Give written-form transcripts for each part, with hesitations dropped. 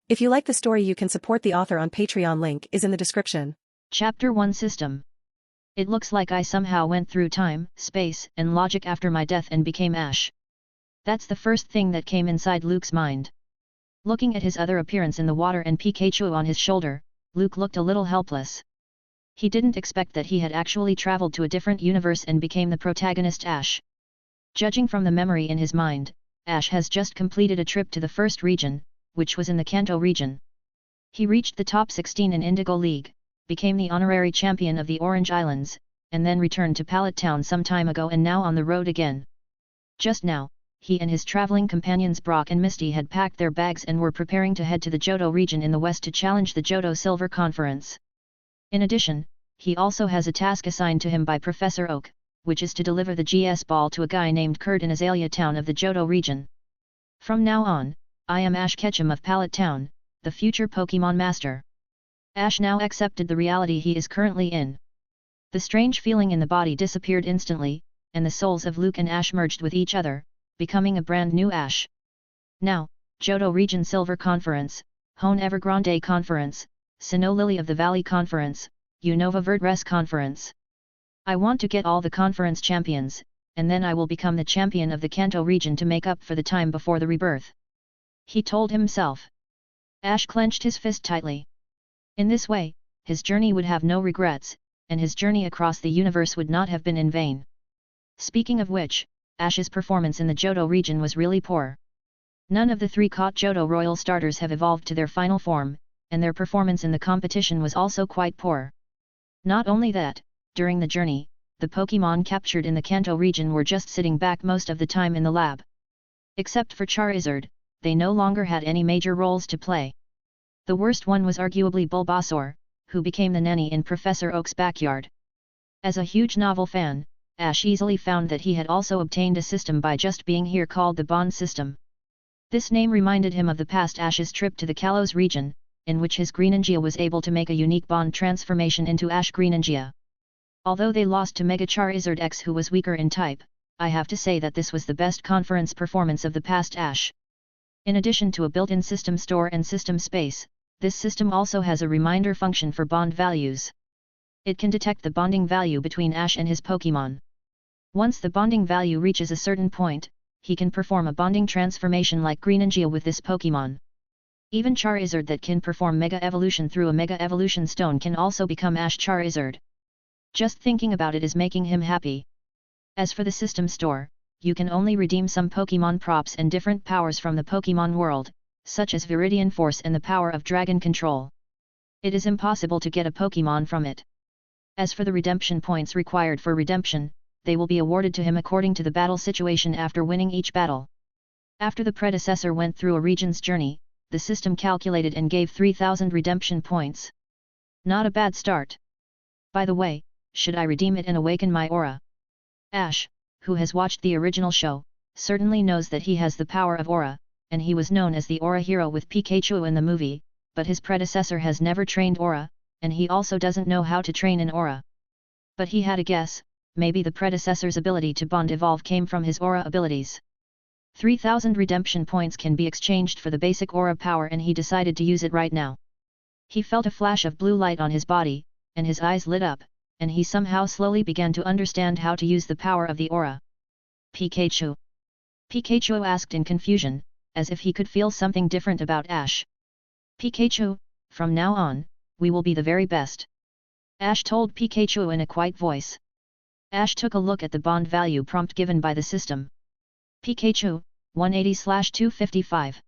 If you like the story, you can support the author on Patreon, link is in the description. Chapter 1 System. It looks like I somehow went through time, space, and logic after my death and became Ash. That's the first thing that came inside Luke's mind. Looking at his other appearance in the water and Pikachu on his shoulder, Luke looked a little helpless. He didn't expect that he had actually traveled to a different universe and became the protagonist Ash. Judging from the memory in his mind, Ash has just completed a trip to the first region, which was in the Kanto region. He reached the top 16 in Indigo League, became the honorary champion of the Orange Islands, and then returned to Pallet Town some time ago and now on the road again. Just now, he and his traveling companions Brock and Misty had packed their bags and were preparing to head to the Johto region in the west to challenge the Johto Silver Conference. In addition, he also has a task assigned to him by Professor Oak, which is to deliver the GS ball to a guy named Kurt in Azalea Town of the Johto region. From now on, I am Ash Ketchum of Pallet Town, the future Pokémon Master. Ash now accepted the reality he is currently in. The strange feeling in the body disappeared instantly, and the souls of Luke and Ash merged with each other, becoming a brand new Ash. Now, Johto Region Silver Conference, Hone Evergrande Conference, Sinnoh Lily of the Valley Conference, Unova Verdres Conference. I want to get all the conference champions, and then I will become the champion of the Kanto region to make up for the time before the rebirth. He told himself. Ash clenched his fist tightly. In this way, his journey would have no regrets, and his journey across the universe would not have been in vain. Speaking of which, Ash's performance in the Johto region was really poor. None of the 3 caught Johto Royal starters have evolved to their final form, and their performance in the competition was also quite poor. Not only that, during the journey, the Pokémon captured in the Kanto region were just sitting back most of the time in the lab. Except for Charizard, they no longer had any major roles to play. The worst one was arguably Bulbasaur, who became the nanny in Professor Oak's backyard. As a huge novel fan, Ash easily found that he had also obtained a system by just being here called the Bond System. This name reminded him of the past Ash's trip to the Kalos region, in which his Greninja was able to make a unique Bond transformation into Ash Greninja. Although they lost to Mega Charizard X, who was weaker in type, I have to say that this was the best conference performance of the past Ash. In addition to a built-in system store and system space, this system also has a reminder function for bond values. It can detect the bonding value between Ash and his Pokémon. Once the bonding value reaches a certain point, he can perform a bonding transformation like Greninja with this Pokémon. Even Charizard that can perform Mega Evolution through a Mega Evolution Stone can also become Ash Charizard. Just thinking about it is making him happy. As for the system store, you can only redeem some Pokémon props and different powers from the Pokémon world, such as Viridian Force and the power of Dragon Control. It is impossible to get a Pokémon from it. As for the redemption points required for redemption, they will be awarded to him according to the battle situation after winning each battle. After the predecessor went through a region's journey, the system calculated and gave 3,000 redemption points. Not a bad start. By the way, should I redeem it and awaken my aura? Ash, who has watched the original show, certainly knows that he has the power of aura, and he was known as the aura hero with Pikachu in the movie, but his predecessor has never trained aura, and he also doesn't know how to train an aura. But he had a guess, maybe the predecessor's ability to bond evolve came from his aura abilities. 3,000 redemption points can be exchanged for the basic aura power, and he decided to use it right now. He felt a flash of blue light on his body, and his eyes lit up, and he somehow slowly began to understand how to use the power of the aura. Pikachu? Pikachu asked in confusion, as if he could feel something different about Ash. Pikachu, from now on, we will be the very best. Ash told Pikachu in a quiet voice. Ash took a look at the bond value prompt given by the system. Pikachu, 180/255.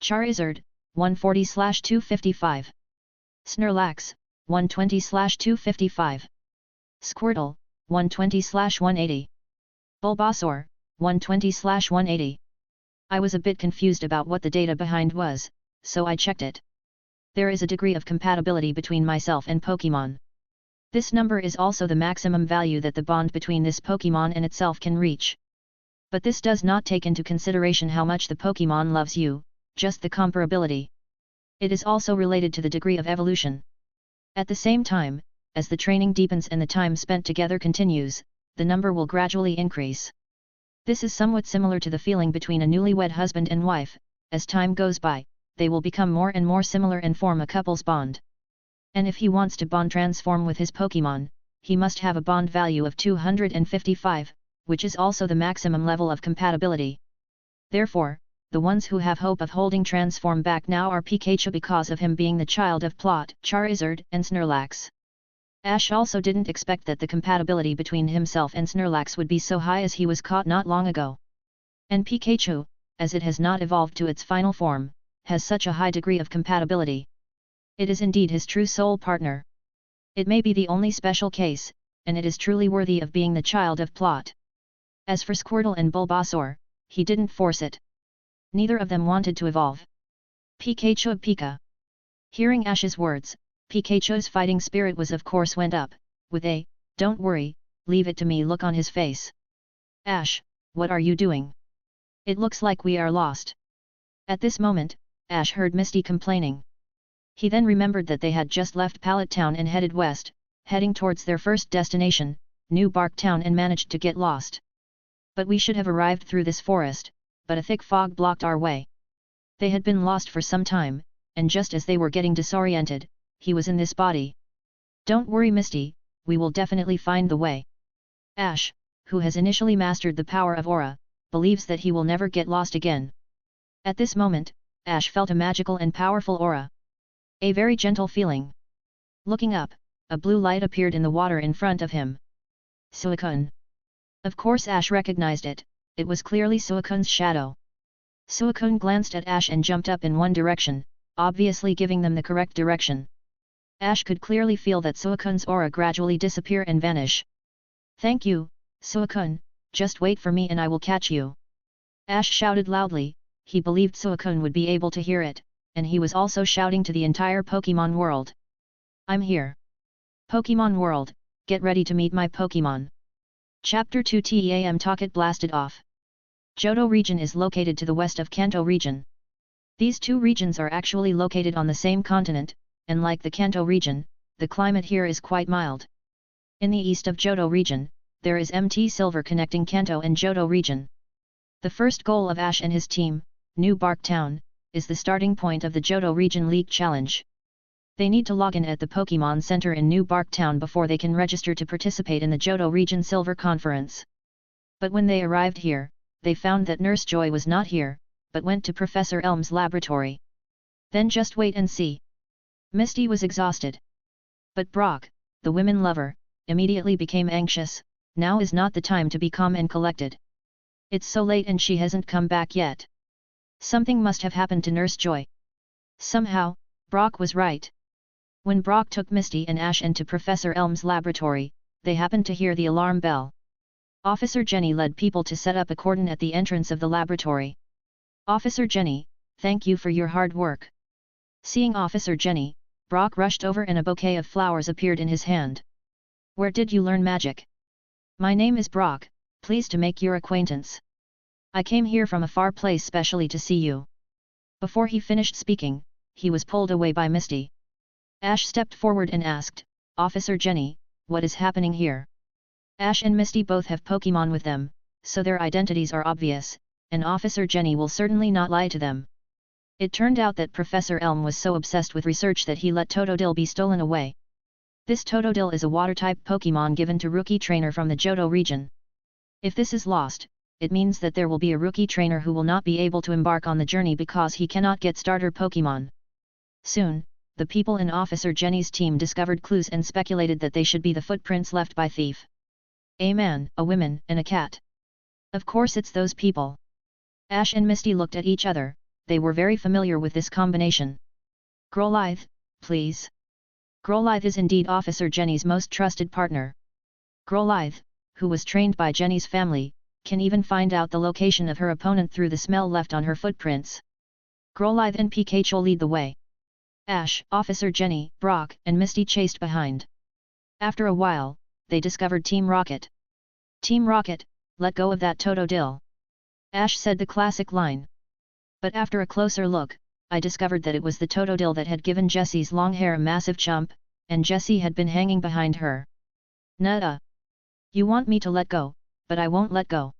Charizard, 140/255. Snorlax, 120/255. Squirtle, 120/180. Bulbasaur, 120/180. I was a bit confused about what the data behind was, so I checked it. There is a degree of compatibility between myself and Pokémon. This number is also the maximum value that the bond between this Pokémon and itself can reach. But this does not take into consideration how much the Pokémon loves you, just the comparability. It is also related to the degree of evolution. At the same time, as the training deepens and the time spent together continues, the number will gradually increase. This is somewhat similar to the feeling between a newlywed husband and wife, as time goes by, they will become more and more similar and form a couple's bond. And if he wants to bond transform with his Pokémon, he must have a bond value of 255, which is also the maximum level of compatibility. Therefore, the ones who have hope of holding transform back now are Pikachu because of him being the child of Plot, Charizard, and Snorlax. Ash also didn't expect that the compatibility between himself and Snorlax would be so high as he was caught not long ago. And Pikachu, as it has not evolved to its final form, has such a high degree of compatibility. It is indeed his true soul partner. It may be the only special case, and it is truly worthy of being the child of Plot. As for Squirtle and Bulbasaur, he didn't force it. Neither of them wanted to evolve. Pikachu Pika. Hearing Ash's words, Pikachu's fighting spirit was of course went up, with a, "Don't worry, leave it to me" look on his face. "Ash, what are you doing? It looks like we are lost." At this moment, Ash heard Misty complaining. He then remembered that they had just left Pallet Town and headed west, heading towards their first destination, New Bark Town, and managed to get lost. "But we should have arrived through this forest, but a thick fog blocked our way." They had been lost for some time, and just as they were getting disoriented, he was in this body. "Don't worry Misty, we will definitely find the way." Ash, who has initially mastered the power of aura, believes that he will never get lost again. At this moment, Ash felt a magical and powerful aura. A very gentle feeling. Looking up, a blue light appeared in the water in front of him. Suicune. Of course Ash recognized it, it was clearly Suicune's shadow. Suicune glanced at Ash and jumped up in one direction, obviously giving them the correct direction. Ash could clearly feel that Suicune's aura gradually disappear and vanish. "Thank you, Suicune, just wait for me and I will catch you." Ash shouted loudly. He believed Suicune would be able to hear it, and he was also shouting to the entire Pokémon world. "I'm here. Pokémon world, get ready to meet my Pokémon." Chapter 2 TEAM Talkit blasted off. Johto Region is located to the west of Kanto Region. These two regions are actually located on the same continent, and like the Kanto Region, the climate here is quite mild. In the east of Johto Region, there is MT Silver connecting Kanto and Johto Region. The first goal of Ash and his team, New Bark Town, is the starting point of the Johto Region League Challenge. They need to log in at the Pokémon Center in New Bark Town before they can register to participate in the Johto Region Silver Conference. But when they arrived here, they found that Nurse Joy was not here, but went to Professor Elm's laboratory. Then just wait and see. Misty was exhausted. But Brock, the women lover, immediately became anxious. Now is not the time to be calm and collected. It's so late and she hasn't come back yet. Something must have happened to Nurse Joy. Somehow, Brock was right. When Brock took Misty and Ash into Professor Elm's laboratory, they happened to hear the alarm bell. Officer Jenny led people to set up a cordon at the entrance of the laboratory. "Officer Jenny, thank you for your hard work." Seeing Officer Jenny, Brock rushed over and a bouquet of flowers appeared in his hand. "Where did you learn magic?" "My name is Brock, pleased to make your acquaintance. I came here from a far place specially to see you." Before he finished speaking, he was pulled away by Misty. Ash stepped forward and asked, "Officer Jenny, what is happening here?" Ash and Misty both have Pokémon with them, so their identities are obvious, and Officer Jenny will certainly not lie to them. It turned out that Professor Elm was so obsessed with research that he let Totodile be stolen away. This Totodile is a water-type Pokémon given to rookie trainer from the Johto region. If this is lost, it means that there will be a rookie trainer who will not be able to embark on the journey because he cannot get starter Pokémon. Soon, the people in Officer Jenny's team discovered clues and speculated that they should be the footprints left by thief. A man, a woman, and a cat. Of course it's those people. Ash and Misty looked at each other, they were very familiar with this combination. "Growlithe, please." Growlithe is indeed Officer Jenny's most trusted partner. Growlithe, who was trained by Jenny's family, can even find out the location of her opponent through the smell left on her footprints. Growlithe and Pikachu lead the way. Ash, Officer Jenny, Brock, and Misty chased behind. After a while, they discovered Team Rocket. "Team Rocket, let go of that Totodile." Ash said the classic line. But after a closer look, I discovered that it was the Totodile that had given Jessie's long hair a massive jump, and Jessie had been hanging behind her. "Nuh-uh. You want me to let go, but I won't let go."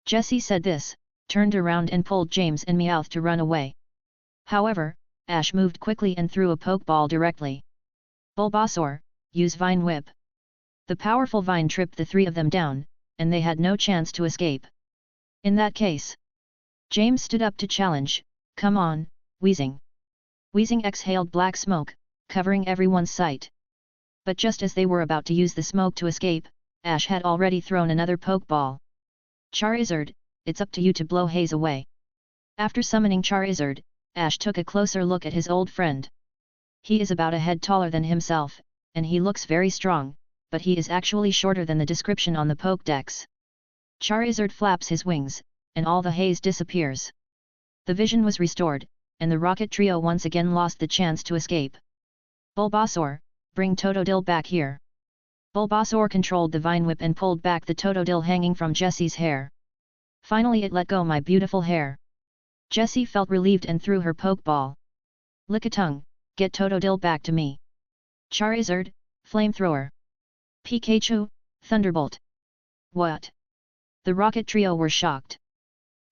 Jessie said this, turned around and pulled James and Meowth to run away. However, Ash moved quickly and threw a Pokeball directly. Bulbasaur, use Vine Whip. The powerful vine tripped the three of them down, and they had no chance to escape. In that case, James stood up to challenge, come on, Weezing. Weezing exhaled black smoke, covering everyone's sight. But just as they were about to use the smoke to escape, Ash had already thrown another Pokeball. Charizard, it's up to you to blow haze away. After summoning Charizard, Ash took a closer look at his old friend. He is about a head taller than himself, and he looks very strong, but he is actually shorter than the description on the Pokédex. Charizard flaps his wings, and all the haze disappears. The vision was restored, and the Rocket Trio once again lost the chance to escape. Bulbasaur, bring Totodile back here. Bulbasaur controlled the Vine Whip and pulled back the Totodile hanging from Jessie's hair. Finally it let go my beautiful hair. Jessie felt relieved and threw her Pokeball. Lickitung, get Totodile back to me. Charizard, Flamethrower. Pikachu, Thunderbolt. What? The Rocket Trio were shocked.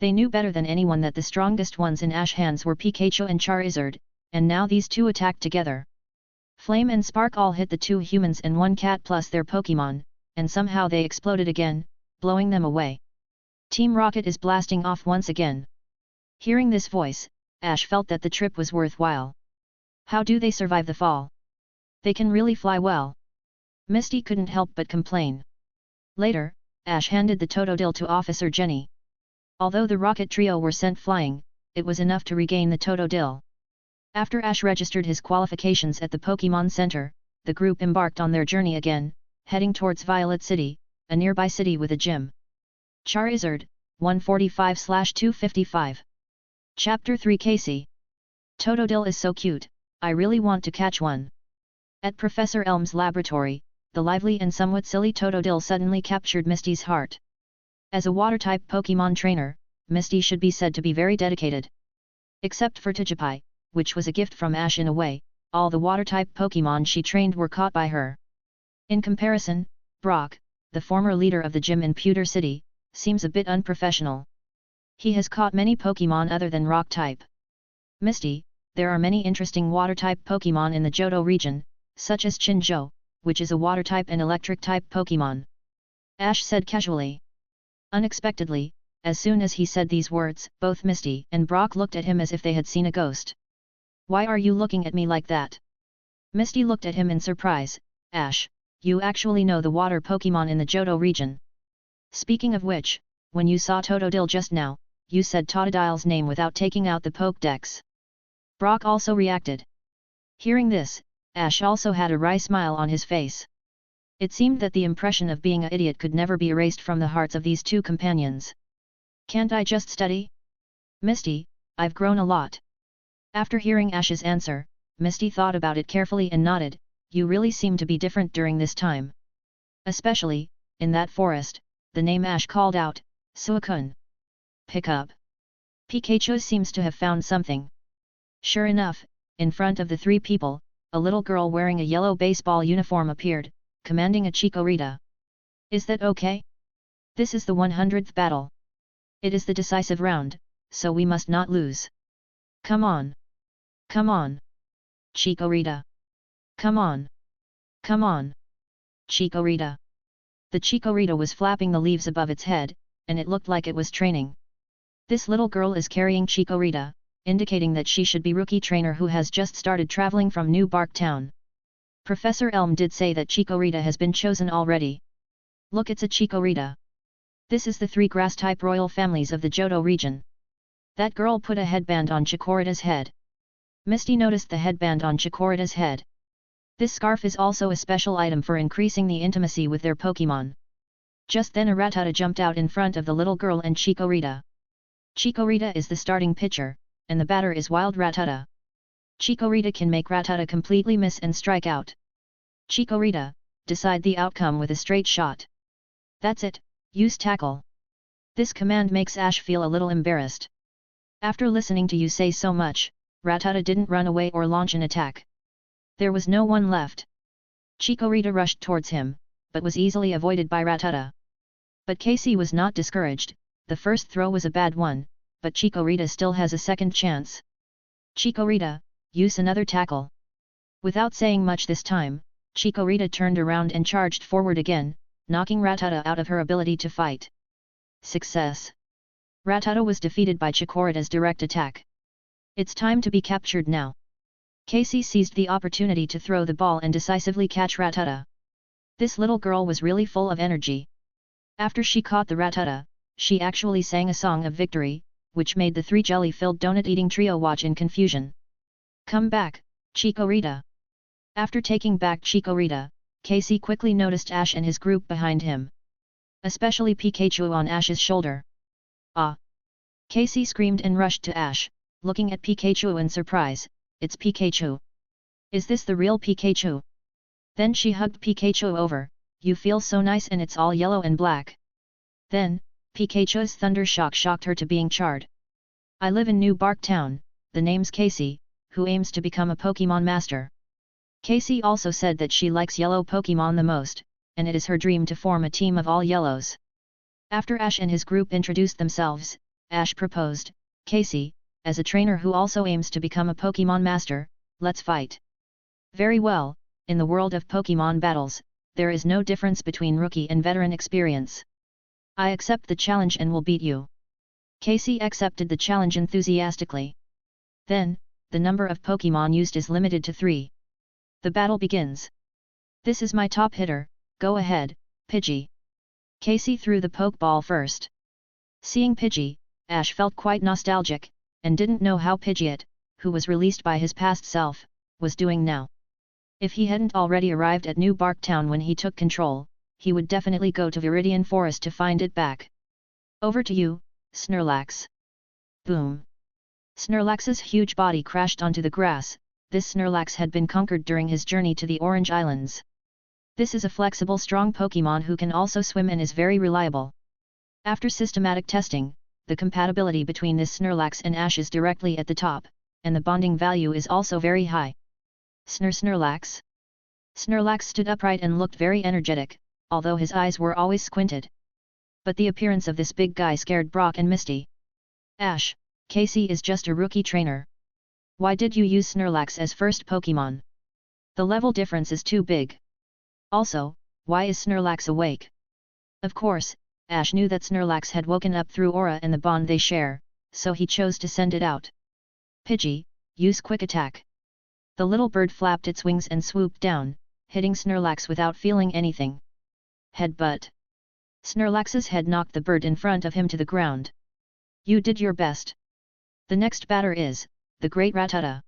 They knew better than anyone that the strongest ones in Ash's hands were Pikachu and Charizard, and now these two attacked together. Flame and Spark all hit the two humans and one cat plus their Pokémon, and somehow they exploded again, blowing them away. Team Rocket is blasting off once again. Hearing this voice, Ash felt that the trip was worthwhile. How do they survive the fall? They can really fly well. Misty couldn't help but complain. Later, Ash handed the Totodile to Officer Jenny. Although the Rocket Trio were sent flying, it was enough to regain the Totodile. After Ash registered his qualifications at the Pokémon Center, the group embarked on their journey again, heading towards Violet City, a nearby city with a gym. Charizard, 145/255. Chapter 3 Casey. Totodile is so cute, I really want to catch one. At Professor Elm's laboratory, the lively and somewhat silly Totodile suddenly captured Misty's heart. As a water-type Pokémon trainer, Misty should be said to be very dedicated. Except for Tijipai, which was a gift from Ash in a way, all the water-type Pokémon she trained were caught by her. In comparison, Brock, the former leader of the gym in Pewter City, seems a bit unprofessional. He has caught many Pokémon other than Rock-type. Misty, there are many interesting water-type Pokémon in the Johto region, such as Chinjo, which is a water-type and electric-type Pokémon. Ash said casually. Unexpectedly, as soon as he said these words, both Misty and Brock looked at him as if they had seen a ghost. Why are you looking at me like that? Misty looked at him in surprise. Ash, you actually know the water Pokémon in the Johto region. Speaking of which, when you saw Totodile just now, you said Totodile's name without taking out the Pokédex. Brock also reacted. Hearing this, Ash also had a wry smile on his face. It seemed that the impression of being an idiot could never be erased from the hearts of these two companions. Can't I just study? Misty, I've grown a lot. After hearing Ash's answer, Misty thought about it carefully and nodded, you really seem to be different during this time. Especially, in that forest, the name Ash called out, Suicune. Pick up. Pikachu seems to have found something. Sure enough, in front of the three people, a little girl wearing a yellow baseball uniform appeared, commanding a Chikorita. Is that okay? This is the 100th battle. It is the decisive round, so we must not lose. Come on. Come on. Chikorita. Come on. Come on. Chikorita. The Chikorita was flapping the leaves above its head, and it looked like it was training. This little girl is carrying Chikorita, indicating that she should be rookie trainer who has just started traveling from New Bark Town. Professor Elm did say that Chikorita has been chosen already. Look, it's a Chikorita. This is the three grass-type royal families of the Johto region. That girl put a headband on Chikorita's head. Misty noticed the headband on Chikorita's head. This scarf is also a special item for increasing the intimacy with their Pokémon. Just then a Rattata jumped out in front of the little girl and Chikorita. Chikorita is the starting pitcher, and the batter is Wild Rattata. Chikorita can make Rattata completely miss and strike out. Chikorita, decide the outcome with a straight shot. That's it, use tackle. This command makes Ash feel a little embarrassed. After listening to you say so much, Rattata didn't run away or launch an attack. There was no one left. Chikorita rushed towards him, but was easily avoided by Rattata. But Casey was not discouraged, the first throw was a bad one, but Chikorita still has a second chance. Chikorita, use another tackle. Without saying much this time, Chikorita turned around and charged forward again, knocking Rattata out of her ability to fight. Success! Rattata was defeated by Chikorita's direct attack. It's time to be captured now. Casey seized the opportunity to throw the ball and decisively catch Rattata. This little girl was really full of energy. After she caught the Rattata, she actually sang a song of victory, which made the three jelly-filled donut-eating trio watch in confusion. Come back, Chikorita! After taking back Chikorita, Casey quickly noticed Ash and his group behind him. Especially Pikachu on Ash's shoulder. Ah! Casey screamed and rushed to Ash, looking at Pikachu in surprise. It's Pikachu. Is this the real Pikachu? Then she hugged Pikachu over. You feel so nice and it's all yellow and black. Then, Pikachu's thunder shock shocked her to being charred. I live in New Bark Town, the name's Casey, who aims to become a Pokémon Master. Casey also said that she likes yellow Pokémon the most, and it is her dream to form a team of all yellows. After Ash and his group introduced themselves, Ash proposed, Casey, as a trainer who also aims to become a Pokémon Master, let's fight. Very well, in the world of Pokémon battles, there is no difference between rookie and veteran experience. I accept the challenge and will beat you. Casey accepted the challenge enthusiastically. Then, the number of Pokémon used is limited to 3. The battle begins. This is my top hitter, go ahead, Pidgey. Casey threw the Pokeball first. Seeing Pidgey, Ash felt quite nostalgic, and didn't know how Pidgeot, who was released by his past self, was doing now. If he hadn't already arrived at New Bark Town when he took control, he would definitely go to Viridian Forest to find it back. Over to you, Snorlax. Boom! Snorlax's huge body crashed onto the grass. This Snorlax had been conquered during his journey to the Orange Islands. This is a flexible strong Pokémon who can also swim and is very reliable. After systematic testing, the compatibility between this Snorlax and Ash is directly at the top, and the bonding value is also very high. Snorlax? Snorlax stood upright and looked very energetic, although his eyes were always squinted. But the appearance of this big guy scared Brock and Misty. Ash, Casey is just a rookie trainer. Why did you use Snorlax as first Pokémon? The level difference is too big. Also, why is Snorlax awake? Of course, Ash knew that Snorlax had woken up through aura and the bond they share, so he chose to send it out. Pidgey, use quick attack. The little bird flapped its wings and swooped down, hitting Snorlax without feeling anything. Headbutt. Snorlax's head knocked the bird in front of him to the ground. You did your best. The next batter is, the great Rattata.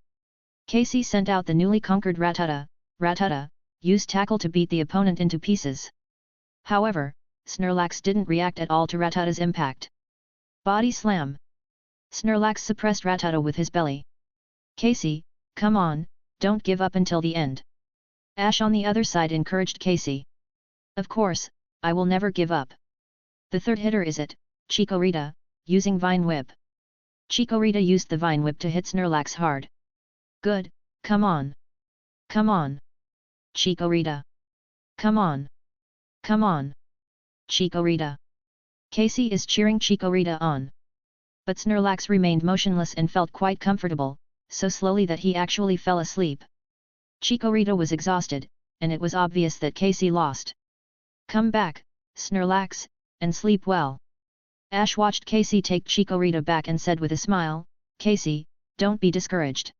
Casey sent out the newly conquered Rattata. Rattata, use tackle to beat the opponent into pieces. However, Snorlax didn't react at all to Rattata's impact. Body slam. Snorlax suppressed Rattata with his belly. Casey, come on, don't give up until the end. Ash on the other side encouraged Casey. Of course, I will never give up. The third hitter is it, Chikorita, using Vine Whip. Chikorita used the Vine Whip to hit Snorlax hard. Good, come on. Come on. Chikorita. Come on. Come on. Chikorita. Casey is cheering Chikorita on. But Snorlax remained motionless and felt quite comfortable, so slowly that he actually fell asleep. Chikorita was exhausted, and it was obvious that Casey lost. Come back, Snorlax, and sleep well. Ash watched Casey take Chikorita back and said with a smile, Casey, don't be discouraged.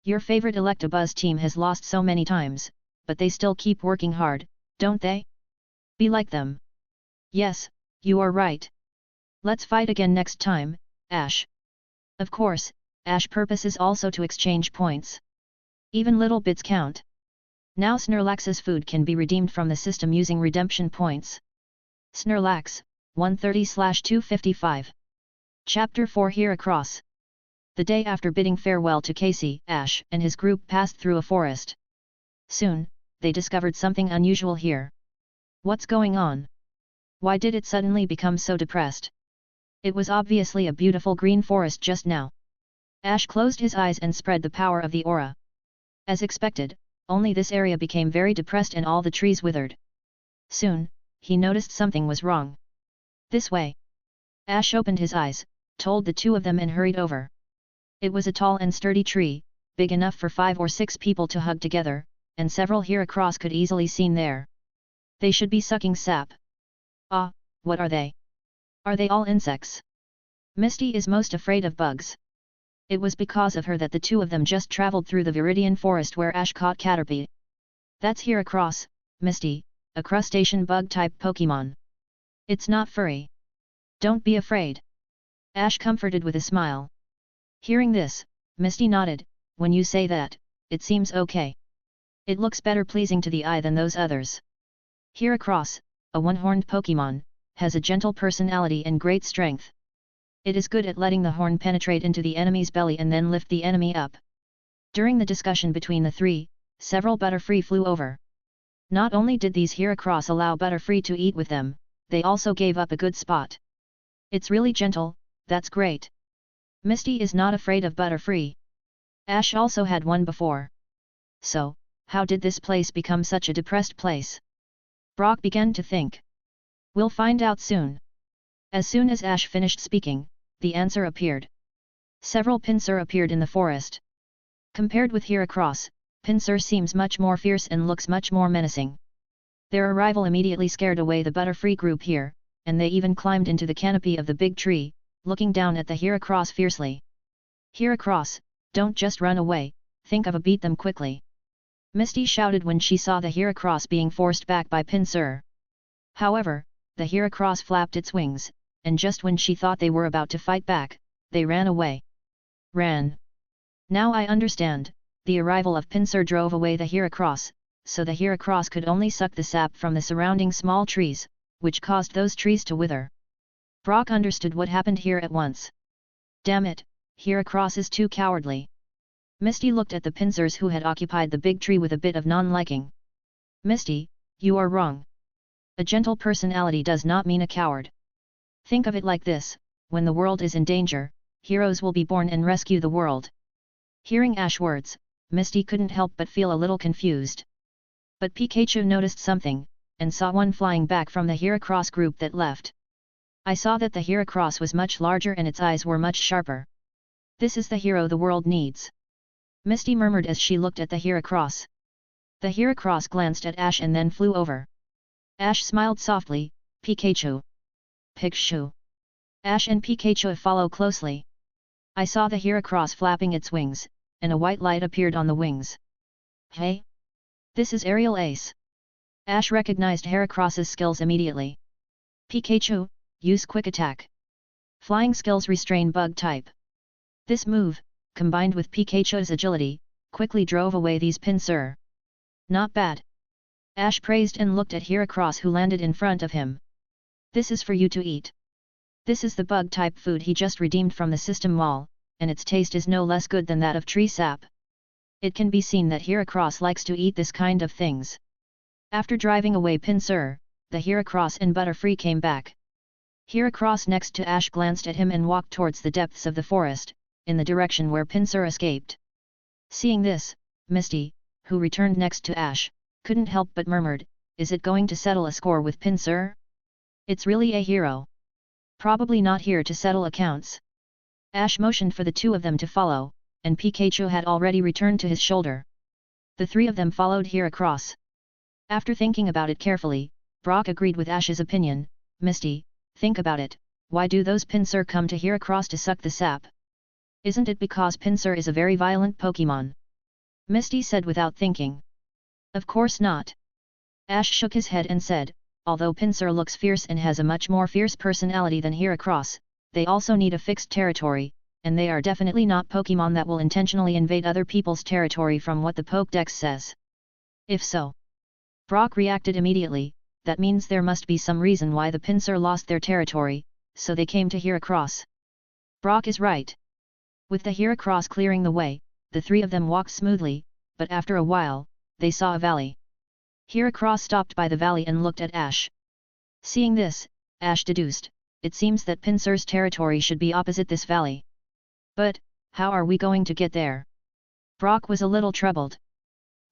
Your favorite Electabuzz team has lost so many times, but they still keep working hard, don't they? Be like them. Yes, you are right. Let's fight again next time, Ash. Of course, Ash purpose is also to exchange points. Even little bits count. Now Snorlax's food can be redeemed from the system using redemption points. Snorlax, 130/255. Chapter 4 Heracross. The day after bidding farewell to Casey, Ash and his group passed through a forest. Soon, they discovered something unusual here. What's going on? Why did it suddenly become so depressed? It was obviously a beautiful green forest just now. Ash closed his eyes and spread the power of the aura. As expected, only this area became very depressed and all the trees withered. Soon, he noticed something was wrong. This way. Ash opened his eyes, told the two of them and hurried over. It was a tall and sturdy tree, big enough for 5 or 6 people to hug together, and several Heracross could easily seen there. They should be sucking sap. Ah, what are they? Are they all insects? Misty is most afraid of bugs. It was because of her that the two of them just traveled through the Viridian forest where Ash caught Caterpie. That's Heracross, Misty, a crustacean bug-type Pokémon. It's not furry. Don't be afraid. Ash comforted with a smile. Hearing this, Misty nodded. When you say that, it seems okay. It looks better pleasing to the eye than those others. Heracross, a one-horned Pokémon, has a gentle personality and great strength. It is good at letting the horn penetrate into the enemy's belly and then lift the enemy up. During the discussion between the three, several Butterfree flew over. Not only did these Heracross allow Butterfree to eat with them, they also gave up a good spot. It's really gentle, that's great. Misty is not afraid of Butterfree. Ash also had one before. So, how did this place become such a depressed place? Brock began to think. We'll find out soon. As soon as Ash finished speaking, the answer appeared. Several Pinsir appeared in the forest. Compared with Heracross, Pinsir seems much more fierce and looks much more menacing. Their arrival immediately scared away the Butterfree group here, and they even climbed into the canopy of the big tree, looking down at the Heracross fiercely. Heracross, don't just run away, think of a beat them quickly. Misty shouted when she saw the Heracross being forced back by Pinsir. However, the Heracross flapped its wings, and just when she thought they were about to fight back, they ran away. Ran. Now I understand, the arrival of Pinsir drove away the Heracross, so the Heracross could only suck the sap from the surrounding small trees, which caused those trees to wither. Brock understood what happened here at once. Damn it, Heracross is too cowardly. Misty looked at the Pinsirs who had occupied the big tree with a bit of non-liking. Misty, you are wrong. A gentle personality does not mean a coward. Think of it like this, when the world is in danger, heroes will be born and rescue the world. Hearing Ash's words, Misty couldn't help but feel a little confused. But Pikachu noticed something, and saw one flying back from the Heracross group that left. I saw that the Heracross was much larger and its eyes were much sharper. This is the hero the world needs. Misty murmured as she looked at the Heracross. The Heracross glanced at Ash and then flew over. Ash smiled softly, Pikachu. Pikachu. Ash and Pikachu follow closely. I saw the Heracross flapping its wings, and a white light appeared on the wings. Hey? This is Aerial Ace. Ash recognized Heracross's skills immediately. Pikachu, use Quick Attack. Flying skills restrain bug type. This move, combined with Pikachu's agility, quickly drove away these Pinsir. Not bad. Ash praised and looked at Heracross who landed in front of him. This is for you to eat. This is the bug-type food he just redeemed from the system wall, and its taste is no less good than that of tree sap. It can be seen that Heracross likes to eat this kind of things. After driving away Pinsir, the Heracross and Butterfree came back. Heracross next to Ash glanced at him and walked towards the depths of the forest, in the direction where Pinsir escaped. Seeing this, Misty, who returned next to Ash, couldn't help but murmured, is it going to settle a score with Pinsir? It's really a hero. Probably not here to settle accounts. Ash motioned for the two of them to follow, and Pikachu had already returned to his shoulder. The three of them followed Heracross. After thinking about it carefully, Brock agreed with Ash's opinion. Misty, think about it, why do those Pinsir come to Heracross to suck the sap? Isn't it because Pinsir is a very violent Pokémon? Misty said without thinking. Of course not. Ash shook his head and said, although Pinsir looks fierce and has a much more fierce personality than Heracross, they also need a fixed territory, and they are definitely not Pokémon that will intentionally invade other people's territory from what the Pokédex says. If so, Brock reacted immediately, that means there must be some reason why the Pinsir lost their territory, so they came to Heracross. Brock is right. With the Heracross clearing the way, the three of them walked smoothly, but after a while, they saw a valley. Heracross stopped by the valley and looked at Ash. Seeing this, Ash deduced, it seems that Pinsir's territory should be opposite this valley. But, how are we going to get there? Brock was a little troubled.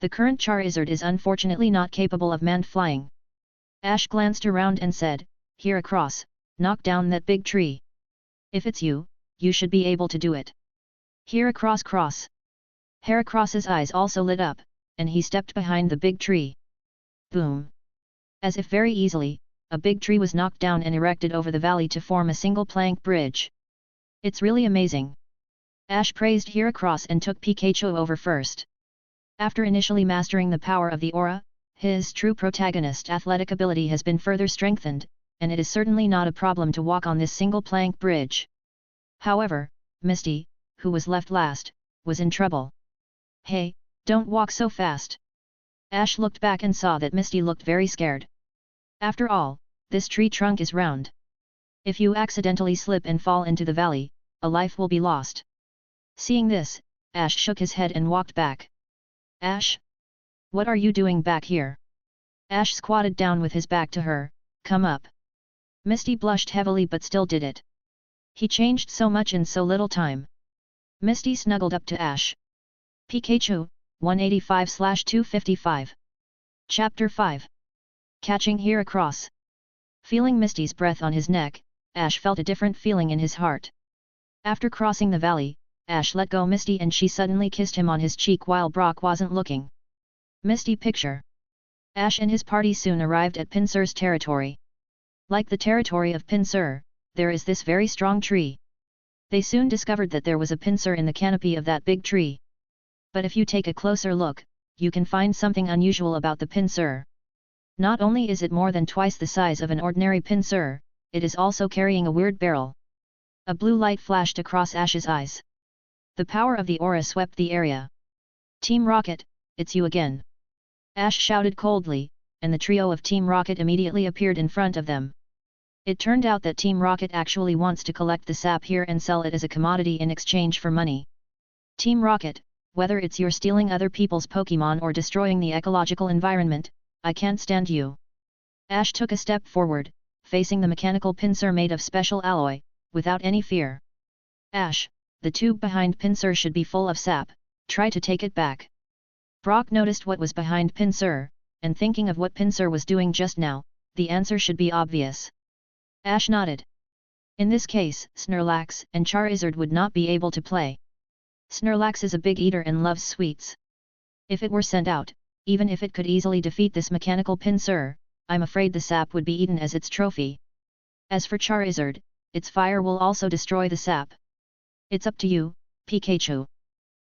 The current Charizard is unfortunately not capable of manned flying. Ash glanced around and said, Heracross, knock down that big tree. If it's you, you should be able to do it. Heracross. Heracross's eyes also lit up, and he stepped behind the big tree. Boom! As if very easily, a big tree was knocked down and erected over the valley to form a single plank bridge. It's really amazing. Ash praised Heracross and took Pikachu over first. After initially mastering the power of the aura, his true protagonist athletic ability has been further strengthened, and it is certainly not a problem to walk on this single plank bridge. However, Misty, who was left last, was in trouble. Hey, don't walk so fast. Ash looked back and saw that Misty looked very scared. After all, this tree trunk is round. If you accidentally slip and fall into the valley, a life will be lost. Seeing this, Ash shook his head and walked back. Ash? What are you doing back here? Ash squatted down with his back to her. Come up. Misty blushed heavily but still did it. He changed so much in so little time. Misty snuggled up to Ash. Pikachu, 185/255. Chapter 5. Catching Heracross. Feeling Misty's breath on his neck, Ash felt a different feeling in his heart. After crossing the valley, Ash let go Misty and she suddenly kissed him on his cheek while Brock wasn't looking. Misty picture. Ash and his party soon arrived at Pinsir's territory. Like the territory of Pinsir, there is this very strong tree. They soon discovered that there was a Pinsir in the canopy of that big tree. But if you take a closer look, you can find something unusual about the Pinsir. Not only is it more than twice the size of an ordinary Pinsir, it is also carrying a weird barrel. A blue light flashed across Ash's eyes. The power of the aura swept the area. Team Rocket, it's you again. Ash shouted coldly, and the trio of Team Rocket immediately appeared in front of them. It turned out that Team Rocket actually wants to collect the sap here and sell it as a commodity in exchange for money. Team Rocket, whether it's you're stealing other people's Pokémon or destroying the ecological environment, I can't stand you. Ash took a step forward, facing the mechanical Pinsir made of special alloy, without any fear. Ash, the tube behind Pinsir should be full of sap, try to take it back. Brock noticed what was behind Pinsir, and thinking of what Pinsir was doing just now, the answer should be obvious. Ash nodded. In this case, Snorlax and Charizard would not be able to play. Snorlax is a big eater and loves sweets. If it were sent out, even if it could easily defeat this mechanical Pinsir, I'm afraid the sap would be eaten as its trophy. As for Charizard, its fire will also destroy the sap. It's up to you, Pikachu.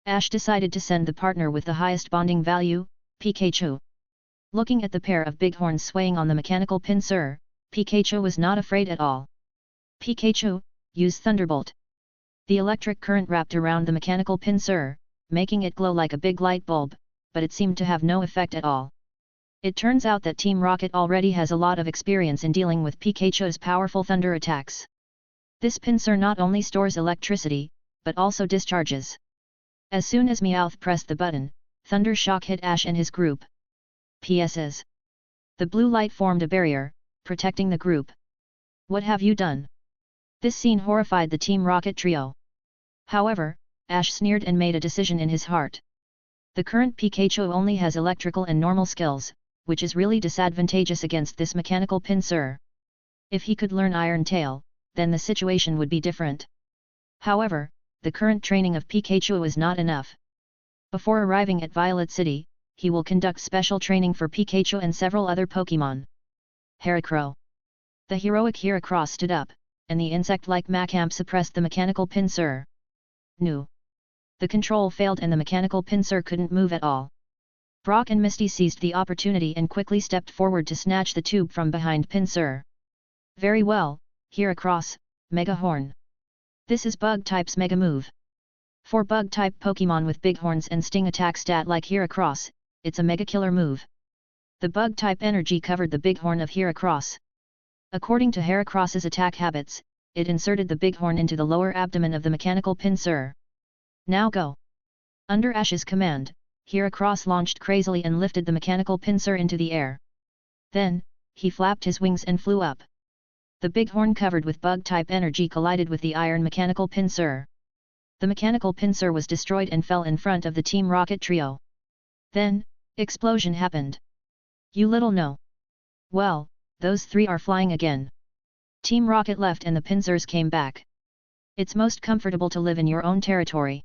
Ash decided to send the partner with the highest bonding value, Pikachu. Looking at the pair of bighorns swaying on the mechanical Pinsir, Pikachu was not afraid at all. Pikachu, use Thunderbolt. The electric current wrapped around the mechanical Pinsir, making it glow like a big light bulb, but it seemed to have no effect at all. It turns out that Team Rocket already has a lot of experience in dealing with Pikachu's powerful thunder attacks. This Pinsir not only stores electricity, but also discharges. As soon as Meowth pressed the button, thunder shock hit Ash and his group. PSs. The blue light formed a barrier, protecting the group. What have you done? This scene horrified the Team Rocket trio. However, Ash sneered and made a decision in his heart. The current Pikachu only has electrical and normal skills, which is really disadvantageous against this mechanical Pinsir. If he could learn Iron Tail, then the situation would be different. However, the current training of Pikachu is not enough. Before arriving at Violet City, he will conduct special training for Pikachu and several other Pokémon. Heracross. The heroic Heracross stood up, and the insect-like Machamp suppressed the mechanical Pinsir. No. The control failed and the mechanical Pinsir couldn't move at all. Brock and Misty seized the opportunity and quickly stepped forward to snatch the tube from behind Pinsir. Very well, Heracross, Mega Horn. This is Bug-type's Mega Move. For Bug-type Pokémon with big horns and sting attack stat like Heracross, it's a Mega Killer move. The Bug-type energy covered the big horn of Heracross. According to Heracross's attack habits, it inserted the big horn into the lower abdomen of the mechanical Pinsir. Now go! Under Ash's command, Heracross launched crazily and lifted the mechanical Pinsir into the air. Then, he flapped his wings and flew up. The big horn covered with Bug-type energy collided with the iron mechanical Pinsir. The mechanical Pinsir was destroyed and fell in front of the Team Rocket trio. Then, explosion happened. You little know. Well, those three are flying again. Team Rocket left and the pincers came back. It's most comfortable to live in your own territory.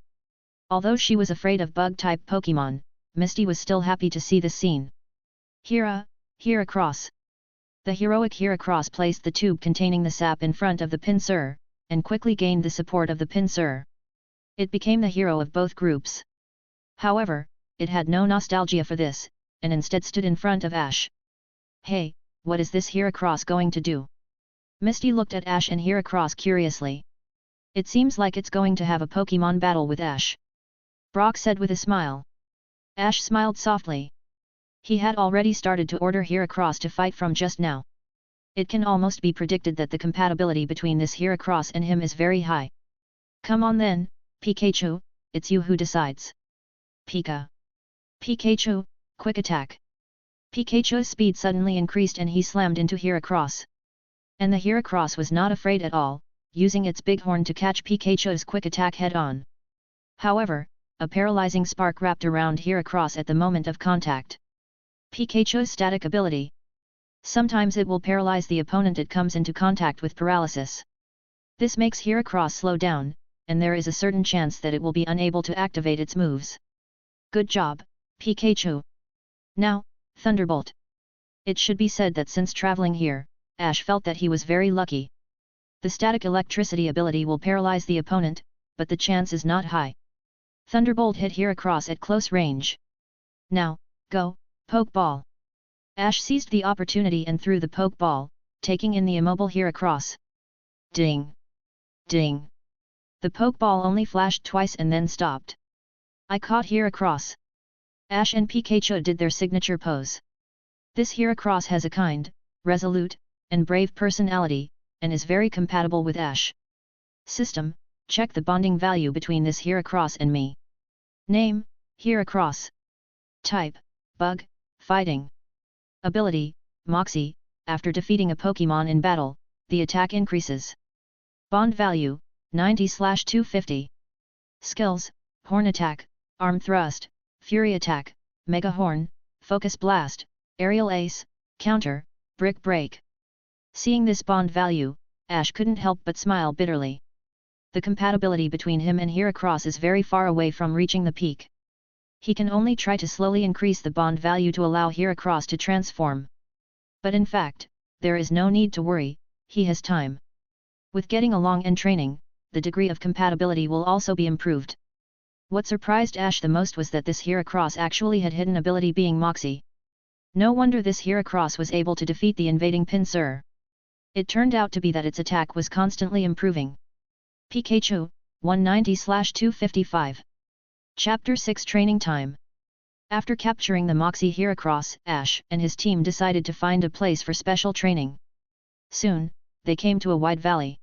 Although she was afraid of bug-type Pokémon, Misty was still happy to see the scene. Heracross. The heroic Heracross placed the tube containing the sap in front of the pincer, and quickly gained the support of the pincer. It became the hero of both groups. However, it had no nostalgia for this, and instead stood in front of Ash. Hey, what is this Heracross going to do? Misty looked at Ash and Heracross curiously. It seems like it's going to have a Pokémon battle with Ash. Brock said with a smile. Ash smiled softly. He had already started to order Heracross to fight from just now. It can almost be predicted that the compatibility between this Heracross and him is very high. Come on then, Pikachu, it's you who decides. Pikachu, quick attack. Pikachu's speed suddenly increased and he slammed into Heracross. And the Heracross was not afraid at all, using its big horn to catch Pikachu's quick attack head-on. However, a paralyzing spark wrapped around Heracross at the moment of contact. Pikachu's static ability. Sometimes it will paralyze the opponent it comes into contact with paralysis. This makes Heracross slow down, and there is a certain chance that it will be unable to activate its moves. Good job, Pikachu. Now, Thunderbolt. It should be said that since traveling here, Ash felt that he was very lucky. The static electricity ability will paralyze the opponent, but the chance is not high. Thunderbolt hit Heracross at close range. Now, go, Pokeball. Ash seized the opportunity and threw the Pokeball, taking in the immobile Heracross. Ding! Ding! The Pokeball only flashed twice and then stopped. I caught Heracross. Ash and Pikachu did their signature pose. This Heracross has a kind, resolute, and brave personality, and is very compatible with Ash. System, check the bonding value between this Heracross and me. Name, Heracross. Type, Bug, Fighting. Ability, Moxie, after defeating a Pokémon in battle, the attack increases. Bond value, 90/250. Skills, Horn Attack, Arm Thrust, Fury Attack, Mega Horn, Focus Blast, Aerial Ace, Counter, Brick Break. Seeing this bond value, Ash couldn't help but smile bitterly. The compatibility between him and Heracross is very far away from reaching the peak. He can only try to slowly increase the bond value to allow Heracross to transform. But in fact, there is no need to worry, he has time. With getting along and training, the degree of compatibility will also be improved. What surprised Ash the most was that this Heracross actually had hidden ability being Moxie. No wonder this Heracross was able to defeat the invading pincer. It turned out to be that its attack was constantly improving. Pikachu, 190/255. Chapter 6 Training Time. After capturing the Moxie Heracross, Ash and his team decided to find a place for special training. Soon, they came to a wide valley.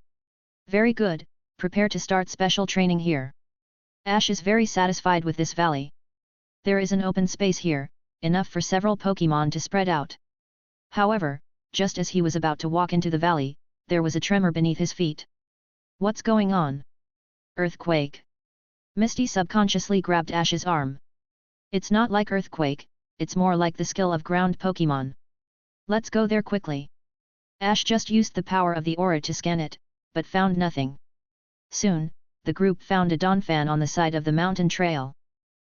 Very good, prepare to start special training here. Ash is very satisfied with this valley. There is an open space here, enough for several Pokémon to spread out. However, just as he was about to walk into the valley, there was a tremor beneath his feet. What's going on? Earthquake. Misty subconsciously grabbed Ash's arm. It's not like earthquake, it's more like the skill of ground Pokémon. Let's go there quickly. Ash just used the power of the aura to scan it, but found nothing. Soon, the group found a Donphan on the side of the mountain trail.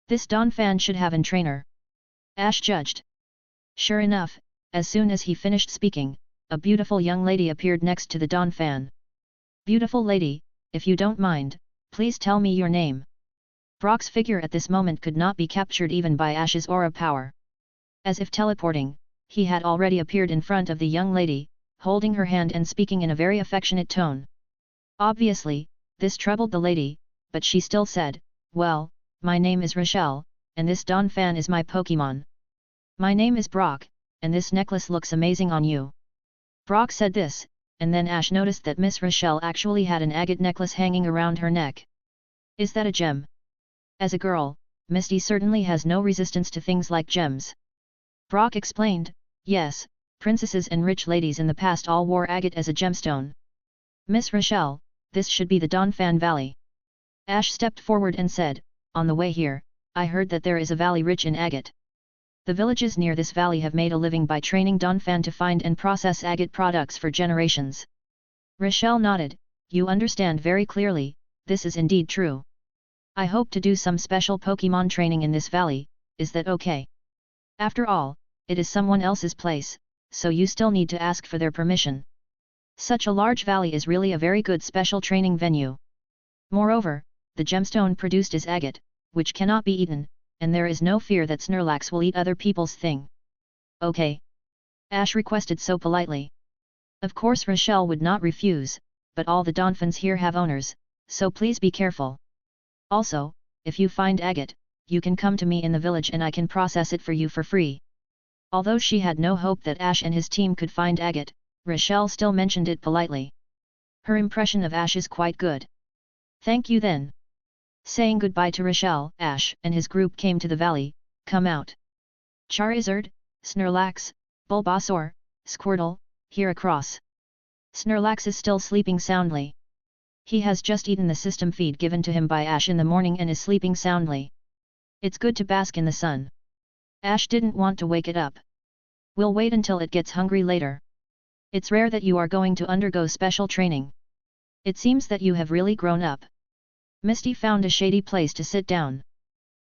This Donphan should have an trainer. Ash judged. Sure enough, as soon as he finished speaking, a beautiful young lady appeared next to the Donphan. Beautiful lady, if you don't mind, please tell me your name. Brock's figure at this moment could not be captured even by Ash's aura power. As if teleporting, he had already appeared in front of the young lady, holding her hand and speaking in a very affectionate tone. Obviously, this troubled the lady, but she still said, well, my name is Rochelle, and this Donphan is my Pokémon. My name is Brock, and this necklace looks amazing on you. Brock said this, and then Ash noticed that Miss Rochelle actually had an agate necklace hanging around her neck. Is that a gem? As a girl, Misty certainly has no resistance to things like gems. Brock explained, yes, princesses and rich ladies in the past all wore agate as a gemstone. Miss Rochelle, this should be the Donphan Valley. Ash stepped forward and said, on the way here, I heard that there is a valley rich in agate. The villages near this valley have made a living by training Donphan to find and process agate products for generations. Rochelle nodded, you understand very clearly, this is indeed true. I hope to do some special Pokémon training in this valley, is that okay? After all, it is someone else's place, so you still need to ask for their permission. Such a large valley is really a very good special training venue. Moreover, the gemstone produced is agate, which cannot be eaten, and there is no fear that Snorlax will eat other people's thing. Okay. Ash requested so politely. Of course Rochelle would not refuse, but all the Donphans here have owners, so please be careful. Also, if you find agate, you can come to me in the village and I can process it for you for free. Although she had no hope that Ash and his team could find agate, Rochelle still mentioned it politely. Her impression of Ash is quite good. Thank you then. Saying goodbye to Rochelle, Ash and his group came to the valley. Come out. Charizard, Snorlax, Bulbasaur, Squirtle, Heracross. Snorlax is still sleeping soundly. He has just eaten the system feed given to him by Ash in the morning and is sleeping soundly. It's good to bask in the sun. Ash didn't want to wake it up. We'll wait until it gets hungry later. It's rare that you are going to undergo special training. It seems that you have really grown up. Misty found a shady place to sit down.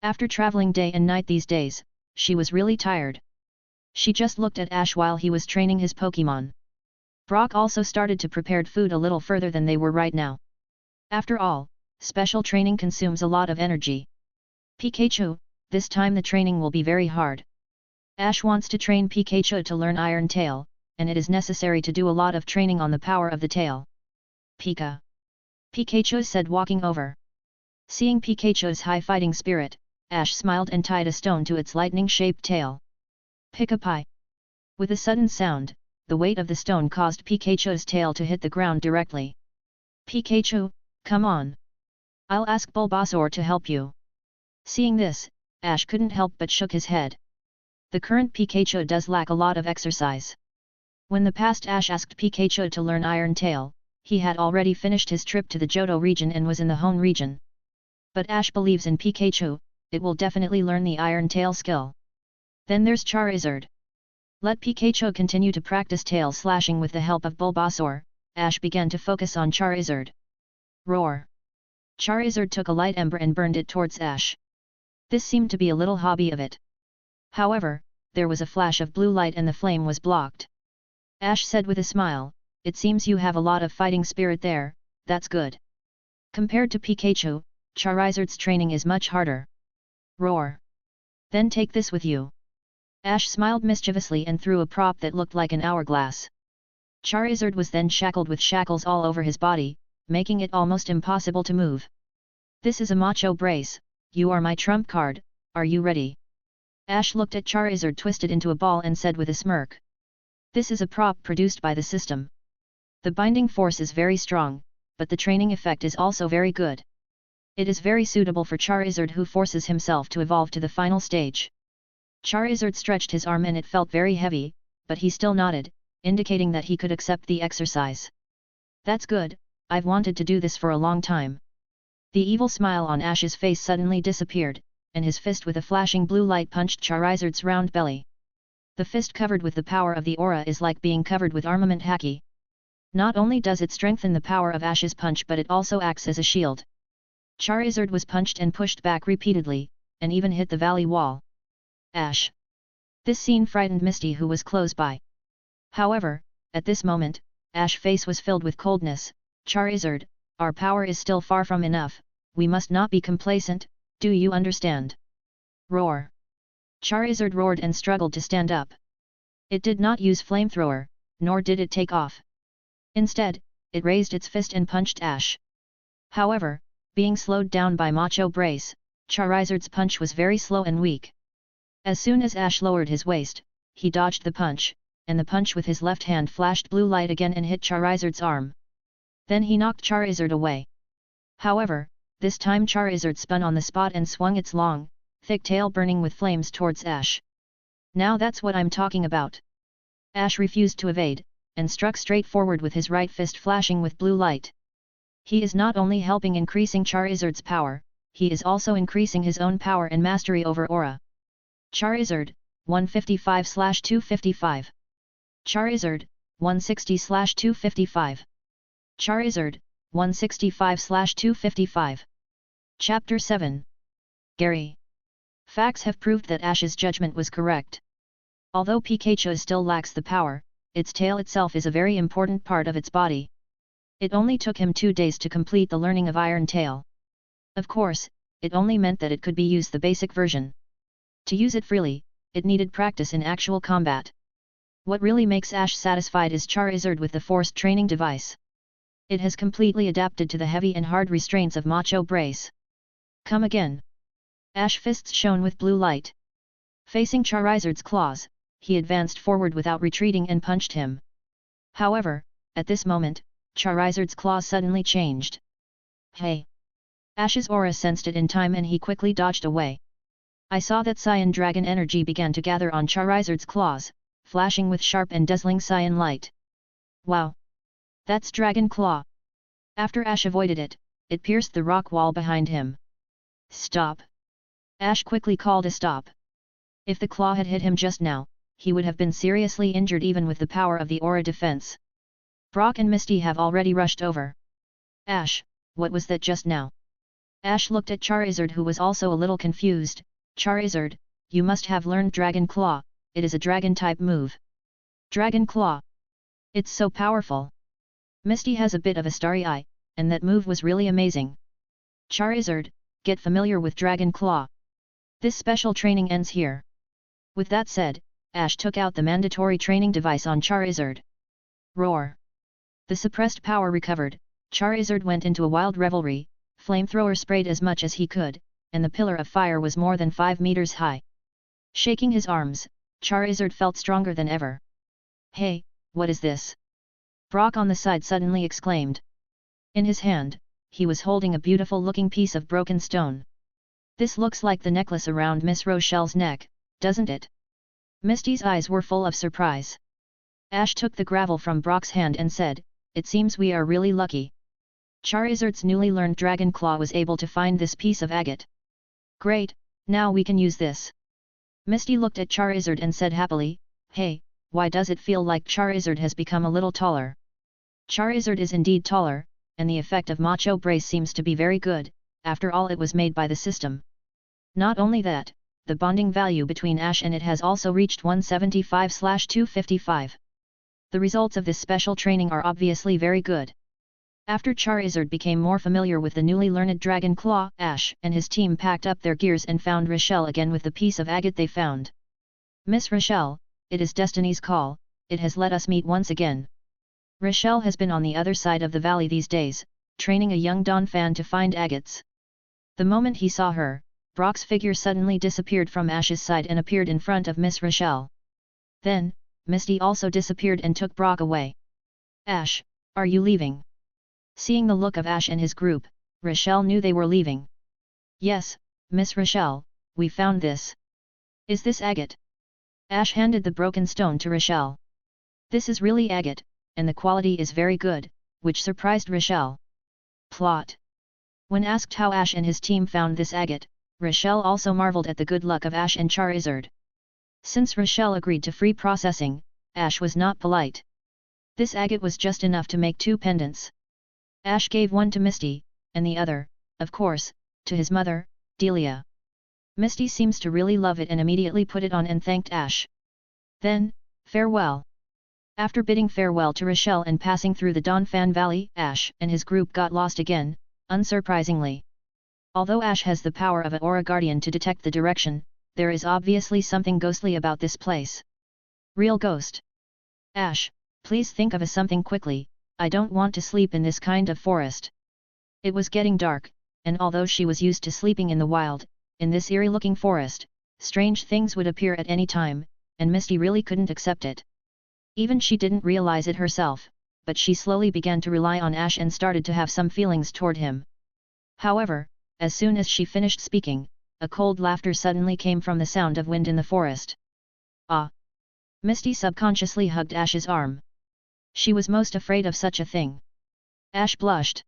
After traveling day and night these days, she was really tired. She just looked at Ash while he was training his Pokémon. Brock also started to prepare food a little further than they were right now. After all, special training consumes a lot of energy. Pikachu, this time the training will be very hard. Ash wants to train Pikachu to learn Iron Tail, and it is necessary to do a lot of training on the power of the tail. Pika. Pikachu said walking over. Seeing Pikachu's high fighting spirit, Ash smiled and tied a stone to its lightning-shaped tail. Pika-Pi. With a sudden sound, the weight of the stone caused Pikachu's tail to hit the ground directly. Pikachu, come on. I'll ask Bulbasaur to help you. Seeing this, Ash couldn't help but shook his head. The current Pikachu does lack a lot of exercise. When the past Ash asked Pikachu to learn Iron Tail, he had already finished his trip to the Johto region and was in the Hone region. But Ash believes in Pikachu, it will definitely learn the Iron Tail skill. Then there's Charizard. Let Pikachu continue to practice tail slashing with the help of Bulbasaur. Ash began to focus on Charizard. Roar! Charizard took a light ember and burned it towards Ash. This seemed to be a little hobby of it. However, there was a flash of blue light and the flame was blocked. Ash said with a smile, it seems you have a lot of fighting spirit there, that's good. Compared to Pikachu, Charizard's training is much harder. Roar! Then take this with you. Ash smiled mischievously and threw a prop that looked like an hourglass. Charizard was then shackled with shackles all over his body, making it almost impossible to move. This is a macho brace, you are my trump card, are you ready? Ash looked at Charizard twisted into a ball and said with a smirk. This is a prop produced by the system. The binding force is very strong, but the training effect is also very good. It is very suitable for Charizard who forces himself to evolve to the final stage. Charizard stretched his arm and it felt very heavy, but he still nodded, indicating that he could accept the exercise. That's good, I've wanted to do this for a long time. The evil smile on Ash's face suddenly disappeared, and his fist with a flashing blue light punched Charizard's round belly. The fist covered with the power of the aura is like being covered with armament haki. Not only does it strengthen the power of Ash's punch but it also acts as a shield. Charizard was punched and pushed back repeatedly, and even hit the valley wall. Ash! This scene frightened Misty who was close by. However, at this moment, Ash's face was filled with coldness. Charizard, our power is still far from enough, we must not be complacent, do you understand? Roar! Charizard roared and struggled to stand up. It did not use flamethrower, nor did it take off. Instead, it raised its fist and punched Ash. However, being slowed down by Macho Brace, Charizard's punch was very slow and weak. As soon as Ash lowered his waist, he dodged the punch, and the punch with his left hand flashed blue light again and hit Charizard's arm. Then he knocked Charizard away. However, this time Charizard spun on the spot and swung its long, thick tail burning with flames towards Ash. Now that's what I'm talking about. Ash refused to evade, and struck straight forward with his right fist flashing with blue light. He is not only helping increasing Charizard's power, he is also increasing his own power and mastery over aura. Charizard, 155/255. Charizard, 160/255. Charizard, 165/255. Chapter 7. Gary. Facts have proved that Ash's judgment was correct. Although Pikachu still lacks the power, its tail itself is a very important part of its body. It only took him 2 days to complete the learning of Iron Tail. Of course, it only meant that it could be used the basic version. To use it freely, it needed practice in actual combat. What really makes Ash satisfied is Charizard with the forced training device. It has completely adapted to the heavy and hard restraints of Macho Brace. Come again. Ash fists shone with blue light. Facing Charizard's claws, he advanced forward without retreating and punched him. However, at this moment, Charizard's claws suddenly changed. Hey! Ash's aura sensed it in time and he quickly dodged away. I saw that Cyan Dragon energy began to gather on Charizard's claws, flashing with sharp and dazzling cyan light. Wow! That's Dragon Claw! After Ash avoided it, it pierced the rock wall behind him. Stop! Ash quickly called a stop. If the claw had hit him just now, he would have been seriously injured even with the power of the aura defense. Brock and Misty have already rushed over. Ash, what was that just now? Ash looked at Charizard, who was also a little confused. Charizard, you must have learned Dragon Claw, it is a dragon-type move. Dragon Claw! It's so powerful! Misty has a bit of a starry eye, and that move was really amazing. Charizard, get familiar with Dragon Claw. This special training ends here. With that said, Ash took out the mandatory training device on Charizard. Roar! The suppressed power recovered, Charizard went into a wild revelry, flamethrower sprayed as much as he could, and the pillar of fire was more than 5 meters high. Shaking his arms, Charizard felt stronger than ever. Hey, what is this? Brock on the side suddenly exclaimed. In his hand, he was holding a beautiful-looking piece of broken stone. This looks like the necklace around Miss Rochelle's neck, doesn't it? Misty's eyes were full of surprise. Ash took the gravel from Brock's hand and said, it seems we are really lucky. Charizard's newly learned Dragon Claw was able to find this piece of agate. Great, now we can use this. Misty looked at Charizard and said happily, hey, why does it feel like Charizard has become a little taller? Charizard is indeed taller, and the effect of Macho Brace seems to be very good, after all it was made by the system. Not only that, the bonding value between Ash and it has also reached 175/255. The results of this special training are obviously very good. After Charizard became more familiar with the newly learned Dragon Claw, Ash and his team packed up their gears and found Rochelle again with the piece of agate they found. Miss Rochelle, it is Destiny's call, it has let us meet once again. Rochelle has been on the other side of the valley these days, training a young Donphan to find agates. The moment he saw her, Brock's figure suddenly disappeared from Ash's side and appeared in front of Miss Rochelle. Then, Misty also disappeared and took Brock away. Ash, are you leaving? Seeing the look of Ash and his group, Rochelle knew they were leaving. Yes, Miss Rochelle, we found this. Is this agate? Ash handed the broken stone to Rochelle. This is really agate, and the quality is very good, which surprised Rochelle. Plot. When asked how Ash and his team found this agate, Rochelle also marveled at the good luck of Ash and Charizard. Since Rochelle agreed to free processing, Ash was not polite. This agate was just enough to make 2 pendants. Ash gave one to Misty, and the other, of course, to his mother, Delia. Misty seems to really love it and immediately put it on and thanked Ash. Then, farewell. After bidding farewell to Rochelle and passing through the Donphan Valley, Ash and his group got lost again, unsurprisingly. Although Ash has the power of an Aura Guardian to detect the direction, there is obviously something ghostly about this place. Real ghost. Ash, please think of a something quickly, I don't want to sleep in this kind of forest. It was getting dark, and although she was used to sleeping in the wild, in this eerie-looking forest, strange things would appear at any time, and Misty really couldn't accept it. Even she didn't realize it herself, but she slowly began to rely on Ash and started to have some feelings toward him. However, as soon as she finished speaking, a cold laughter suddenly came from the sound of wind in the forest. Ah! Misty subconsciously hugged Ash's arm. She was most afraid of such a thing. Ash blushed.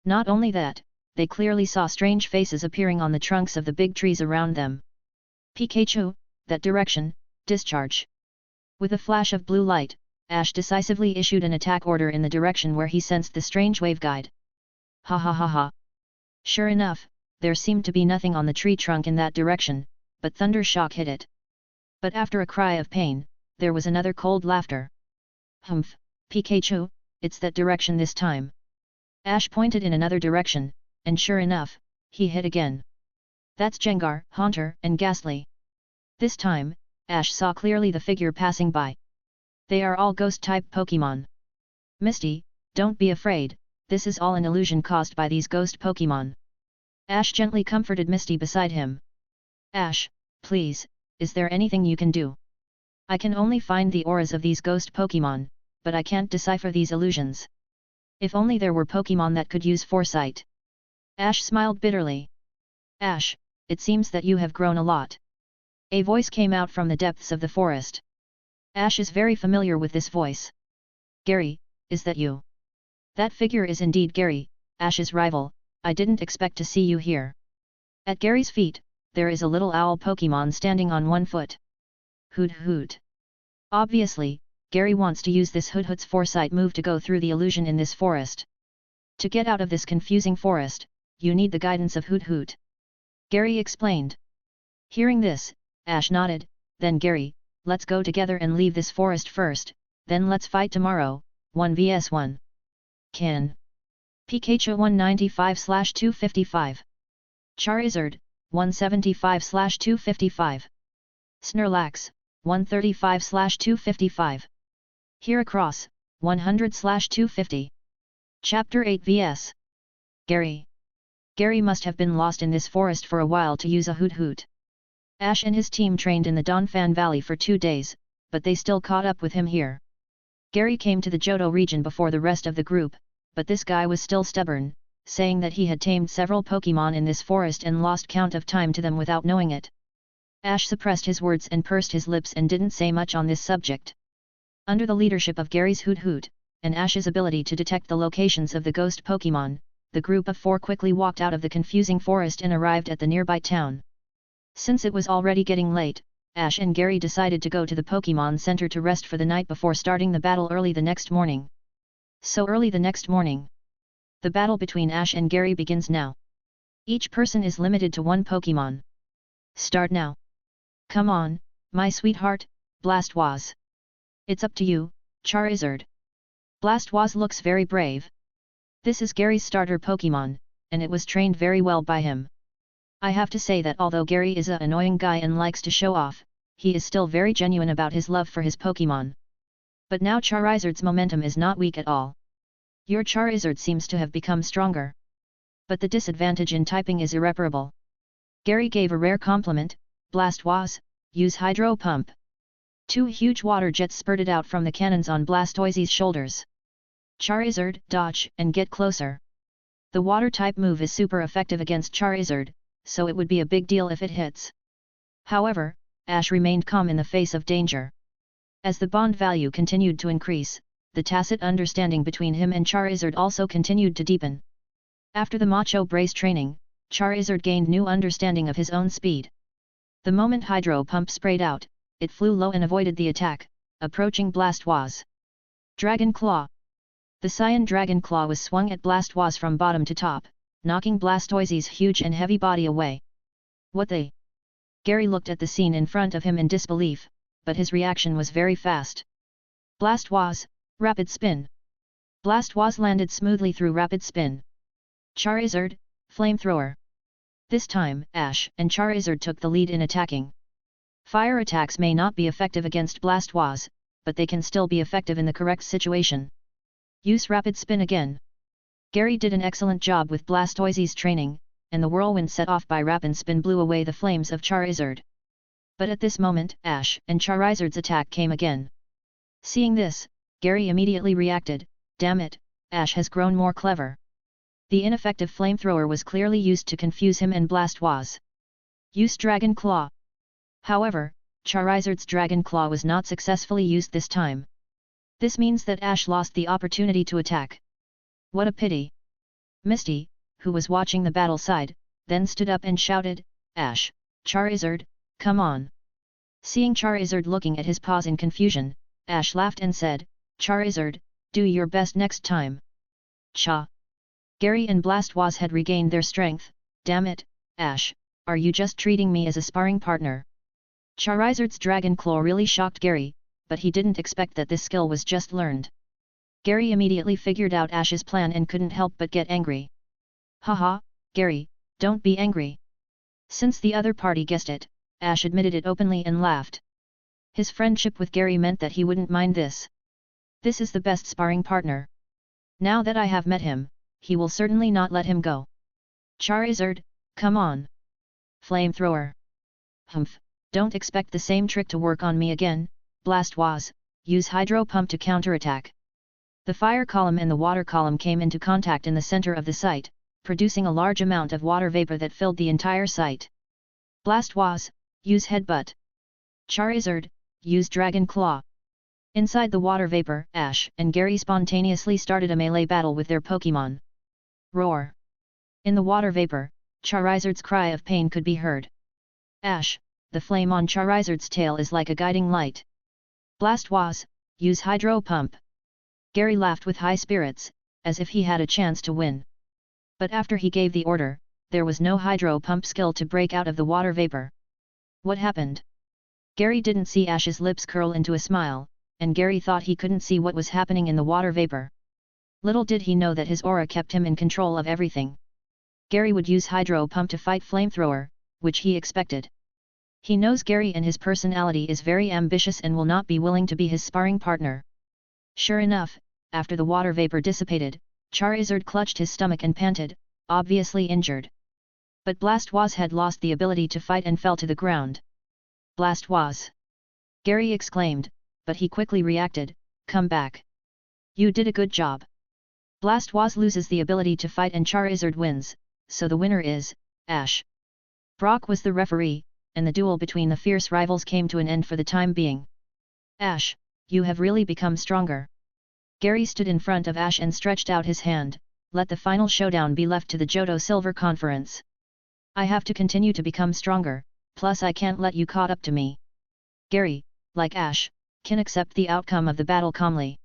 Not only that, they clearly saw strange faces appearing on the trunks of the big trees around them. Pikachu, that direction, discharge. With a flash of blue light, Ash decisively issued an attack order in the direction where he sensed the strange wave guide. Ha ha ha ha. Sure enough, there seemed to be nothing on the tree trunk in that direction, but thunder shock hit it. But after a cry of pain, there was another cold laughter. Humph, Pikachu, it's that direction this time. Ash pointed in another direction, and sure enough, he hit again. That's Gengar, Haunter, and Ghastly. This time, Ash saw clearly the figure passing by. They are all ghost-type Pokémon. Misty, don't be afraid, this is all an illusion caused by these ghost Pokémon. Ash gently comforted Misty beside him. Ash, please, is there anything you can do? I can only find the auras of these ghost Pokémon, but I can't decipher these illusions. If only there were Pokémon that could use foresight. Ash smiled bitterly. Ash, it seems that you have grown a lot. A voice came out from the depths of the forest. Ash is very familiar with this voice. Gary, is that you? That figure is indeed Gary, Ash's rival. I didn't expect to see you here. At Gary's feet, there is a little owl Pokémon standing on one foot. Hoot hoot. Obviously, Gary wants to use this Hoot Hoot's foresight move to go through the illusion in this forest. To get out of this confusing forest, you need the guidance of Hoot Hoot. Gary explained. Hearing this, Ash nodded. Then Gary, let's go together and leave this forest first, then let's fight tomorrow, 1 vs 1. Can. Pikachu 195/255. Charizard, 175/255. Snorlax, 135/255. Heracross, 100/250. Chapter 8 vs. Gary. Gary must have been lost in this forest for a while to use a Hoot Hoot. Ash and his team trained in the Donphan Valley for 2 days, but they still caught up with him here. Gary came to the Johto region before the rest of the group, but this guy was still stubborn, saying that he had tamed several Pokémon in this forest and lost count of time to them without knowing it. Ash suppressed his words and pursed his lips and didn't say much on this subject. Under the leadership of Gary's Hoot Hoot, and Ash's ability to detect the locations of the ghost Pokémon, the group of 4 quickly walked out of the confusing forest and arrived at the nearby town. Since it was already getting late, Ash and Gary decided to go to the Pokémon Center to rest for the night before starting the battle early the next morning. So early the next morning. The battle between Ash and Gary begins now. Each person is limited to 1 Pokémon. Start now. Come on, my sweetheart, Blastoise. It's up to you, Charizard. Blastoise looks very brave. This is Gary's starter Pokémon, and it was trained very well by him. I have to say that although Gary is an annoying guy and likes to show off, he is still very genuine about his love for his Pokémon. But now Charizard's momentum is not weak at all. Your Charizard seems to have become stronger. But the disadvantage in typing is irreparable. Gary gave a rare compliment. Blastoise, use Hydro Pump. 2 huge water jets spurted out from the cannons on Blastoise's shoulders. Charizard, dodge and get closer. The water-type move is super effective against Charizard, so it would be a big deal if it hits. However, Ash remained calm in the face of danger. As the bond value continued to increase, the tacit understanding between him and Charizard also continued to deepen. After the Macho Brace training, Charizard gained new understanding of his own speed. The moment Hydro Pump sprayed out, it flew low and avoided the attack, approaching Blastoise. Dragon Claw. The Cyan Dragon Claw was swung at Blastoise from bottom to top, knocking Blastoise's huge and heavy body away. What the? Gary looked at the scene in front of him in disbelief, but his reaction was very fast. Blastoise, Rapid Spin. Blastoise landed smoothly through Rapid Spin. Charizard, Flamethrower. This time, Ash and Charizard took the lead in attacking. Fire attacks may not be effective against Blastoise, but they can still be effective in the correct situation. Use Rapid Spin again. Gary did an excellent job with Blastoise's training, and the whirlwind set off by Rapid Spin blew away the flames of Charizard. But at this moment, Ash and Charizard's attack came again. Seeing this, Gary immediately reacted, damn it, Ash has grown more clever. The ineffective flamethrower was clearly used to confuse him and Blastoise. Use Dragon Claw. However, Charizard's Dragon Claw was not successfully used this time. This means that Ash lost the opportunity to attack. What a pity. Misty, who was watching the battle side, then stood up and shouted, Ash, Charizard, come on. Seeing Charizard looking at his paws in confusion, Ash laughed and said, Charizard, do your best next time. Cha! Gary and Blastoise had regained their strength. Damn it, Ash, are you just treating me as a sparring partner? Charizard's Dragon Claw really shocked Gary, but he didn't expect that this skill was just learned. Gary immediately figured out Ash's plan and couldn't help but get angry. Haha, Gary, don't be angry. Since the other party guessed it, Ash admitted it openly and laughed. His friendship with Gary meant that he wouldn't mind this. This is the best sparring partner. Now that I have met him, he will certainly not let him go. Charizard, come on. Flamethrower. Humph, don't expect the same trick to work on me again, Blastoise, use Hydro Pump to counterattack. The fire column and the water column came into contact in the center of the site, producing a large amount of water vapor that filled the entire site. Blastoise, use Headbutt. Charizard, use Dragon Claw. Inside the water vapor, Ash and Gary spontaneously started a melee battle with their Pokémon. Roar! In the water vapor, Charizard's cry of pain could be heard. Ash, the flame on Charizard's tail is like a guiding light. Blastoise, use Hydro Pump. Gary laughed with high spirits, as if he had a chance to win. But after he gave the order, there was no Hydro Pump skill to break out of the water vapor. What happened? Gary didn't see Ash's lips curl into a smile, and Gary thought he couldn't see what was happening in the water vapor. Little did he know that his aura kept him in control of everything. Gary would use Hydro Pump to fight Flamethrower, which he expected. He knows Gary and his personality is very ambitious and will not be willing to be his sparring partner. Sure enough, after the water vapor dissipated, Charizard clutched his stomach and panted, obviously injured. But Blastoise had lost the ability to fight and fell to the ground. Blastoise! Gary exclaimed, but he quickly reacted, come back. You did a good job. Blastoise loses the ability to fight and Charizard wins, so the winner is, Ash. Brock was the referee, and the duel between the fierce rivals came to an end for the time being. Ash, you have really become stronger. Gary stood in front of Ash and stretched out his hand, let the final showdown be left to the Johto Silver Conference. I have to continue to become stronger, plus I can't let you caught up to me. Gary, like Ash, can accept the outcome of the battle calmly.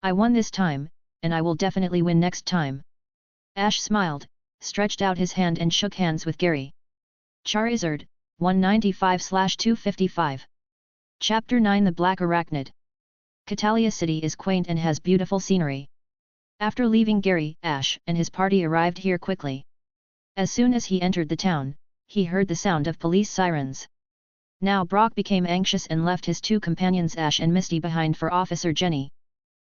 I won this time, and I will definitely win next time. Ash smiled, stretched out his hand and shook hands with Gary. Charizard, 195/255. Chapter 9 The Black Arachnid. Catalia City is quaint and has beautiful scenery. After leaving Gary, Ash and his party arrived here quickly. As soon as he entered the town, he heard the sound of police sirens. Now Brock became anxious and left his two companions Ash and Misty behind for Officer Jenny.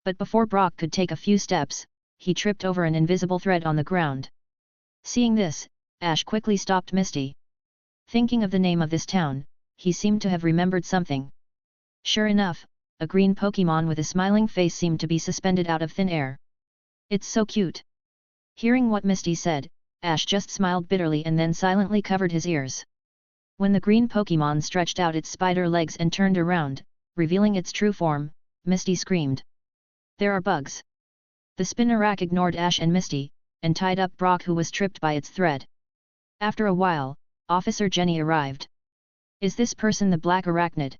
But before Brock could take a few steps, he tripped over an invisible thread on the ground. Seeing this, Ash quickly stopped Misty. Thinking of the name of this town, he seemed to have remembered something. Sure enough, a green Pokémon with a smiling face seemed to be suspended out of thin air. It's so cute. Hearing what Misty said, Ash just smiled bitterly and then silently covered his ears. When the green Pokémon stretched out its spider legs and turned around, revealing its true form, Misty screamed. There are bugs. The Spinarak ignored Ash and Misty, and tied up Brock who was tripped by its thread. After a while, Officer Jenny arrived. Is this person the Black Arachnid?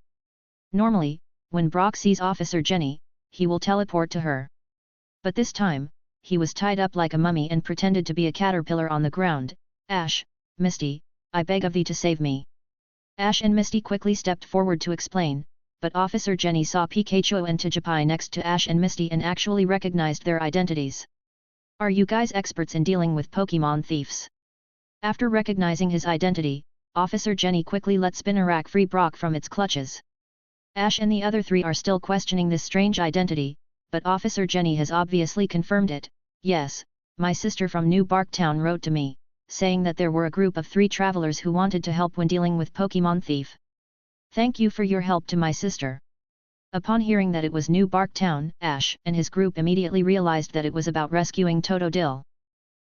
Normally, when Brock sees Officer Jenny, he will teleport to her. But this time, he was tied up like a mummy and pretended to be a caterpillar on the ground. Ash, Misty, I beg of thee to save me. Ash and Misty quickly stepped forward to explain, but Officer Jenny saw Pikachu and Tijipai next to Ash and Misty and actually recognized their identities. Are you guys experts in dealing with Pokémon thieves? After recognizing his identity, Officer Jenny quickly let Spinarak free Brock from its clutches. Ash and the other three are still questioning this strange identity, but Officer Jenny has obviously confirmed it. Yes, my sister from New Barktown wrote to me, saying that there were a group of 3 travelers who wanted to help when dealing with Pokémon thief. Thank you for your help to my sister. Upon hearing that it was New Barktown, Ash and his group immediately realized that it was about rescuing Totodile.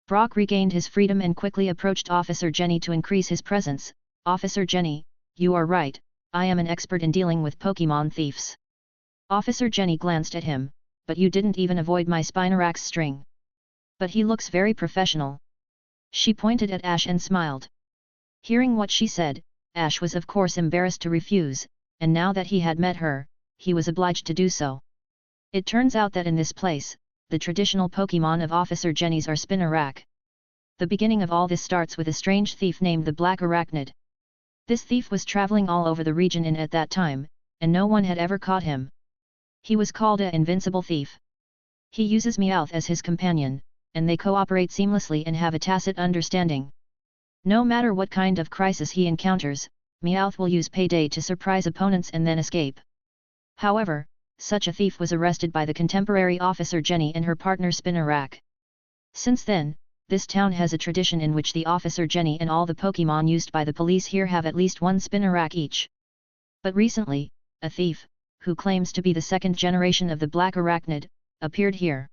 Brock regained his freedom and quickly approached Officer Jenny to increase his presence. Officer Jenny, you are right, I am an expert in dealing with Pokémon thieves. Officer Jenny glanced at him, but you didn't even avoid my Spinarak's string. But he looks very professional. She pointed at Ash and smiled. Hearing what she said, Ash was of course embarrassed to refuse, and now that he had met her, he was obliged to do so. It turns out that in this place, the traditional Pokémon of Officer Jenny's are Spinarak. The beginning of all this starts with a strange thief named the Black Arachnid. This thief was traveling all over the region at that time, and no one had ever caught him. He was called a invincible thief. He uses Meowth as his companion, and they cooperate seamlessly and have a tacit understanding. No matter what kind of crisis he encounters, Meowth will use Payday to surprise opponents and then escape. However, such a thief was arrested by the contemporary Officer Jenny and her partner Spinarak. Since then, this town has a tradition in which the Officer Jenny and all the Pokémon used by the police here have at least one Spinarak each. But recently, a thief, who claims to be the second generation of the Black Arachnid, appeared here.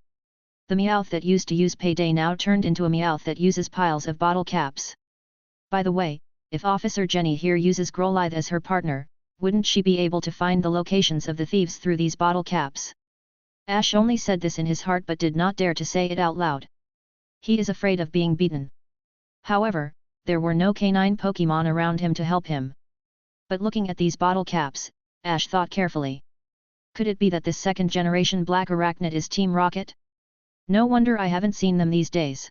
The Meowth that used to use Payday now turned into a Meowth that uses piles of bottle caps. By the way, if Officer Jenny here uses Growlithe as her partner, wouldn't she be able to find the locations of the thieves through these bottle caps? Ash only said this in his heart but did not dare to say it out loud. He is afraid of being beaten. However, there were no canine Pokémon around him to help him. But looking at these bottle caps, Ash thought carefully. Could it be that this second generation Black Arachnid is Team Rocket? No wonder I haven't seen them these days.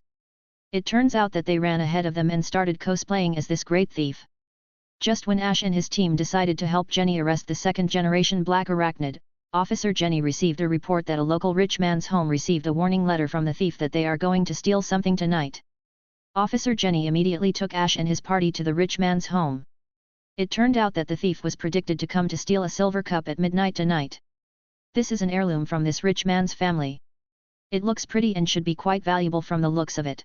It turns out that they ran ahead of them and started cosplaying as this great thief. Just when Ash and his team decided to help Jenny arrest the second generation Black Arachnid, Officer Jenny received a report that a local rich man's home received a warning letter from the thief that they are going to steal something tonight. Officer Jenny immediately took Ash and his party to the rich man's home. It turned out that the thief was predicted to come to steal a silver cup at midnight tonight. This is an heirloom from this rich man's family. It looks pretty and should be quite valuable from the looks of it.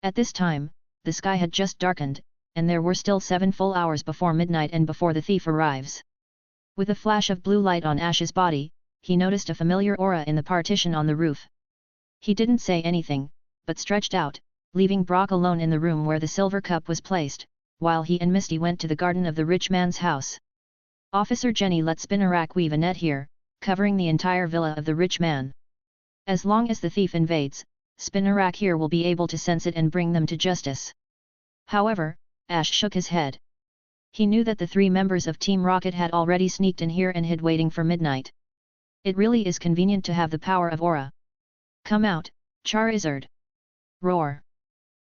At this time, the sky had just darkened, and there were still 7 full hours before midnight and before the thief arrives. With a flash of blue light on Ash's body, he noticed a familiar aura in the partition on the roof. He didn't say anything, but stretched out, leaving Brock alone in the room where the silver cup was placed, while he and Misty went to the garden of the rich man's house. Officer Jenny let Spinarak weave a net here, covering the entire villa of the rich man. As long as the thief invades, Spinarak here will be able to sense it and bring them to justice. However, Ash shook his head. He knew that the 3 members of Team Rocket had already sneaked in here and hid waiting for midnight. It really is convenient to have the power of aura. Come out, Charizard! Roar!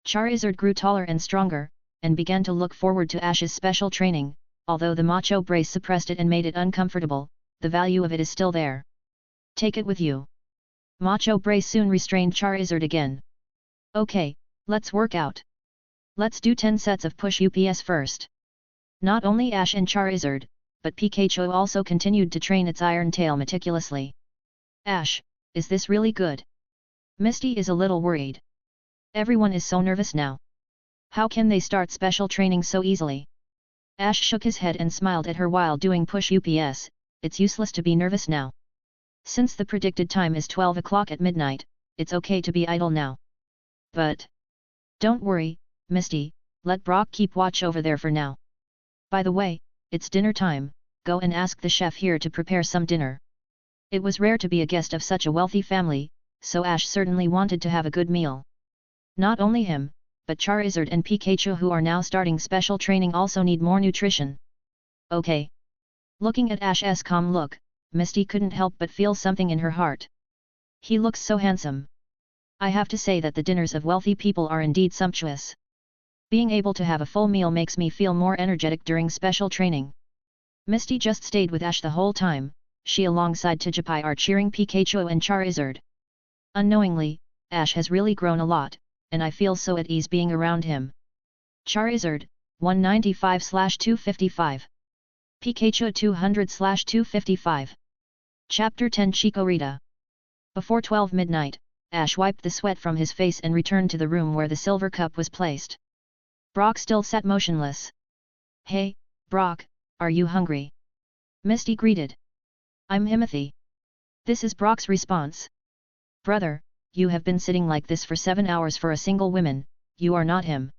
Charizard grew taller and stronger, and began to look forward to Ash's special training. Although the macho brace suppressed it and made it uncomfortable, the value of it is still there. Take it with you. Macho brace soon restrained Charizard again. Okay, let's work out. Let's do 10 sets of push UPS first. Not only Ash and Charizard, but Pikachu also continued to train its iron tail meticulously. Ash, is this really good? Misty is a little worried. Everyone is so nervous now. How can they start special training so easily? Ash shook his head and smiled at her while doing push UPS. It's useless to be nervous now. Since the predicted time is 12 o'clock at midnight, it's okay to be idle now. But don't worry, Misty, let Brock keep watch over there for now. By the way, it's dinner time, go and ask the chef here to prepare some dinner. It was rare to be a guest of such a wealthy family, so Ash certainly wanted to have a good meal. Not only him, but Charizard and Pikachu who are now starting special training also need more nutrition. Okay. Looking at Ash's calm look, Misty couldn't help but feel something in her heart. He looks so handsome. I have to say that the dinners of wealthy people are indeed sumptuous. Being able to have a full meal makes me feel more energetic during special training. Misty just stayed with Ash the whole time, she alongside Tijipai are cheering Pikachu and Charizard. Unknowingly, Ash has really grown a lot, and I feel so at ease being around him. Charizard, 195/255. Pikachu 200/255. Chapter 10 Chikorita. Before 12 midnight, Ash wiped the sweat from his face and returned to the room where the silver cup was placed. Brock still sat motionless. Hey, Brock, are you hungry? Misty greeted. I'm Himothy. This is Brock's response. Brother, you have been sitting like this for 7 hours for a single woman, you are not him.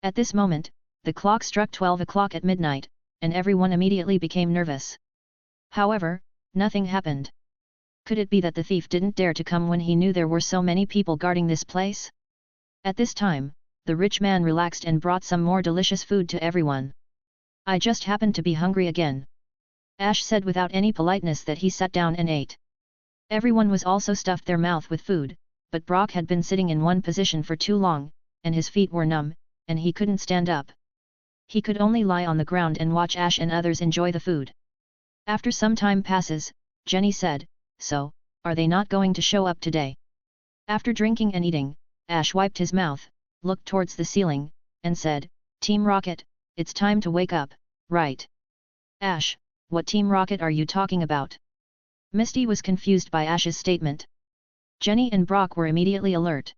At this moment, the clock struck 12 o'clock at midnight, and everyone immediately became nervous. However, nothing happened. Could it be that the thief didn't dare to come when he knew there were so many people guarding this place? At this time, the rich man relaxed and brought some more delicious food to everyone. I just happened to be hungry again. Ash said without any politeness that he sat down and ate. Everyone was also stuffed their mouth with food, but Brock had been sitting in one position for too long, and his feet were numb, and he couldn't stand up. He could only lie on the ground and watch Ash and others enjoy the food. After some time passes, Jenny said, "So, are they not going to show up today?" After drinking and eating, Ash wiped his mouth, looked towards the ceiling, and said, "Team Rocket, it's time to wake up, right?" "Ash, what Team Rocket are you talking about?" Misty was confused by Ash's statement. Jenny and Brock were immediately alert.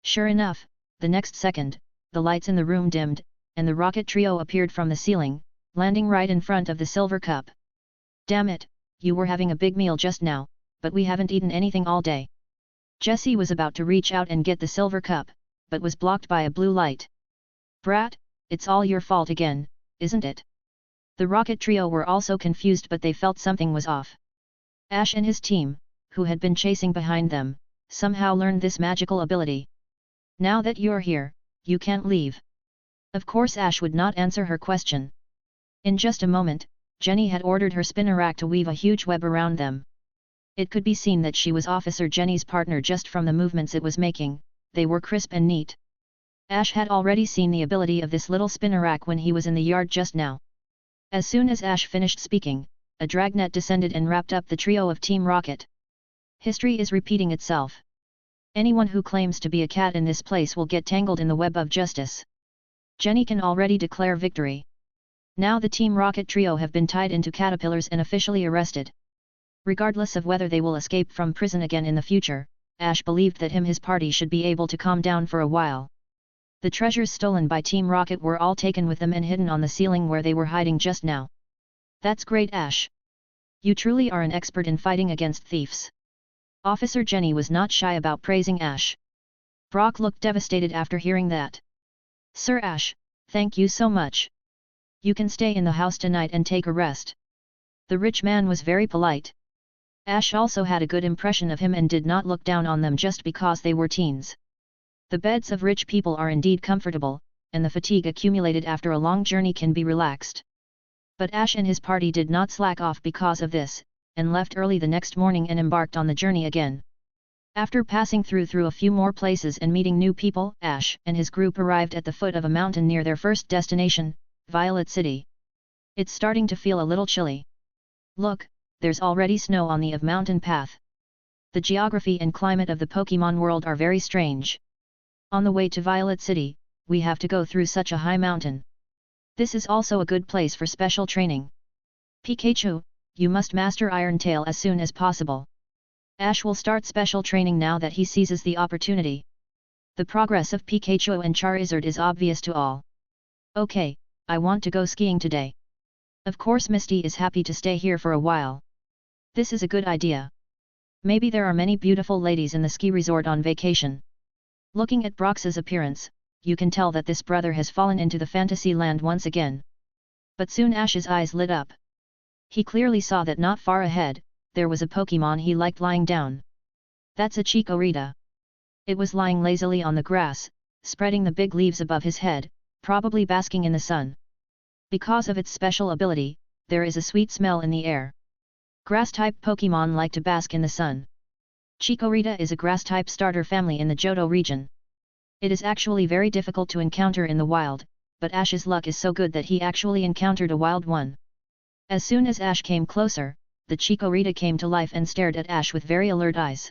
Sure enough, the next second, the lights in the room dimmed, and the rocket trio appeared from the ceiling, landing right in front of the silver cup. "Damn it, you were having a big meal just now, but we haven't eaten anything all day." Jessie was about to reach out and get the silver cup, but was blocked by a blue light. "Brat, it's all your fault again, isn't it?" The rocket trio were also confused, but they felt something was off. Ash and his team, who had been chasing behind them, somehow learned this magical ability. "Now that you're here, you can't leave." Of course Ash would not answer her question. In just a moment, Jenny had ordered her spinner rack to weave a huge web around them. It could be seen that she was Officer Jenny's partner just from the movements it was making. They were crisp and neat. Ash had already seen the ability of this little spinner rack when he was in the yard just now. As soon as Ash finished speaking, a dragnet descended and wrapped up the trio of Team Rocket. History is repeating itself. Anyone who claims to be a cat in this place will get tangled in the web of justice. Jenny can already declare victory. Now the Team Rocket trio have been tied into caterpillars and officially arrested. Regardless of whether they will escape from prison again in the future, Ash believed that his party should be able to calm down for a while. The treasures stolen by Team Rocket were all taken with them and hidden on the ceiling where they were hiding just now. "That's great, Ash. You truly are an expert in fighting against thieves." Officer Jenny was not shy about praising Ash. Brock looked devastated after hearing that. "Sir Ash, thank you so much. You can stay in the house tonight and take a rest." The rich man was very polite. Ash also had a good impression of him and did not look down on them just because they were teens. The beds of rich people are indeed comfortable, and the fatigue accumulated after a long journey can be relaxed. But Ash and his party did not slack off because of this, and left early the next morning and embarked on the journey again. After passing through a few more places and meeting new people, Ash and his group arrived at the foot of a mountain near their first destination, Violet City. It's starting to feel a little chilly. Look, there's already snow on the mountain path. The geography and climate of the Pokémon world are very strange. On the way to Violet City, we have to go through such a high mountain. This is also a good place for special training. Pikachu, you must master Iron Tail as soon as possible. Ash will start special training now that he seizes the opportunity. The progress of Pikachu and Charizard is obvious to all. Okay, I want to go skiing today. Of course Misty is happy to stay here for a while. This is a good idea. Maybe there are many beautiful ladies in the ski resort on vacation. Looking at Brock's appearance, you can tell that this brother has fallen into the fantasy land once again. But soon Ash's eyes lit up. He clearly saw that not far ahead, there was a Pokémon he liked lying down. That's a Chikorita. It was lying lazily on the grass, spreading the big leaves above his head, probably basking in the sun. Because of its special ability, there is a sweet smell in the air. Grass-type Pokémon like to bask in the sun. Chikorita is a grass-type starter family in the Johto region. It is actually very difficult to encounter in the wild, but Ash's luck is so good that he actually encountered a wild one. As soon as Ash came closer, the Chikorita came to life and stared at Ash with very alert eyes.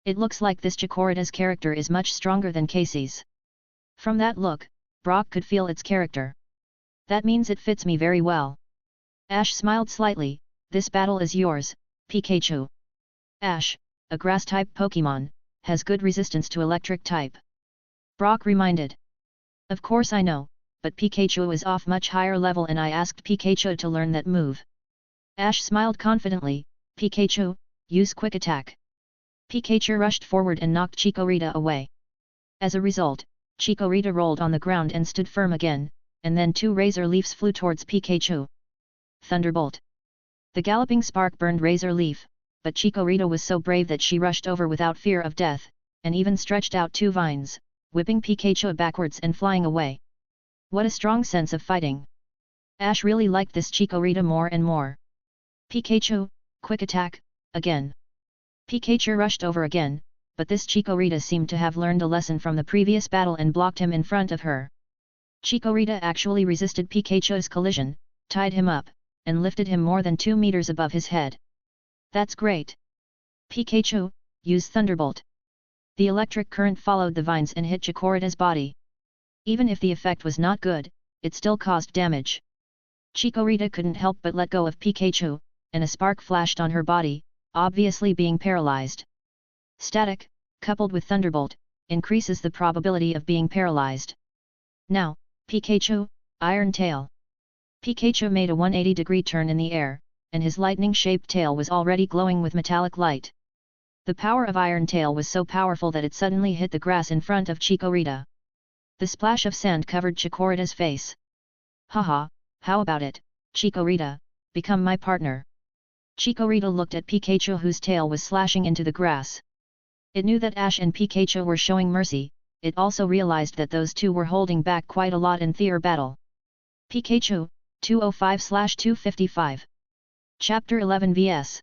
It looks like this Chikorita's character is much stronger than Casey's. From that look, Brock could feel its character. That means it fits me very well. Ash smiled slightly. This battle is yours, Pikachu. Ash, a grass-type Pokémon, has good resistance to electric type. Brock reminded. Of course I know, but Pikachu is off much higher level and I asked Pikachu to learn that move. Ash smiled confidently. Pikachu, use quick attack. Pikachu rushed forward and knocked Chikorita away. As a result, Chikorita rolled on the ground and stood firm again, and then two Razor Leafs flew towards Pikachu. Thunderbolt. The galloping spark burned Razor Leaf, but Chikorita was so brave that she rushed over without fear of death, and even stretched out two vines, whipping Pikachu backwards and flying away. What a strong sense of fighting! Ash really liked this Chikorita more and more. Pikachu, quick attack, again. Pikachu rushed over again, but this Chikorita seemed to have learned a lesson from the previous battle and blocked him in front of her. Chikorita actually resisted Pikachu's collision, tied him up, and lifted him more than 2 meters above his head. That's great! Pikachu, use Thunderbolt! The electric current followed the vines and hit Chikorita's body. Even if the effect was not good, it still caused damage. Chikorita couldn't help but let go of Pikachu, and a spark flashed on her body, obviously being paralyzed. Static, coupled with Thunderbolt, increases the probability of being paralyzed. Now, Pikachu, Iron Tail. Pikachu made a 180-degree turn in the air, and his lightning-shaped tail was already glowing with metallic light. The power of Iron Tail was so powerful that it suddenly hit the grass in front of Chikorita. The splash of sand covered Chikorita's face. Haha, how about it, Chikorita, become my partner. Chikorita looked at Pikachu whose tail was slashing into the grass. It knew that Ash and Pikachu were showing mercy, it also realized that those two were holding back quite a lot in their battle. Pikachu, 205/255. Chapter 11 vs.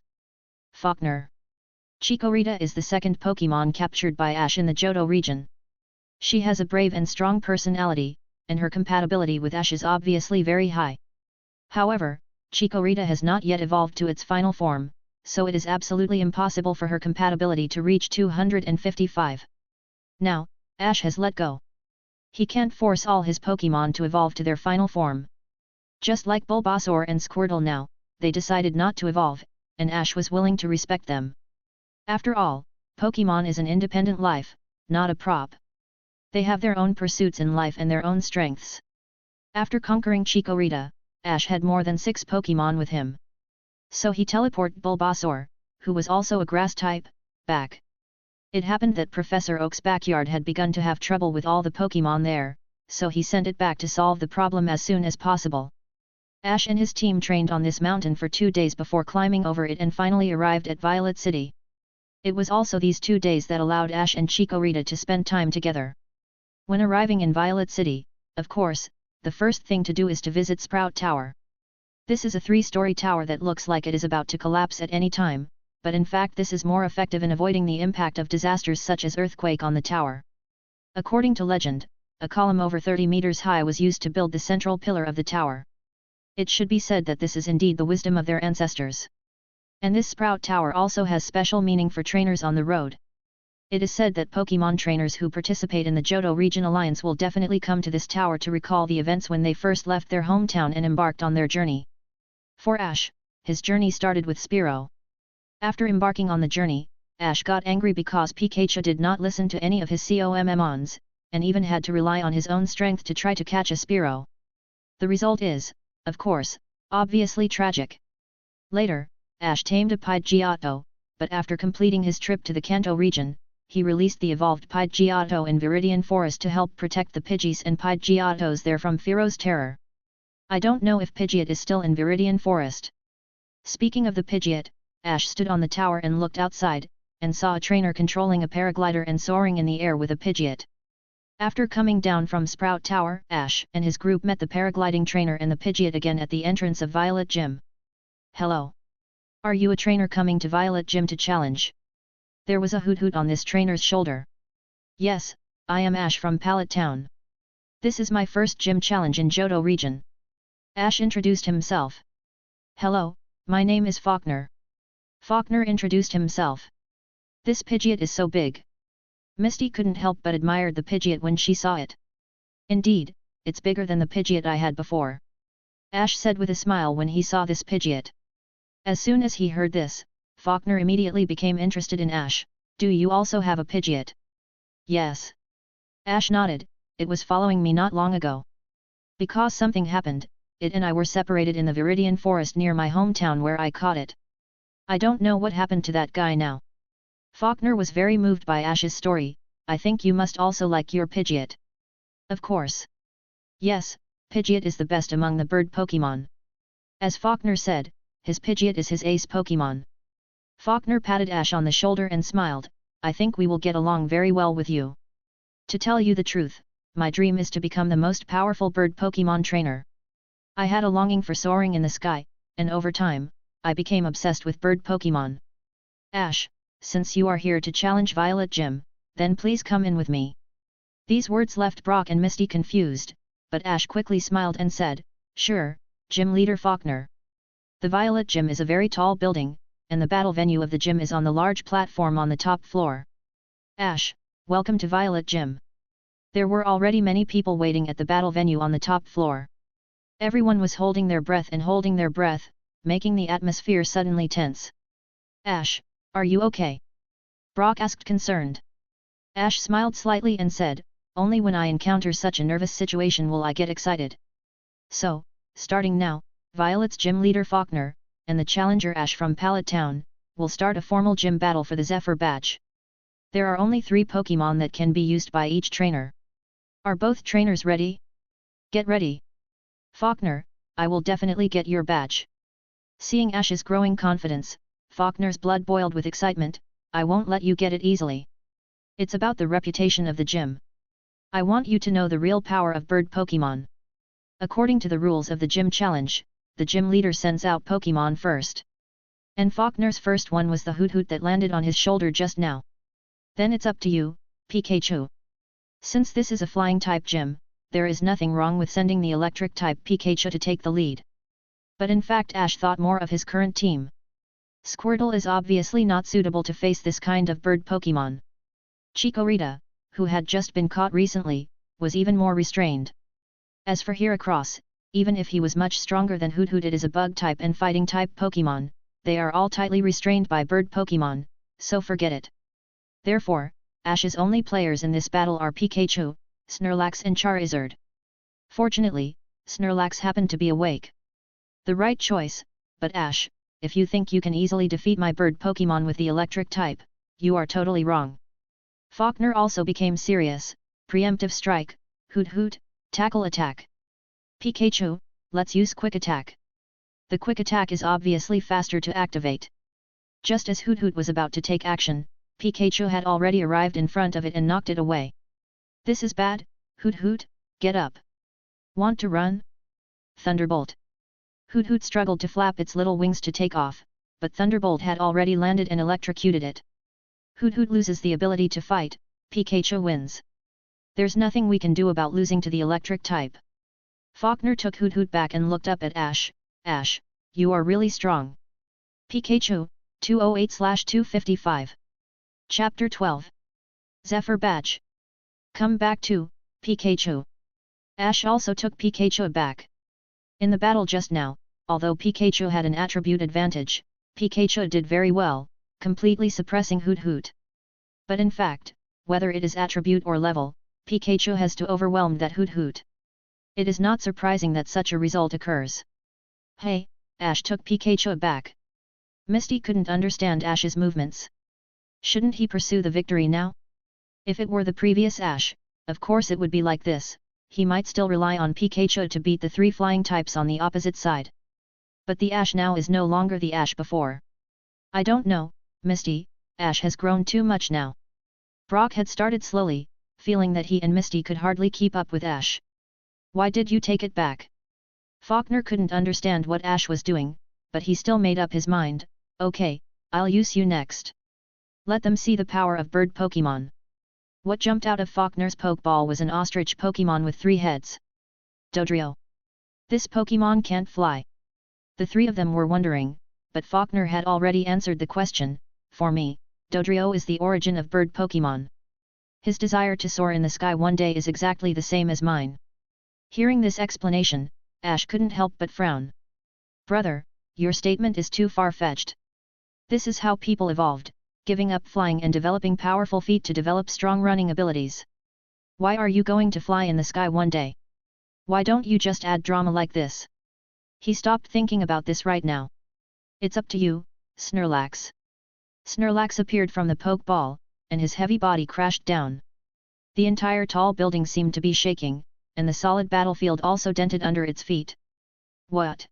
Faulkner. Chikorita is the second Pokémon captured by Ash in the Johto region. She has a brave and strong personality, and her compatibility with Ash is obviously very high. However, Chikorita has not yet evolved to its final form, so it is absolutely impossible for her compatibility to reach 255. Now, Ash has let go. He can't force all his Pokémon to evolve to their final form. Just like Bulbasaur and Squirtle now, they decided not to evolve, and Ash was willing to respect them. After all, Pokémon is an independent life, not a prop. They have their own pursuits in life and their own strengths. After conquering Chikorita, Ash had more than 6 Pokémon with him. So he teleported Bulbasaur, who was also a grass type, back. It happened that Professor Oak's backyard had begun to have trouble with all the Pokémon there, so he sent it back to solve the problem as soon as possible. Ash and his team trained on this mountain for 2 days before climbing over it and finally arrived at Violet City. It was also these 2 days that allowed Ash and Chikorita to spend time together. When arriving in Violet City, of course, the first thing to do is to visit Sprout Tower. This is a 3-story tower that looks like it is about to collapse at any time, but in fact this is more effective in avoiding the impact of disasters such as earthquake on the tower. According to legend, a column over 30 meters high was used to build the central pillar of the tower. It should be said that this is indeed the wisdom of their ancestors. And this Sprout Tower also has special meaning for trainers on the road. It is said that Pokémon trainers who participate in the Johto Region Alliance will definitely come to this tower to recall the events when they first left their hometown and embarked on their journey. For Ash, his journey started with Spearow. After embarking on the journey, Ash got angry because Pikachu did not listen to any of his Commons, and even had to rely on his own strength to try to catch a Spearow. The result is, of course, obviously tragic. Later, Ash tamed a Pidgeotto, but after completing his trip to the Kanto region, he released the evolved Pidgeotto in Viridian Forest to help protect the Pidgeys and Pidgeottos there from Fearo's terror. I don't know if Pidgeot is still in Viridian Forest. Speaking of the Pidgeot, Ash stood on the tower and looked outside, and saw a trainer controlling a paraglider and soaring in the air with a Pidgeot. After coming down from Sprout Tower, Ash and his group met the paragliding trainer and the Pidgeot again at the entrance of Violet Gym. Hello. Are you a trainer coming to Violet Gym to challenge? There was a hoot-hoot on this trainer's shoulder. Yes, I am Ash from Pallet Town. This is my first gym challenge in Johto region. Ash introduced himself. Hello, my name is Faulkner. Faulkner introduced himself. This Pidgeot is so big. Misty couldn't help but admire the Pidgeot when she saw it. Indeed, it's bigger than the Pidgeot I had before. Ash said with a smile when he saw this Pidgeot. As soon as he heard this, Faulkner immediately became interested in Ash. Do you also have a Pidgeot? Yes. Ash nodded, it was following me not long ago. Because something happened, it and I were separated in the Viridian Forest near my hometown where I caught it. I don't know what happened to that guy now. Faulkner was very moved by Ash's story. I think you must also like your Pidgeot. Of course. Yes, Pidgeot is the best among the bird Pokémon. As Faulkner said, his Pidgeot is his ace Pokémon. Faulkner patted Ash on the shoulder and smiled, I think we will get along very well with you. To tell you the truth, my dream is to become the most powerful bird Pokémon trainer. I had a longing for soaring in the sky, and over time, I became obsessed with bird Pokémon. Ash, since you are here to challenge Violet Gym, then please come in with me. These words left Brock and Misty confused, but Ash quickly smiled and said, sure, Gym Leader Faulkner. The Violet Gym is a very tall building, and the battle venue of the gym is on the large platform on the top floor. Ash, welcome to Violet Gym. There were already many people waiting at the battle venue on the top floor. Everyone was holding their breath, making the atmosphere suddenly tense. Ash, are you okay? Brock asked concerned. Ash smiled slightly and said, only when I encounter such a nervous situation will I get excited. So, starting now, Violet's gym leader Faulkner, and the challenger Ash from Pallet Town, will start a formal gym battle for the Zephyr badge. There are only 3 Pokémon that can be used by each trainer. Are both trainers ready? Get ready. Faulkner, I will definitely get your badge. Seeing Ash's growing confidence, Faulkner's blood boiled with excitement. I won't let you get it easily. It's about the reputation of the gym. I want you to know the real power of bird Pokémon. According to the rules of the gym challenge, the gym leader sends out Pokémon first. And Faulkner's first one was the Hoot that landed on his shoulder just now. Then it's up to you, Pikachu. Since this is a flying type gym, there is nothing wrong with sending the electric type Pikachu to take the lead. But in fact Ash thought more of his current team. Squirtle is obviously not suitable to face this kind of bird Pokémon. Chikorita, who had just been caught recently, was even more restrained. As for Heracross, even if he was much stronger than Hoot, it is a bug type and fighting type Pokémon, they are all tightly restrained by bird Pokémon, so forget it. Therefore, Ash's only players in this battle are Pikachu, Snorlax and Charizard. Fortunately, Snorlax happened to be awake. The right choice, but Ash, if you think you can easily defeat my bird Pokémon with the electric type, you are totally wrong. Faulkner also became serious. Preemptive strike, Hoot, tackle attack. Pikachu, let's use quick attack. The quick attack is obviously faster to activate. Just as Hoot was about to take action, Pikachu had already arrived in front of it and knocked it away. This is bad, Hoot, get up. Want to run? Thunderbolt. Hoot struggled to flap its little wings to take off, but Thunderbolt had already landed and electrocuted it. Hoot loses the ability to fight, Pikachu wins. There's nothing we can do about losing to the electric type. Faulkner took Hoot back and looked up at Ash. Ash, you are really strong. Pikachu, 208/255. Chapter 12. Zephyr Badge. Come back to, Pikachu. Ash also took Pikachu back. In the battle just now, although Pikachu had an attribute advantage, Pikachu did very well, completely suppressing Hoot. But in fact, whether it is attribute or level, Pikachu has to overwhelm that Hoot. It is not surprising that such a result occurs. Hey, Ash took Pikachu back. Misty couldn't understand Ash's movements. Shouldn't he pursue the victory now? If it were the previous Ash, of course it would be like this, he might still rely on Pikachu to beat the 3 flying types on the opposite side. But the Ash now is no longer the Ash before. I don't know, Misty, Ash has grown too much now. Brock had started slowly, feeling that he and Misty could hardly keep up with Ash. Why did you take it back? Faulkner couldn't understand what Ash was doing, but he still made up his mind. Okay, I'll use you next. Let them see the power of bird Pokémon. What jumped out of Faulkner's Pokeball was an ostrich Pokémon with 3 heads. Dojo. This Pokémon can't fly. The 3 of them were wondering, but Faulkner had already answered the question. For me, Dojo is the origin of bird Pokémon. His desire to soar in the sky one day is exactly the same as mine. Hearing this explanation, Ash couldn't help but frown. Brother, your statement is too far-fetched. This is how people evolved, giving up flying and developing powerful feet to develop strong running abilities. Why are you going to fly in the sky one day? Why don't you just add drama like this? He stopped thinking about this right now. It's up to you, Snorlax. Snorlax appeared from the Pokeball, and his heavy body crashed down. The entire tall building seemed to be shaking, and the solid battlefield also dented under its feet. What?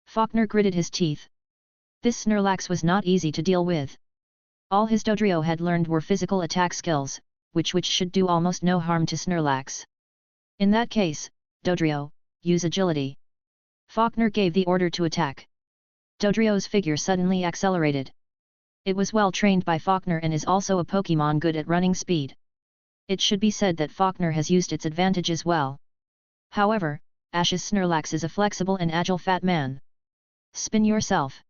Faulkner gritted his teeth. This Snorlax was not easy to deal with. All his Dojo had learned were physical attack skills, which should do almost no harm to Snorlax. In that case, Dojo, use agility. Faulkner gave the order to attack. Dojo's figure suddenly accelerated. It was well trained by Faulkner and is also a Pokémon good at running speed. It should be said that Faulkner has used its advantages well. However, Ash's Snorlax is a flexible and agile fat man. Spin yourself.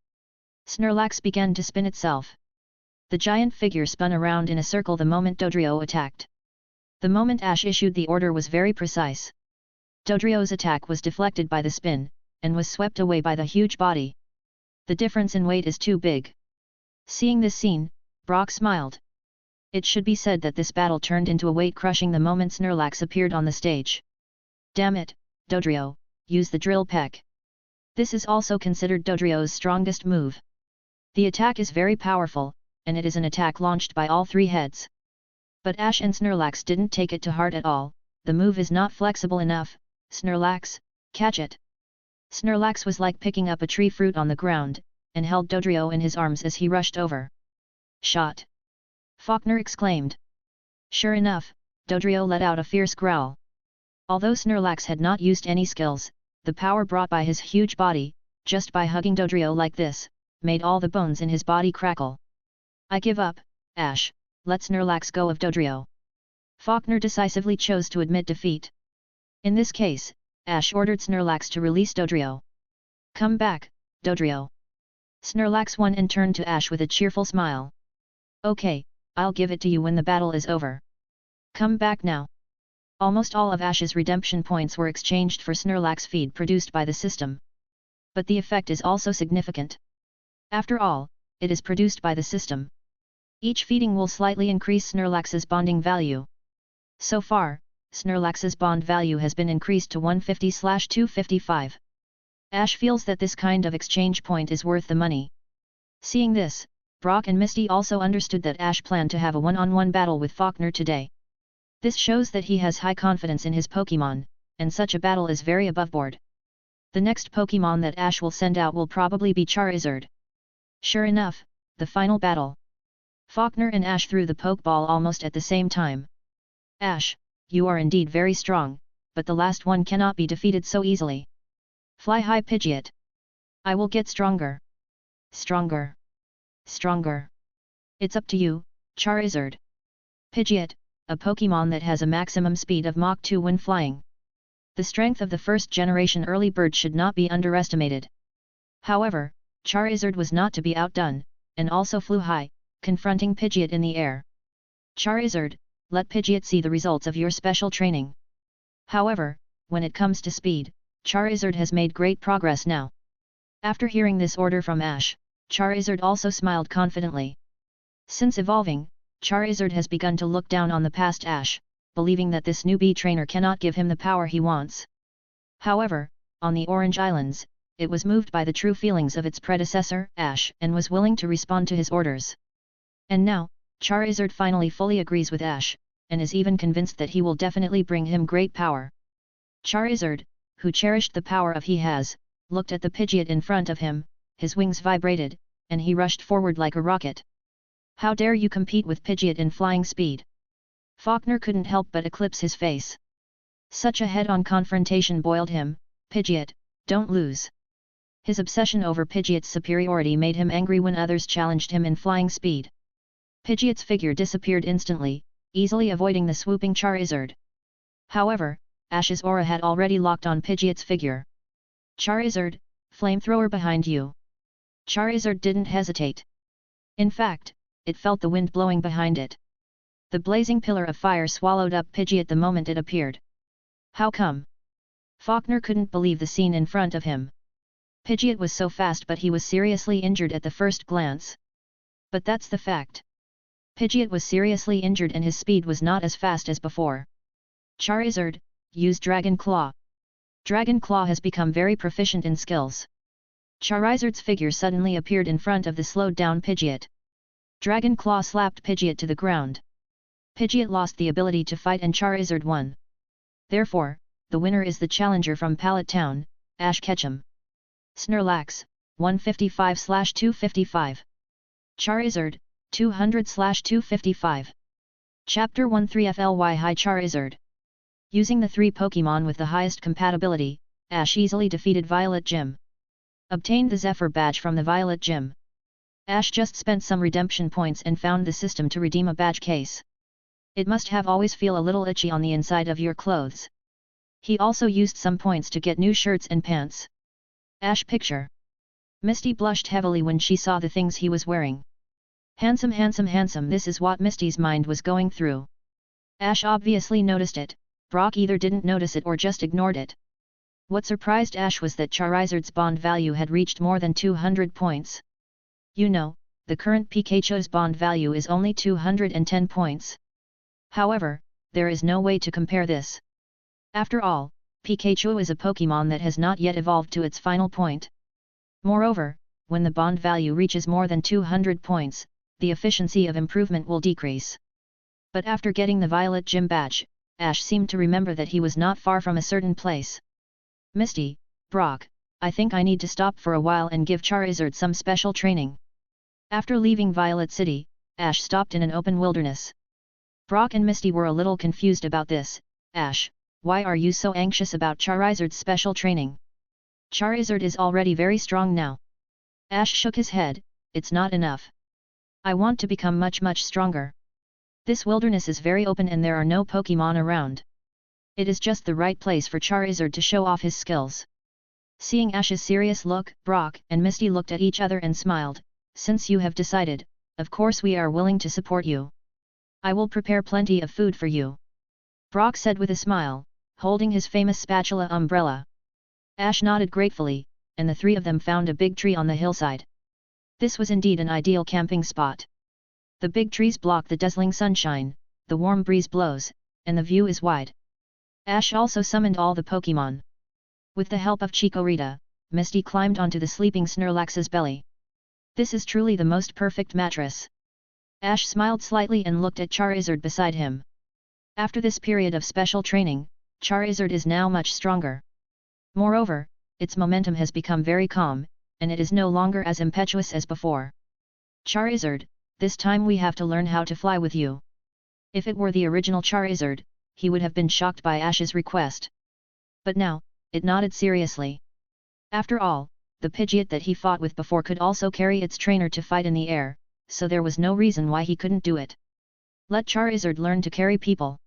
Snorlax began to spin itself. The giant figure spun around in a circle the moment Dodrio attacked. The moment Ash issued the order was very precise. Dodrio's attack was deflected by the spin, and was swept away by the huge body. The difference in weight is too big. Seeing this scene, Brock smiled. It should be said that this battle turned into a weight-crushing the moment Snorlax appeared on the stage. Damn it, Dodrio, use the drill peck. This is also considered Dodrio's strongest move. The attack is very powerful, and it is an attack launched by all three heads. But Ash and Snorlax didn't take it to heart at all. The move is not flexible enough. Snorlax, catch it. Snorlax was like picking up a tree fruit on the ground, and held Dodrio in his arms as he rushed over. Shot! Faulkner exclaimed. Sure enough, Dodrio let out a fierce growl. Although Snorlax had not used any skills, the power brought by his huge body, just by hugging Dodrio like this, made all the bones in his body crackle. I give up, Ash, let Snorlax go of Dodrio. Faulkner decisively chose to admit defeat. In this case, Ash ordered Snorlax to release Dodrio. Come back, Dodrio. Snorlax won and turned to Ash with a cheerful smile. Okay, I'll give it to you when the battle is over. Come back now. Almost all of Ash's redemption points were exchanged for Snorlax feed produced by the system. But the effect is also significant. After all, it is produced by the system. Each feeding will slightly increase Snorlax's bonding value. So far, Snorlax's bond value has been increased to 150/255. Ash feels that this kind of exchange point is worth the money. Seeing this, Brock and Misty also understood that Ash planned to have a one-on-one battle with Faulkner today. This shows that he has high confidence in his Pokémon, and such a battle is very aboveboard. The next Pokémon that Ash will send out will probably be Charizard. Sure enough, the final battle. Faulkner and Ash threw the Pokeball almost at the same time. Ash, you are indeed very strong, but the last one cannot be defeated so easily. Fly high Pidgeot. I will get stronger. Stronger. Stronger. It's up to you, Charizard. Pidgeot, a Pokémon that has a maximum speed of Mach 2 when flying. The strength of the first generation early bird should not be underestimated. However, Charizard was not to be outdone, and also flew high, confronting Pidgeot in the air. Charizard, let Pidgeot see the results of your special training. However, when it comes to speed, Charizard has made great progress now. After hearing this order from Ash, Charizard also smiled confidently. Since evolving, Charizard has begun to look down on the past Ash, believing that this newbie trainer cannot give him the power he wants. However, on the Orange Islands, it was moved by the true feelings of its predecessor, Ash, and was willing to respond to his orders. And now, Charizard finally fully agrees with Ash, and is even convinced that he will definitely bring him great power. Charizard, who cherished the power he has, looked at the Pidgeot in front of him, his wings vibrated, and he rushed forward like a rocket. How dare you compete with Pidgeot in flying speed? Faulkner couldn't help but eclipse his face. Such a head-on confrontation boiled him. Pidgeot, don't lose. His obsession over Pidgeot's superiority made him angry when others challenged him in flying speed. Pidgeot's figure disappeared instantly, easily avoiding the swooping Charizard. However, Ash's aura had already locked on Pidgeot's figure. Charizard, flamethrower behind you. Charizard didn't hesitate. In fact, it felt the wind blowing behind it. The blazing pillar of fire swallowed up Pidgeot the moment it appeared. How come? Faulkner couldn't believe the scene in front of him. Pidgeot was so fast, but he was seriously injured at the first glance. But that's the fact. Pidgeot was seriously injured and his speed was not as fast as before. Charizard, use Dragon Claw. Dragon Claw has become very proficient in skills. Charizard's figure suddenly appeared in front of the slowed-down Pidgeot. Dragon Claw slapped Pidgeot to the ground. Pidgeot lost the ability to fight and Charizard won. Therefore, the winner is the challenger from Pallet Town, Ash Ketchum. Snorlax, 155/255. Charizard, 200/255. Chapter 13 FLY High Charizard. Using the three Pokémon with the highest compatibility, Ash easily defeated Violet Gym. Obtained the Zephyr badge from the Violet Gym. Ash just spent some redemption points and found the system to redeem a badge case. It must have always feel a little itchy on the inside of your clothes. He also used some points to get new shirts and pants. Ash picture. Misty blushed heavily when she saw the things he was wearing. Handsome, handsome, handsome, this is what Misty's mind was going through. Ash obviously noticed it, Brock either didn't notice it or just ignored it. What surprised Ash was that Charizard's bond value had reached more than 200 points. You know, the current Pikachu's bond value is only 210 points. However, there is no way to compare this. After all, Pikachu is a Pokémon that has not yet evolved to its final point. Moreover, when the bond value reaches more than 200 points, the efficiency of improvement will decrease. But after getting the Violet Gym badge, Ash seemed to remember that he was not far from a certain place. Misty, Brock, I think I need to stop for a while and give Charizard some special training. After leaving Violet City, Ash stopped in an open wilderness. Brock and Misty were a little confused about this. Ash, why are you so anxious about Charizard's special training? Charizard is already very strong now. Ash shook his head, it's not enough. I want to become much stronger. This wilderness is very open and there are no Pokémon around. It is just the right place for Charizard to show off his skills. Seeing Ash's serious look, Brock and Misty looked at each other and smiled. Since you have decided, of course we are willing to support you. I will prepare plenty of food for you. Brock said with a smile, holding his famous spatula umbrella. Ash nodded gratefully, and the three of them found a big tree on the hillside. This was indeed an ideal camping spot. The big trees block the dazzling sunshine, the warm breeze blows, and the view is wide. Ash also summoned all the Pokémon. With the help of Chikorita, Misty climbed onto the sleeping Snorlax's belly. This is truly the most perfect mattress. Ash smiled slightly and looked at Charizard beside him. After this period of special training, Charizard is now much stronger. Moreover, its momentum has become very calm, and it is no longer as impetuous as before. Charizard, this time we have to learn how to fly with you. If it were the original Charizard, he would have been shocked by Ash's request. But now, it nodded seriously. After all, the Pidgeot that he fought with before could also carry its trainer to fight in the air, so there was no reason why he couldn't do it. Let Charizard learn to carry people.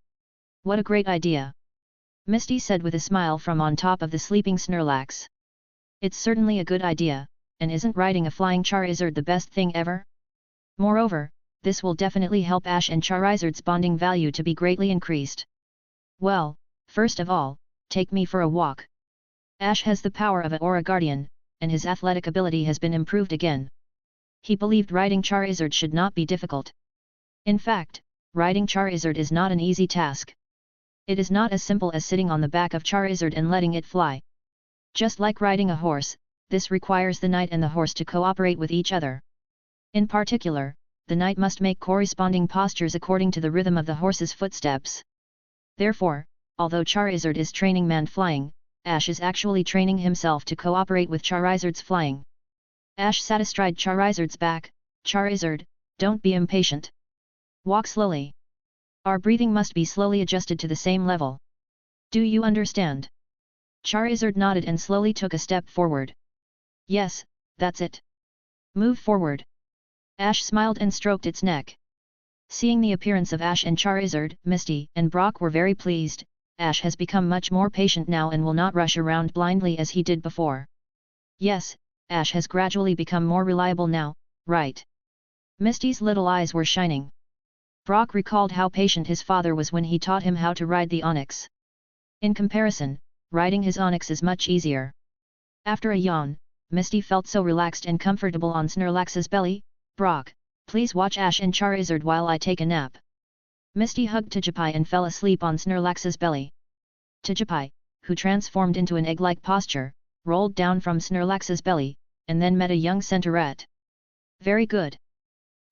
What a great idea! Misty said with a smile from on top of the sleeping Snorlax. It's certainly a good idea, and isn't riding a flying Charizard the best thing ever? Moreover, this will definitely help Ash and Charizard's bonding value to be greatly increased. Well, first of all, take me for a walk. Ash has the power of an Aura Guardian, and his athletic ability has been improved again. He believed riding Charizard should not be difficult. In fact, riding Charizard is not an easy task. It is not as simple as sitting on the back of Charizard and letting it fly. Just like riding a horse, this requires the knight and the horse to cooperate with each other. In particular, the knight must make corresponding postures according to the rhythm of the horse's footsteps. Therefore, although Charizard is training man flying, Ash is actually training himself to cooperate with Charizard's flying. Ash sat astride Charizard's back. Charizard, don't be impatient. Walk slowly. Our breathing must be slowly adjusted to the same level. Do you understand? Charizard nodded and slowly took a step forward. Yes, that's it. Move forward. Ash smiled and stroked its neck. Seeing the appearance of Ash and Charizard, Misty and Brock were very pleased. Ash has become much more patient now and will not rush around blindly as he did before. Yes, Ash has gradually become more reliable now, right? Misty's little eyes were shining. Brock recalled how patient his father was when he taught him how to ride the Onix. In comparison, riding his Onix is much easier. After a yawn, Misty felt so relaxed and comfortable on Snorlax's belly. Brock, please watch Ash and Charizard while I take a nap. Misty hugged Tijipai and fell asleep on Snorlax's belly. Tijipai, who transformed into an egg-like posture, rolled down from Snorlax's belly, and then met a young Centaurette. Very good.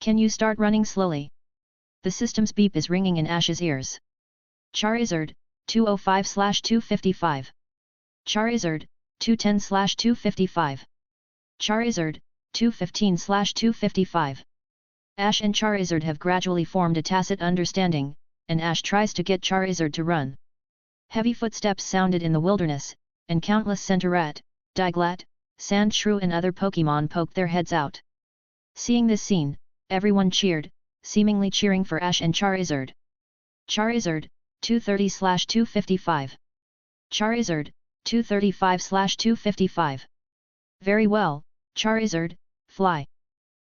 Can you start running slowly? The system's beep is ringing in Ash's ears. Charizard, 205/255. Charizard, 210/255. Charizard, 215/255. Ash and Charizard have gradually formed a tacit understanding, and Ash tries to get Charizard to run. Heavy footsteps sounded in the wilderness, and countless Centaurette, Diglett, Sandshrew and other Pokémon poked their heads out. Seeing this scene, everyone cheered, seemingly cheering for Ash and Charizard. Charizard, 230/255. Charizard, 235/255. Very well, Charizard, fly.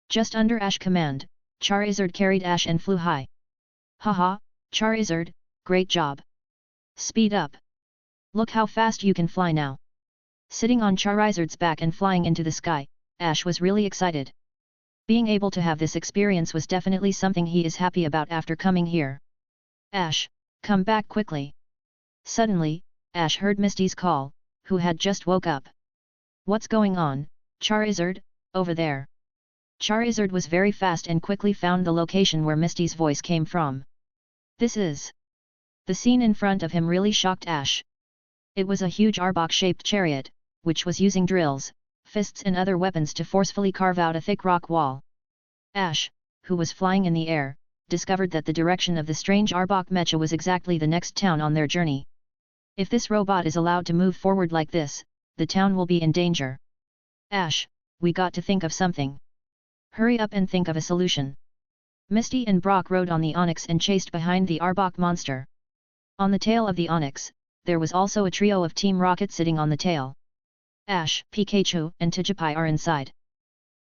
Just under Ash command, Charizard carried Ash and flew high. Haha, Charizard, great job. Speed up. Look how fast you can fly now. Sitting on Charizard's back and flying into the sky, Ash was really excited. Being able to have this experience was definitely something he is happy about after coming here. Ash, come back quickly. Suddenly, Ash heard Misty's call, who had just woke up. What's going on, Charizard, over there? Charizard was very fast and quickly found the location where Misty's voice came from. This is... The scene in front of him really shocked Ash. It was a huge Arbok-shaped chariot, which was using drills, fists and other weapons to forcefully carve out a thick rock wall. Ash, who was flying in the air, discovered that the direction of the strange Arbok mecha was exactly the next town on their journey. If this robot is allowed to move forward like this, the town will be in danger. Ash, we got to think of something. Hurry up and think of a solution. Misty and Brock rode on the Onix and chased behind the Arbok monster. On the tail of the Onix, there was also a trio of Team Rocket sitting on the tail. Ash, Pikachu, and Tijipai are inside.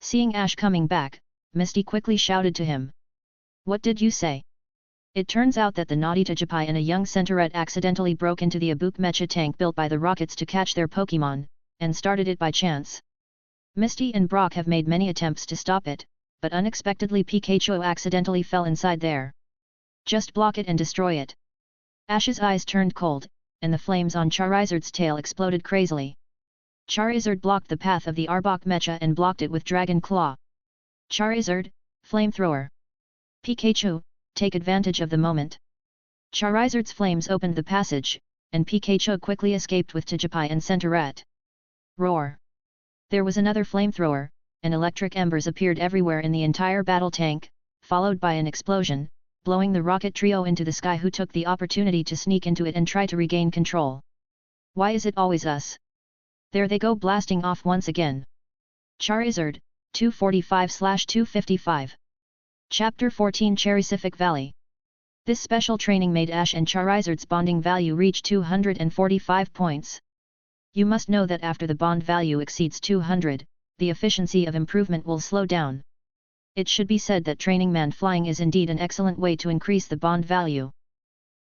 Seeing Ash coming back, Misty quickly shouted to him. What did you say? It turns out that the naughty Tijipai and a young Centaurette accidentally broke into the Abuk mecha tank built by the Rockets to catch their Pokémon, and started it by chance. Misty and Brock have made many attempts to stop it, but unexpectedly Pikachu accidentally fell inside there. Just block it and destroy it. Ash's eyes turned cold, and the flames on Charizard's tail exploded crazily. Charizard blocked the path of the Arbok mecha and blocked it with Dragon Claw. Charizard, Flamethrower. Pikachu, take advantage of the moment. Charizard's flames opened the passage, and Pikachu quickly escaped with Tijipai and Centaurette. Roar! There was another flamethrower, and electric embers appeared everywhere in the entire battle tank, followed by an explosion, blowing the rocket trio into the sky, who took the opportunity to sneak into it and try to regain control. Why is it always us? There they go, blasting off once again. Charizard, 245/255. Chapter 14, Charizard Valley. This special training made Ash and Charizard's bonding value reach 245 points. You must know that after the bond value exceeds 200, the efficiency of improvement will slow down. It should be said that training man flying is indeed an excellent way to increase the bond value.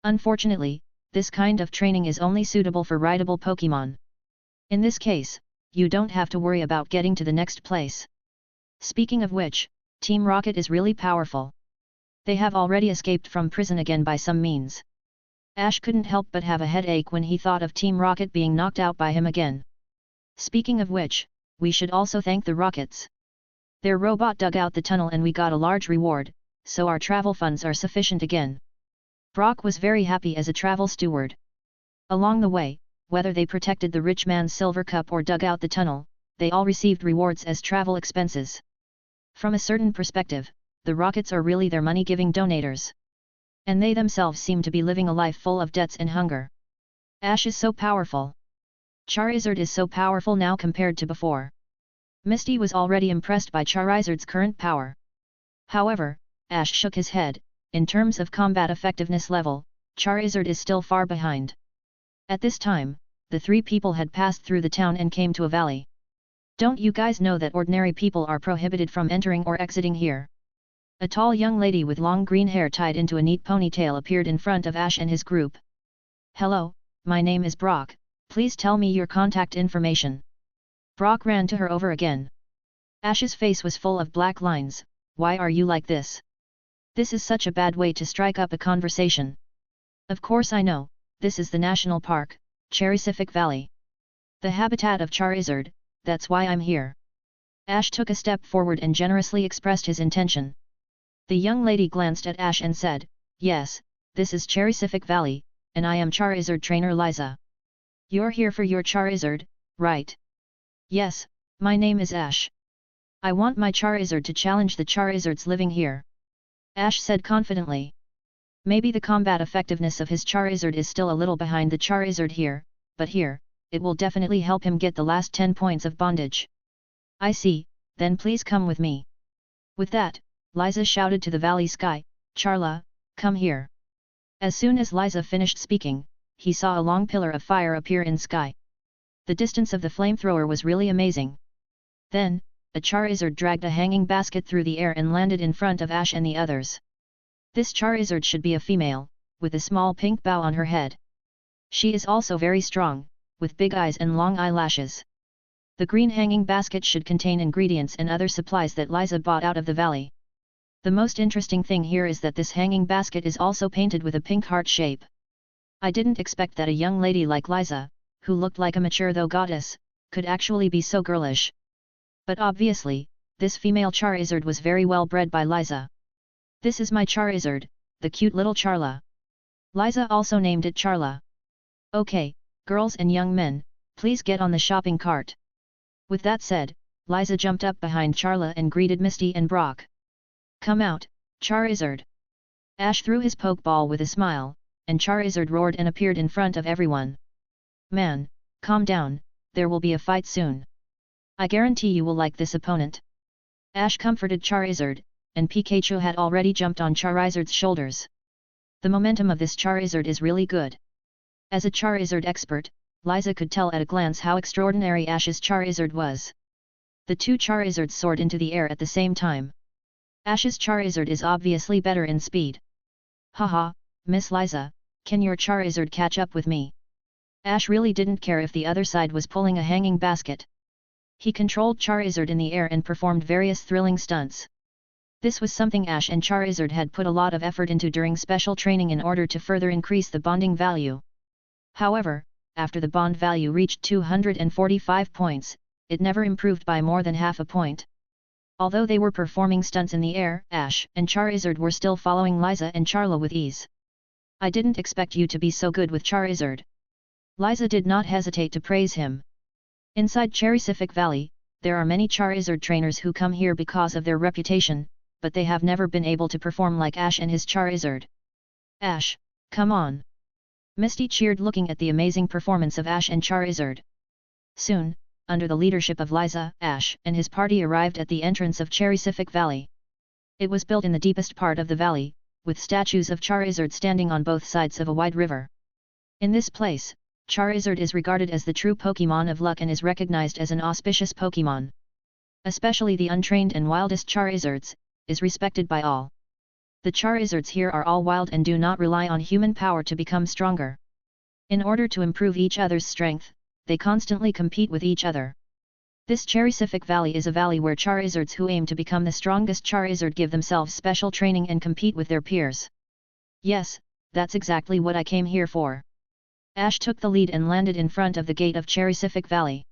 Unfortunately, this kind of training is only suitable for rideable Pokémon. In this case, you don't have to worry about getting to the next place. Speaking of which, Team Rocket is really powerful. They have already escaped from prison again by some means. Ash couldn't help but have a headache when he thought of Team Rocket being knocked out by him again. Speaking of which, we should also thank the Rockets. Their robot dug out the tunnel and we got a large reward, so our travel funds are sufficient again. Brock was very happy as a travel steward. Along the way, whether they protected the rich man's silver cup or dug out the tunnel, they all received rewards as travel expenses. From a certain perspective, the Rockets are really their money-giving donators. And they themselves seem to be living a life full of debts and hunger. Ash is so powerful. Charizard is so powerful now compared to before. Misty was already impressed by Charizard's current power. However, Ash shook his head. In terms of combat effectiveness level, Charizard is still far behind. At this time, the three people had passed through the town and came to a valley. Don't you guys know that ordinary people are prohibited from entering or exiting here? A tall young lady with long green hair tied into a neat ponytail appeared in front of Ash and his group. Hello, my name is Brock, please tell me your contact information. Brock ran to her over again. Ash's face was full of black lines. Why are you like this? This is such a bad way to strike up a conversation. Of course I know, this is the national park, Charizard Valley. The habitat of Charizard, that's why I'm here. Ash took a step forward and generously expressed his intention. The young lady glanced at Ash and said, yes, this is Charizard Valley, and I am Charizard trainer Liza. You're here for your Charizard, right? Yes, my name is Ash. I want my Charizard to challenge the Charizards living here. Ash said confidently. Maybe the combat effectiveness of his Charizard is still a little behind the Charizard here, but here, it will definitely help him get the last 10 points of bondage. I see, then please come with me. With that, Liza shouted to the valley sky, "Charla, come here." As soon as Liza finished speaking, he saw a long pillar of fire appear in sky. The distance of the flamethrower was really amazing. Then, a Charizard dragged a hanging basket through the air and landed in front of Ash and the others. This Charizard should be a female, with a small pink bow on her head. She is also very strong, with big eyes and long eyelashes. The green hanging basket should contain ingredients and other supplies that Liza bought out of the valley. The most interesting thing here is that this hanging basket is also painted with a pink heart shape. I didn't expect that a young lady like Liza, who looked like a mature though goddess, could actually be so girlish. But obviously, this female Charizard was very well bred by Liza. "This is my Charizard, the cute little Charla." Liza also named it Charla. "Okay, girls and young men, please get on the shopping cart." With that said, Liza jumped up behind Charla and greeted Misty and Brock. "Come out, Charizard." Ash threw his Pokeball with a smile, and Charizard roared and appeared in front of everyone. "Man, calm down, there will be a fight soon. I guarantee you will like this opponent." Ash comforted Charizard, and Pikachu had already jumped on Charizard's shoulders. The momentum of this Charizard is really good. As a Charizard expert, Liza could tell at a glance how extraordinary Ash's Charizard was. The two Charizards soared into the air at the same time. Ash's Charizard is obviously better in speed. "Haha, Miss Liza, can your Charizard catch up with me?" Ash really didn't care if the other side was pulling a hanging basket. He controlled Charizard in the air and performed various thrilling stunts. This was something Ash and Charizard had put a lot of effort into during special training in order to further increase the bonding value. However, after the bond value reached 245 points, it never improved by more than half a point. Although they were performing stunts in the air, Ash and Charizard were still following Liza and Charla with ease. "I didn't expect you to be so good with Charizard." Liza did not hesitate to praise him. Inside Charizard Valley, there are many Charizard trainers who come here because of their reputation, but they have never been able to perform like Ash and his Charizard. "Ash, come on!" Misty cheered looking at the amazing performance of Ash and Charizard. Soon, under the leadership of Liza, Ash and his party arrived at the entrance of Charizard Valley. It was built in the deepest part of the valley, with statues of Charizard standing on both sides of a wide river. In this place, Charizard is regarded as the true Pokémon of luck and is recognized as an auspicious Pokémon. Especially the untrained and wildest Charizards, is respected by all. The Charizards here are all wild and do not rely on human power to become stronger. In order to improve each other's strength, they constantly compete with each other. This Charizard Valley is a valley where Charizards who aim to become the strongest Charizard give themselves special training and compete with their peers. Yes, that's exactly what I came here for. Ash took the lead and landed in front of the gate of Charizard Valley.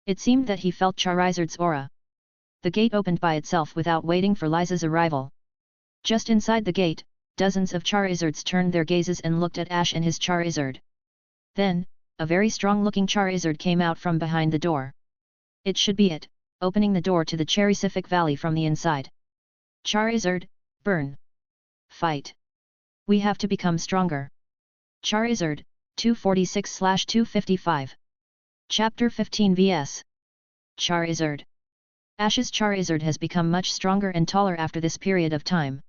It seemed that he felt Charizard's aura. The gate opened by itself without waiting for Liza's arrival. Just inside the gate, dozens of Charizards turned their gazes and looked at Ash and his Charizard. Then, a very strong-looking Charizard came out from behind the door. It should be it, opening the door to the Charizard Valley from the inside. "Charizard, burn! Fight! We have to become stronger." Charizard, 246/255. Chapter 15 vs. Charizard. Ash's Charizard has become much stronger and taller after this period of time.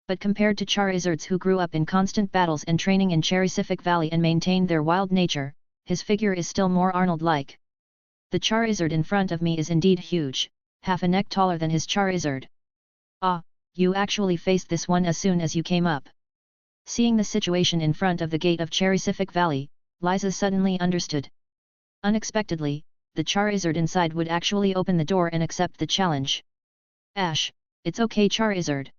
But compared to Charizards who grew up in constant battles and training in Charizard Valley and maintained their wild nature, his figure is still more Arnold-like. The Charizard in front of me is indeed huge, half a neck taller than his Charizard. "Ah, you actually faced this one as soon as you came up." Seeing the situation in front of the gate of Charizard Valley, Liza suddenly understood. Unexpectedly, the Charizard inside would actually open the door and accept the challenge. "Ash, it's okay Charizard."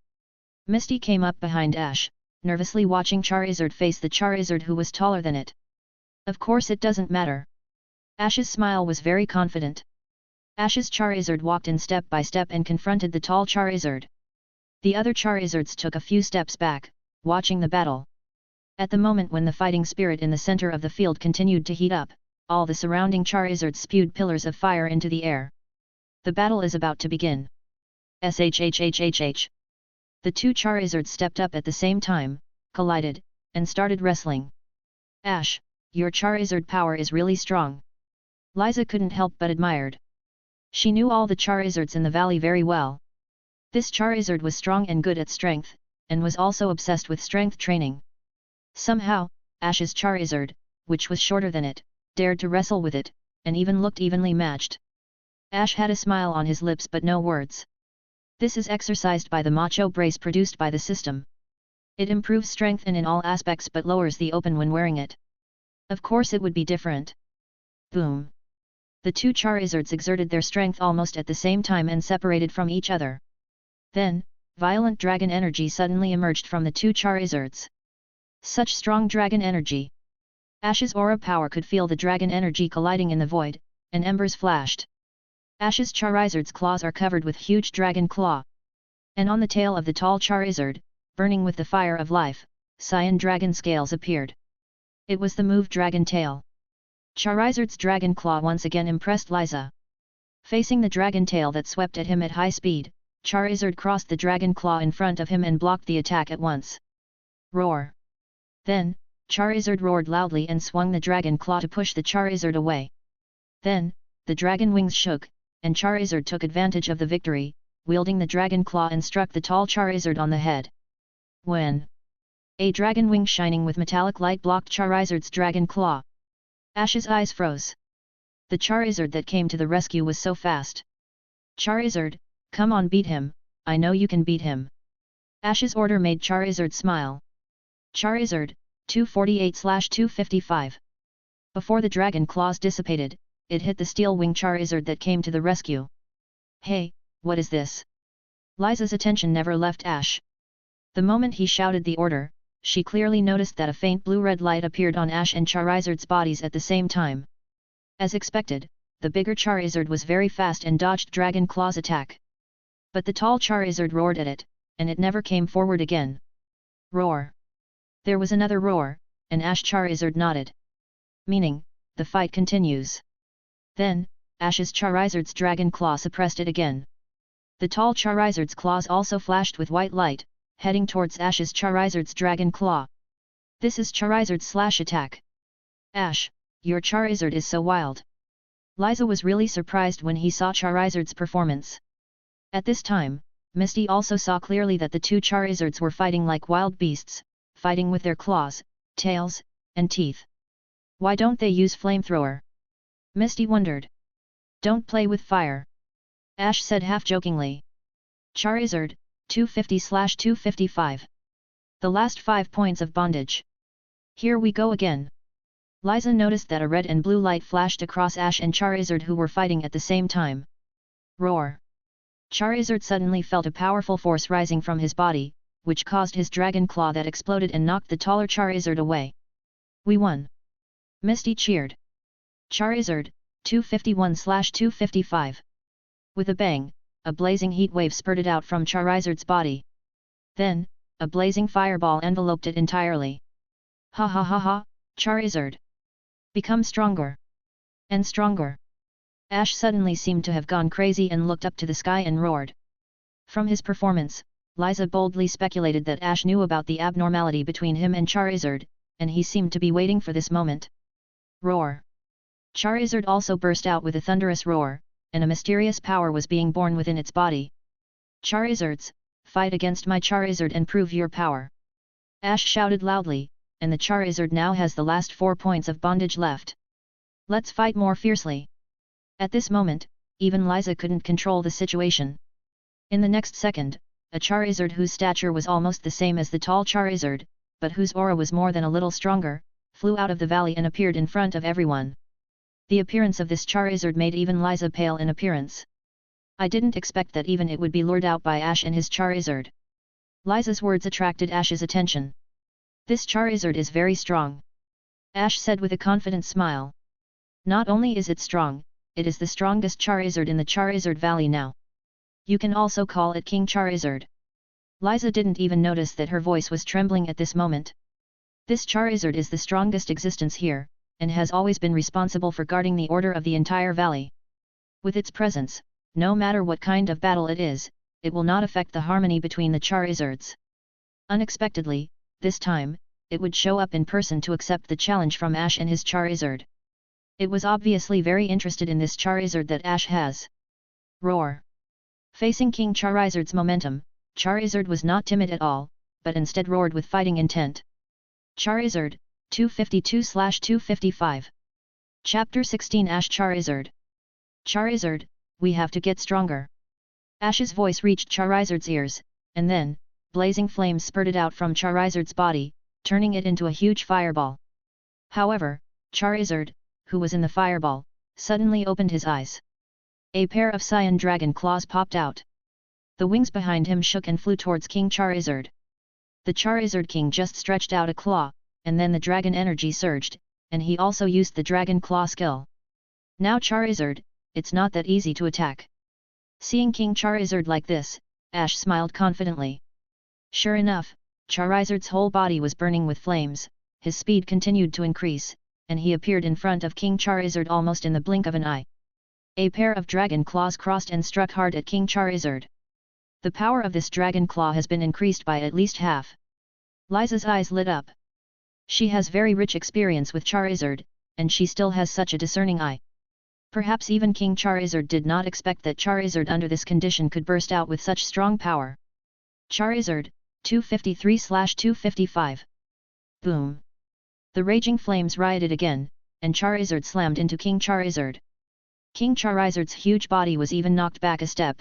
Misty came up behind Ash, nervously watching Charizard face the Charizard who was taller than it. "Of course it doesn't matter." Ash's smile was very confident. Ash's Charizard walked in step by step and confronted the tall Charizard. The other Charizards took a few steps back, watching the battle. At the moment when the fighting spirit in the center of the field continued to heat up, all the surrounding Charizards spewed pillars of fire into the air. The battle is about to begin. Shhhhh. The two Charizards stepped up at the same time, collided, and started wrestling. "Ash, your Charizard power is really strong." Liza couldn't help but admired. She knew all the Charizards in the valley very well. This Charizard was strong and good at strength, and was also obsessed with strength training. Somehow, Ash's Charizard, which was shorter than it, dared to wrestle with it, and even looked evenly matched. Ash had a smile on his lips but no words. This is exercised by the macho brace produced by the system. It improves strength in all aspects but lowers the open when wearing it. Of course it would be different. Boom! The two Charizards exerted their strength almost at the same time and separated from each other. Then, violent dragon energy suddenly emerged from the two Charizards. Such strong dragon energy! Ash's aura power could feel the dragon energy colliding in the void, and embers flashed. Ash's Charizard's claws are covered with huge dragon claw. And on the tail of the tall Charizard, burning with the fire of life, cyan dragon scales appeared. It was the move Dragon Tail. Charizard's dragon claw once again impressed Liza. Facing the dragon tail that swept at him at high speed, Charizard crossed the dragon claw in front of him and blocked the attack at once. Roar! Then, Charizard roared loudly and swung the dragon claw to push the Charizard away. Then, the dragon wings shook, and Charizard took advantage of the victory, wielding the dragon claw and struck the tall Charizard on the head. When a dragon wing shining with metallic light blocked Charizard's dragon claw, Ash's eyes froze. The Charizard that came to the rescue was so fast. Charizard, come on, beat him, I know you can beat him. Ash's order made Charizard smile. Charizard, 248/255. Before the dragon claws dissipated, it hit the steel wing Charizard that came to the rescue. Hey, what is this? Liza's attention never left Ash. The moment he shouted the order, she clearly noticed that a faint blue-red light appeared on Ash and Charizard's bodies at the same time. As expected, the bigger Charizard was very fast and dodged Dragon Claw's attack. But the tall Charizard roared at it, and it never came forward again. Roar! There was another roar, and Ash Charizard nodded. Meaning, the fight continues. Then, Ash's Charizard's Dragon Claw suppressed it again. The tall Charizard's claws also flashed with white light, heading towards Ash's Charizard's Dragon Claw. This is Charizard's slash attack. Ash, your Charizard is so wild. Liza was really surprised when he saw Charizard's performance. At this time, Misty also saw clearly that the two Charizards were fighting like wild beasts, fighting with their claws, tails, and teeth. Why don't they use flamethrower? Misty wondered. Don't play with fire. Ash said half-jokingly. Charizard, 250/255. The last 5 points of bondage. Here we go again. Liza noticed that a red and blue light flashed across Ash and Charizard who were fighting at the same time. Roar! Charizard suddenly felt a powerful force rising from his body, which caused his dragon claw that exploded and knocked the taller Charizard away. We won! Misty cheered. Charizard, 251/255. With a bang, a blazing heat wave spurted out from Charizard's body. Then, a blazing fireball enveloped it entirely. Ha ha ha ha, Charizard! Become stronger! And stronger! Ash suddenly seemed to have gone crazy and looked up to the sky and roared. From his performance, Liza boldly speculated that Ash knew about the abnormality between him and Charizard, and he seemed to be waiting for this moment. Roar! Charizard also burst out with a thunderous roar, and a mysterious power was being born within its body. Charizards, fight against my Charizard and prove your power! Ash shouted loudly, and the Charizard now has the last 4 points of bondage left. Let's fight more fiercely! At this moment, even Liza couldn't control the situation. In the next second, a Charizard whose stature was almost the same as the tall Charizard, but whose aura was more than a little stronger, flew out of the valley and appeared in front of everyone. The appearance of this Charizard made even Liza pale in appearance. I didn't expect that even it would be lured out by Ash and his Charizard. Liza's words attracted Ash's attention. This Charizard is very strong. Ash said with a confident smile. Not only is it strong, it is the strongest Charizard in the Charizard Valley now. You can also call it King Charizard. Liza didn't even notice that her voice was trembling at this moment. This Charizard is the strongest existence here, and has always been responsible for guarding the order of the entire valley. With its presence, no matter what kind of battle it is, it will not affect the harmony between the Charizards. Unexpectedly, this time, it would show up in person to accept the challenge from Ash and his Charizard. It was obviously very interested in this Charizard that Ash has. Roar! Facing King Charizard's momentum, Charizard was not timid at all, but instead roared with fighting intent. Charizard, 252/255. Chapter 16 Ash Charizard. Charizard, we have to get stronger. Ash's voice reached Charizard's ears, and then, blazing flames spurted out from Charizard's body, turning it into a huge fireball. However, Charizard, who was in the fireball, suddenly opened his eyes. A pair of cyan dragon claws popped out. The wings behind him shook and flew towards King Charizard. The Charizard King just stretched out a claw, and then the dragon energy surged, and he also used the dragon claw skill. Now Charizard, it's not that easy to attack. Seeing King Charizard like this, Ash smiled confidently. Sure enough, Charizard's whole body was burning with flames, his speed continued to increase, and he appeared in front of King Charizard almost in the blink of an eye. A pair of dragon claws crossed and struck hard at King Charizard. The power of this dragon claw has been increased by at least half. Liza's eyes lit up. She has very rich experience with Charizard, and she still has such a discerning eye. Perhaps even King Charizard did not expect that Charizard under this condition could burst out with such strong power. Charizard, 253/255. Boom! The raging flames rioted again, and Charizard slammed into King Charizard. King Charizard's huge body was even knocked back a step.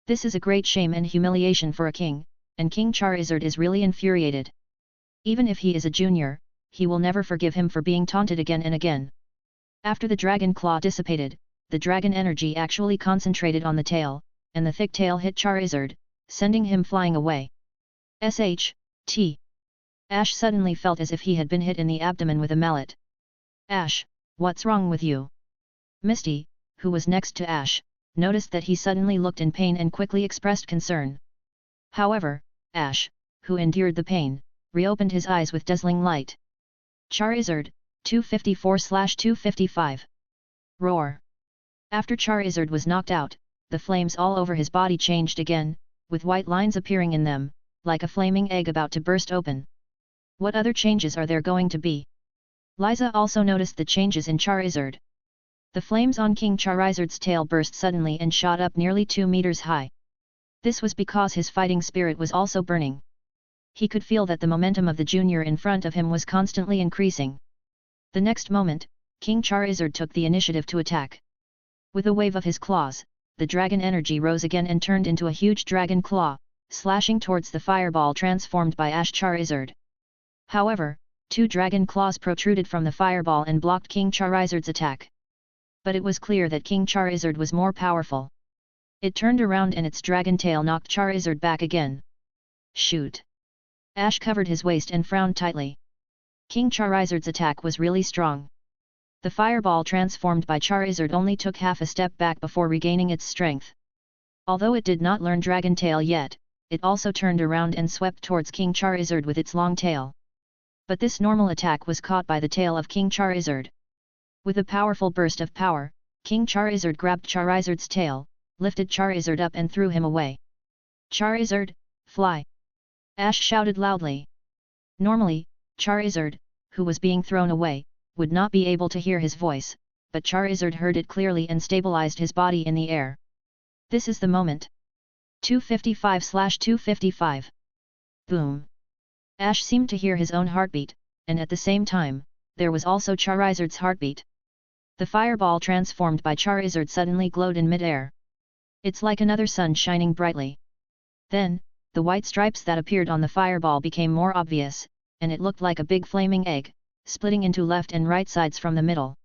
This is a great shame and humiliation for a king, and King Charizard is really infuriated. Even if he is a junior, he will never forgive him for being taunted again and again. After the dragon claw dissipated, the dragon energy actually concentrated on the tail, and the thick tail hit Charizard, sending him flying away. T. Ash suddenly felt as if he had been hit in the abdomen with a mallet. Ash, what's wrong with you? Misty, who was next to Ash, noticed that he suddenly looked in pain and quickly expressed concern. However, Ash, who endured the pain, reopened his eyes with dazzling light. Charizard, 254/255. Roar! After Charizard was knocked out, the flames all over his body changed again, with white lines appearing in them, like a flaming egg about to burst open. What other changes are there going to be? Liza also noticed the changes in Charizard. The flames on King Charizard's tail burst suddenly and shot up nearly 2 meters high. This was because his fighting spirit was also burning. He could feel that the momentum of the junior in front of him was constantly increasing. The next moment, King Charizard took the initiative to attack. With a wave of his claws, the dragon energy rose again and turned into a huge dragon claw, slashing towards the fireball transformed by Ash Charizard. However, 2 dragon claws protruded from the fireball and blocked King Charizard's attack. But it was clear that King Charizard was more powerful. It turned around and its dragon tail knocked Charizard back again. Shoot! Ash covered his waist and frowned tightly. King Charizard's attack was really strong. The fireball transformed by Charizard only took half a step back before regaining its strength. Although it did not learn Dragon Tail yet, it also turned around and swept towards King Charizard with its long tail. But this normal attack was caught by the tail of King Charizard. With a powerful burst of power, King Charizard grabbed Charizard's tail, lifted Charizard up and threw him away. Charizard, fly! Ash shouted loudly. Normally, Charizard, who was being thrown away, would not be able to hear his voice, but Charizard heard it clearly and stabilized his body in the air. This is the moment. 255/255. Boom! Ash seemed to hear his own heartbeat, and at the same time, there was also Charizard's heartbeat. The fireball transformed by Charizard suddenly glowed in mid-air. It's like another sun shining brightly. Then, the white stripes that appeared on the fireball became more obvious, and it looked like a big flaming egg, splitting into left and right sides from the middle.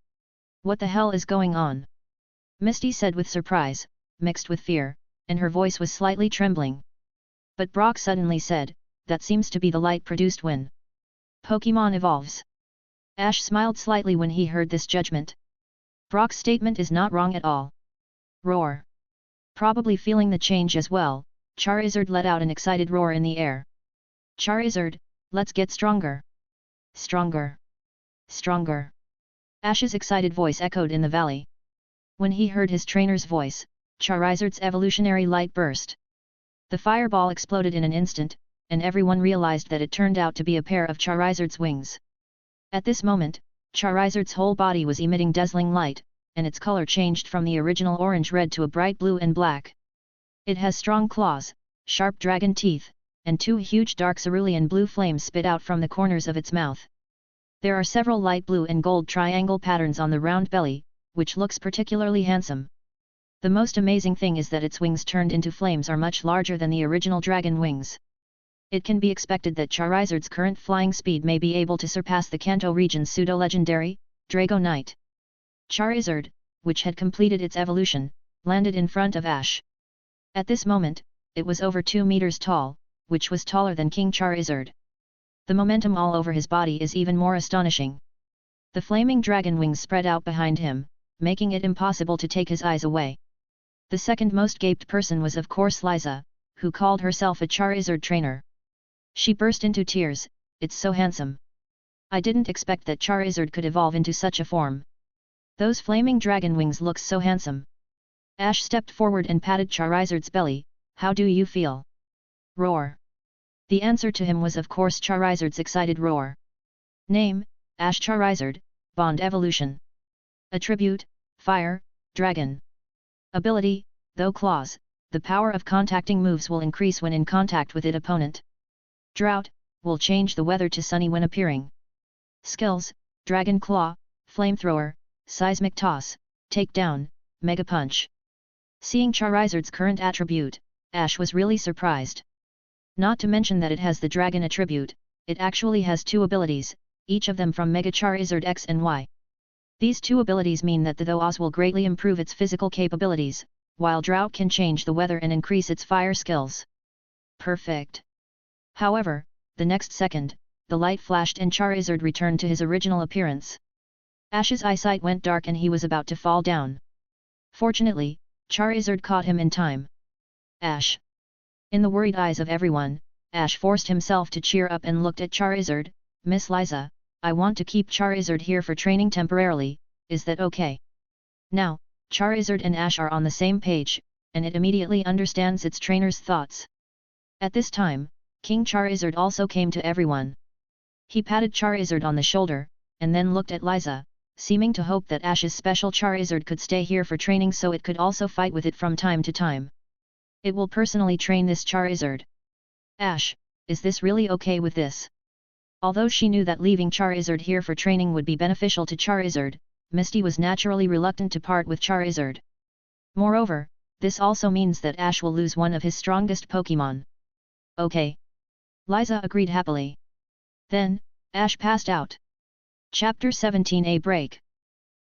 What the hell is going on? Misty said with surprise, mixed with fear, and her voice was slightly trembling. But Brock suddenly said, that seems to be the light produced when Pokémon evolves. Ash smiled slightly when he heard this judgment. Brock's statement is not wrong at all. Roar! Probably feeling the change as well, Charizard let out an excited roar in the air. Charizard, let's get stronger! Stronger! Stronger! Ash's excited voice echoed in the valley. When he heard his trainer's voice, Charizard's evolutionary light burst. The fireball exploded in an instant, and everyone realized that it turned out to be a pair of Charizard's wings. At this moment, Charizard's whole body was emitting dazzling light, and its color changed from the original orange-red to a bright blue and black. It has strong claws, sharp dragon teeth, and two huge dark cerulean blue flames spit out from the corners of its mouth. There are several light blue and gold triangle patterns on the round belly, which looks particularly handsome. The most amazing thing is that its wings turned into flames are much larger than the original dragon wings. It can be expected that Charizard's current flying speed may be able to surpass the Johto Region's pseudo-legendary, Dragonite. Charizard, which had completed its evolution, landed in front of Ash. At this moment, it was over 2 meters tall, which was taller than King Charizard. The momentum all over his body is even more astonishing. The flaming dragon wings spread out behind him, making it impossible to take his eyes away. The second most gaped person was of course Liza, who called herself a Charizard trainer. She burst into tears, "It's so handsome. I didn't expect that Charizard could evolve into such a form. Those flaming dragon wings look so handsome." Ash stepped forward and patted Charizard's belly. "How do you feel?" Roar. The answer to him was of course Charizard's excited roar. Name, Ash Charizard, Bond Evolution. Attribute, Fire, Dragon. Ability, though claws, the power of contacting moves will increase when in contact with its opponent. Drought, will change the weather to sunny when appearing. Skills, Dragon Claw, Flamethrower, Seismic Toss, Takedown, Mega Punch. Seeing Charizard's current attribute, Ash was really surprised. Not to mention that it has the Dragon attribute, it actually has two abilities, each of them from Mega Charizard X and Y. These two abilities mean that the Thoas will greatly improve its physical capabilities, while Drought can change the weather and increase its fire skills. Perfect. However, the next second, the light flashed and Charizard returned to his original appearance. Ash's eyesight went dark and he was about to fall down. Fortunately, Charizard caught him in time. Ash. In the worried eyes of everyone, Ash forced himself to cheer up and looked at Charizard. "Miss Liza, I want to keep Charizard here for training temporarily, is that okay?" Now, Charizard and Ash are on the same page, and it immediately understands its trainer's thoughts. At this time, King Charizard also came to everyone. He patted Charizard on the shoulder, and then looked at Liza, seeming to hope that Ash's special Charizard could stay here for training so it could also fight with it from time to time. "It will personally train this Charizard." "Ash, is this really okay with this?" Although she knew that leaving Charizard here for training would be beneficial to Charizard, Misty was naturally reluctant to part with Charizard. Moreover, this also means that Ash will lose one of his strongest Pokémon. "Okay." Liza agreed happily. Then, Ash passed out. Chapter 17A Break.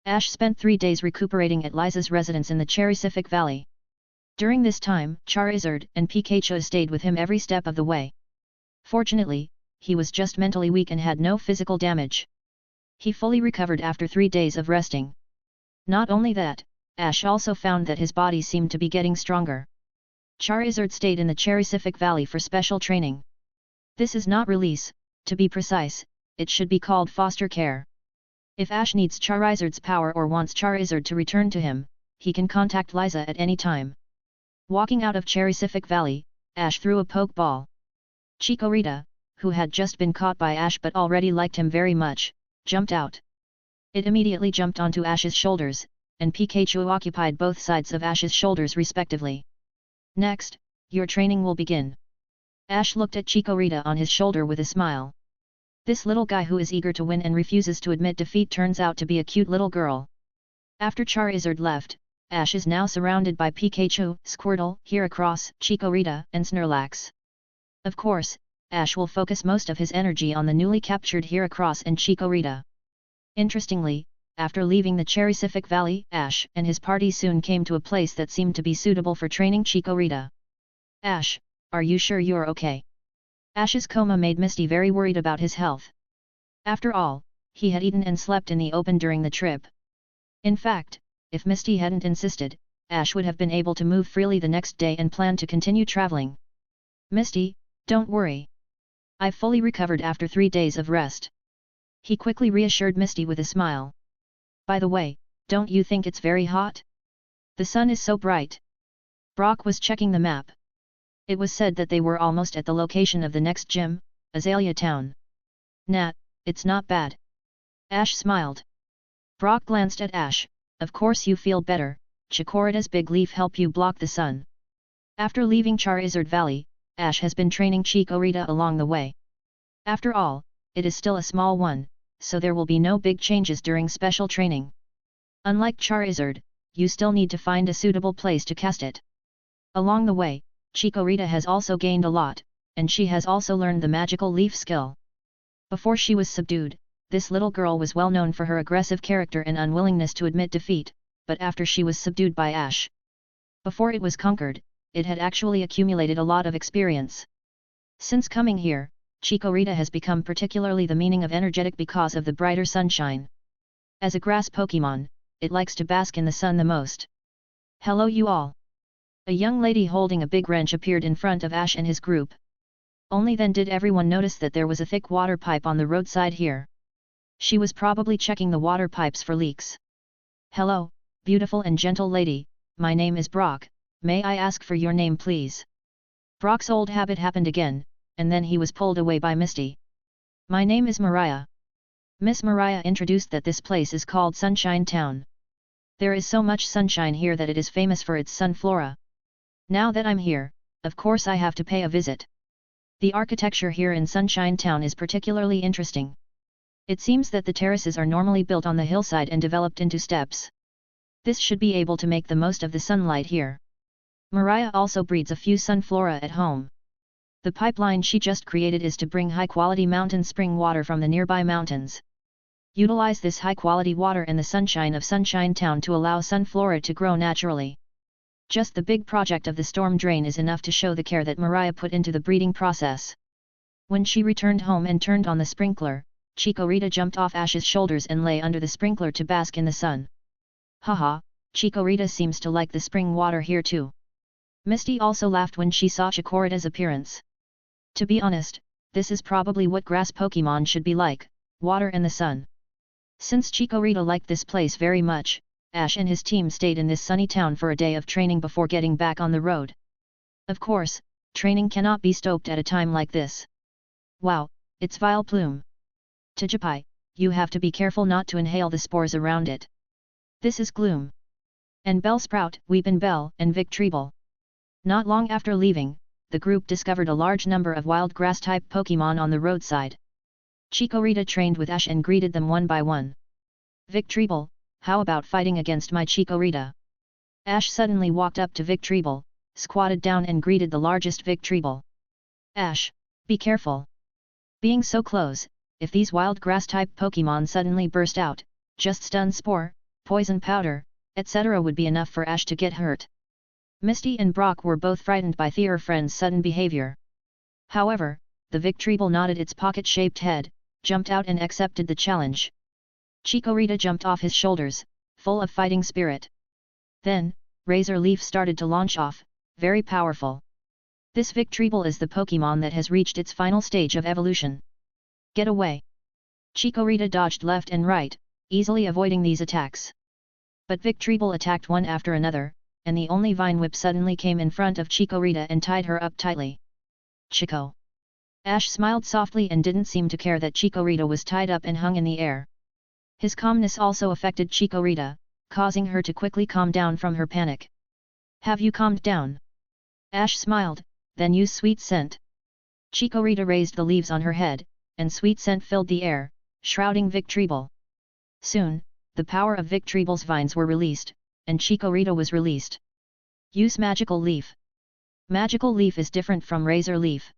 Ash spent 3 days recuperating at Liza's residence in the Charizard Valley. During this time, Charizard and Pikachu stayed with him every step of the way. Fortunately, he was just mentally weak and had no physical damage. He fully recovered after 3 days of resting. Not only that, Ash also found that his body seemed to be getting stronger. Charizard stayed in the Charizard Valley for special training. This is not release, to be precise, it should be called foster care. If Ash needs Charizard's power or wants Charizard to return to him, he can contact Liza at any time. Walking out of Charizard Valley, Ash threw a Pokeball. Chikorita, who had just been caught by Ash but already liked him very much, jumped out. It immediately jumped onto Ash's shoulders, and Pikachu occupied both sides of Ash's shoulders respectively. "Next, your training will begin." Ash looked at Chikorita on his shoulder with a smile. This little guy who is eager to win and refuses to admit defeat turns out to be a cute little girl. After Charizard left, Ash is now surrounded by Pikachu, Squirtle, Heracross, Chikorita, and Snorlax. Of course, Ash will focus most of his energy on the newly captured Heracross and Chikorita. Interestingly, after leaving the Charizard Valley, Ash and his party soon came to a place that seemed to be suitable for training Chikorita. "Ash, are you sure you're okay?" Ash's coma made Misty very worried about his health. After all, he had eaten and slept in the open during the trip. In fact, if Misty hadn't insisted, Ash would have been able to move freely the next day and plan to continue traveling. "Misty, don't worry. I've fully recovered after 3 days of rest." He quickly reassured Misty with a smile. "By the way, don't you think it's very hot? The sun is so bright." Brock was checking the map. It was said that they were almost at the location of the next gym, Azalea Town. "Nah, it's not bad." Ash smiled. Brock glanced at Ash. "Of course you feel better, Chikorita's big leaf help you block the sun." After leaving Charizard Valley, Ash has been training Chikorita along the way. After all, it is still a small one, so there will be no big changes during special training. Unlike Charizard, you still need to find a suitable place to cast it. Along the way, Chikorita has also gained a lot, and she has also learned the magical leaf skill. Before she was subdued, this little girl was well known for her aggressive character and unwillingness to admit defeat, but after she was subdued by Ash, before it was conquered, it had actually accumulated a lot of experience. Since coming here, Chikorita has become particularly the meaning of energetic because of the brighter sunshine. As a grass Pokémon, it likes to bask in the sun the most. Hello you all! A young lady holding a big wrench appeared in front of Ash and his group. Only then did everyone notice that there was a thick water pipe on the roadside here. She was probably checking the water pipes for leaks. Hello, beautiful and gentle lady, my name is Brock, may I ask for your name please? Brock's old habit happened again, and then he was pulled away by Misty. My name is Mariah. Miss Mariah introduced that this place is called Sunshine Town. There is so much sunshine here that it is famous for its sun flora. Now that I'm here, of course I have to pay a visit. The architecture here in Sunshine Town is particularly interesting. It seems that the terraces are normally built on the hillside and developed into steps. This should be able to make the most of the sunlight here. Mariah also breeds a few sun flora at home. The pipeline she just created is to bring high-quality mountain spring water from the nearby mountains. Utilize this high-quality water and the sunshine of Sunshine Town to allow sun flora to grow naturally. Just the big project of the storm drain is enough to show the care that Mariah put into the breeding process. When she returned home and turned on the sprinkler, Chikorita jumped off Ash's shoulders and lay under the sprinkler to bask in the sun. Haha, Chikorita seems to like the spring water here too. Misty also laughed when she saw Chikorita's appearance. To be honest, this is probably what grass Pokémon should be like, water and the sun. Since Chikorita liked this place very much, Ash and his team stayed in this sunny town for a day of training before getting back on the road. Of course, training cannot be stopped at a time like this. Wow, it's Vileplume. Tijipai, you have to be careful not to inhale the spores around it. This is Gloom. And Bellsprout, Weepinbell, and Victreebel. Not long after leaving, the group discovered a large number of wild grass-type Pokémon on the roadside. Chikorita trained with Ash and greeted them one by one. Victreebel, how about fighting against my Chikorita? Ash suddenly walked up to Victreebel, squatted down and greeted the largest Victreebel. Ash, be careful. Being so close, if these wild grass-type Pokémon suddenly burst out, just stun spore, poison powder, etc. would be enough for Ash to get hurt. Misty and Brock were both frightened by their friend's sudden behavior. However, the Victreebel nodded its pocket-shaped head, jumped out and accepted the challenge. Chikorita jumped off his shoulders, full of fighting spirit. Then, Razor Leaf started to launch off, very powerful. This Victreebel is the Pokémon that has reached its final stage of evolution. Get away! Chikorita dodged left and right, easily avoiding these attacks. But Victreebel attacked one after another, and the only Vine Whip suddenly came in front of Chikorita and tied her up tightly. Chico! Ash smiled softly and didn't seem to care that Chikorita was tied up and hung in the air. His calmness also affected Chikorita, causing her to quickly calm down from her panic. Have you calmed down? Ash smiled, then used Sweet Scent. Chikorita raised the leaves on her head, and Sweet Scent filled the air, shrouding Victreebel. Soon, the power of Victreebel's vines were released, and Chikorita was released. Use Magical Leaf. Magical Leaf is different from Razor Leaf.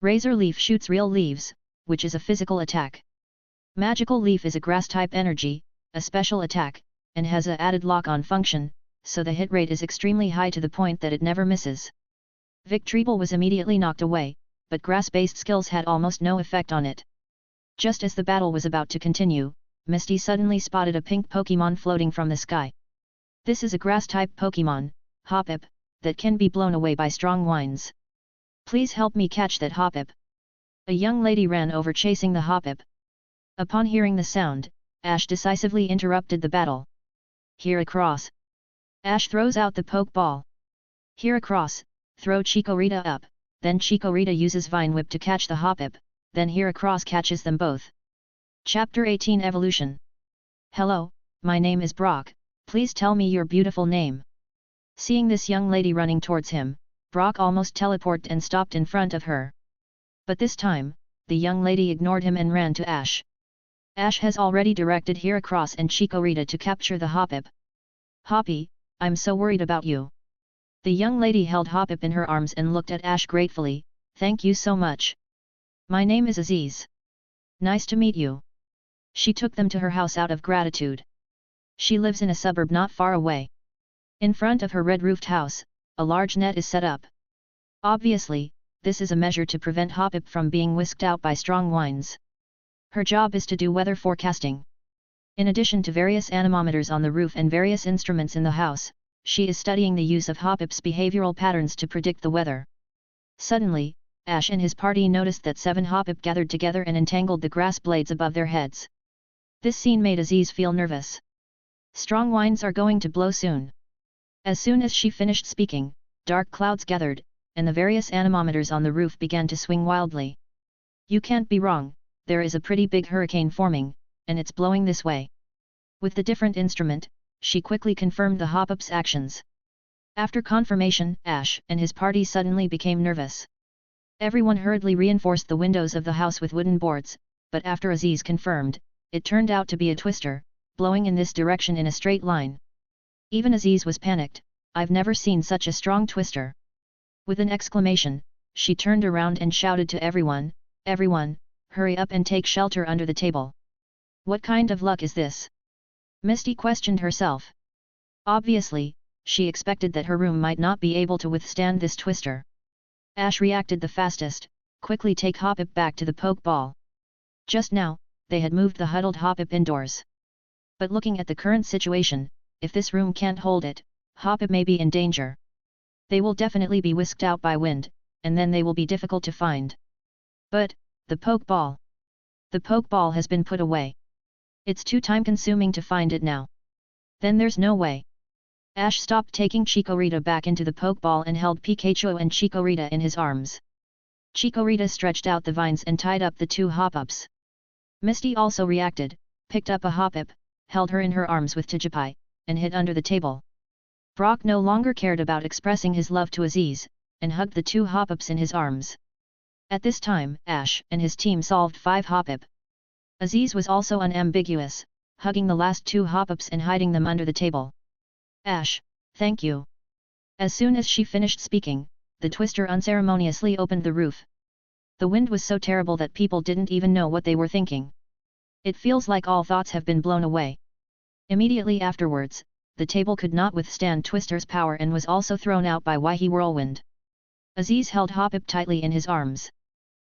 Razor Leaf shoots real leaves, which is a physical attack. Magical Leaf is a grass-type energy, a special attack, and has a added lock-on function, so the hit rate is extremely high to the point that it never misses. Victreebel was immediately knocked away, but grass-based skills had almost no effect on it. Just as the battle was about to continue, Misty suddenly spotted a pink Pokémon floating from the sky. This is a grass-type Pokémon, Hoppip, that can be blown away by strong winds. Please help me catch that Hoppip. A young lady ran over chasing the Hoppip. Upon hearing the sound, Ash decisively interrupted the battle. Heracross. Ash throws out the Pokeball. Heracross, throw Chikorita up, then Chikorita uses Vine Whip to catch the Hoppip, then Heracross catches them both. Chapter 18 Evolution. Hello, my name is Brock, please tell me your beautiful name. Seeing this young lady running towards him, Brock almost teleported and stopped in front of her. But this time, the young lady ignored him and ran to Ash. Ash has already directed Heracross and Chikorita to capture the Hoppip. Hoppy, I'm so worried about you. The young lady held Hoppip in her arms and looked at Ash gratefully. Thank you so much. My name is Aziz. Nice to meet you. She took them to her house out of gratitude. She lives in a suburb not far away. In front of her red-roofed house, a large net is set up. Obviously, this is a measure to prevent Hoppip from being whisked out by strong winds. Her job is to do weather forecasting. In addition to various anemometers on the roof and various instruments in the house, she is studying the use of Hoppip's behavioral patterns to predict the weather. Suddenly, Ash and his party noticed that 7 Hoppip gathered together and entangled the grass blades above their heads. This scene made Aziz feel nervous. Strong winds are going to blow soon. As soon as she finished speaking, dark clouds gathered, and the various anemometers on the roof began to swing wildly. You can't be wrong, there is a pretty big hurricane forming, and it's blowing this way. With the different instrument, she quickly confirmed the Hoppip's actions. After confirmation, Ash and his party suddenly became nervous. Everyone hurriedly reinforced the windows of the house with wooden boards, but after Aziz confirmed, it turned out to be a twister, blowing in this direction in a straight line. Even Aziz was panicked. I've never seen such a strong twister. With an exclamation, she turned around and shouted to everyone, "Everyone, hurry up and take shelter under the table." What kind of luck is this? Misty questioned herself. Obviously, she expected that her room might not be able to withstand this twister. Ash reacted the fastest, quickly take Hoppip back to the Pokeball. Just now, they had moved the huddled Hoppip indoors. But looking at the current situation, if this room can't hold it, Hoppip may be in danger. They will definitely be whisked out by wind, and then they will be difficult to find. But, the Pokeball. The Pokeball has been put away. It's too time-consuming to find it now. Then there's no way. Ash stopped taking Chikorita back into the Pokeball and held Pikachu and Chikorita in his arms. Chikorita stretched out the vines and tied up the 2 Hoppups. Misty also reacted, picked up a Hoppip, held her in her arms with Tijipai, and hid under the table. Brock no longer cared about expressing his love to Aziz, and hugged the 2 Hoppups in his arms. At this time, Ash and his team solved 5 Hoppip. Aziz was also unambiguous, hugging the last 2 Hoppups and hiding them under the table. Ash, thank you. As soon as she finished speaking, the twister unceremoniously opened the roof. The wind was so terrible that people didn't even know what they were thinking. It feels like all thoughts have been blown away. Immediately afterwards, the table could not withstand Twister's power and was also thrown out by Waihe Whirlwind. Aziz held Hoppip tightly in his arms.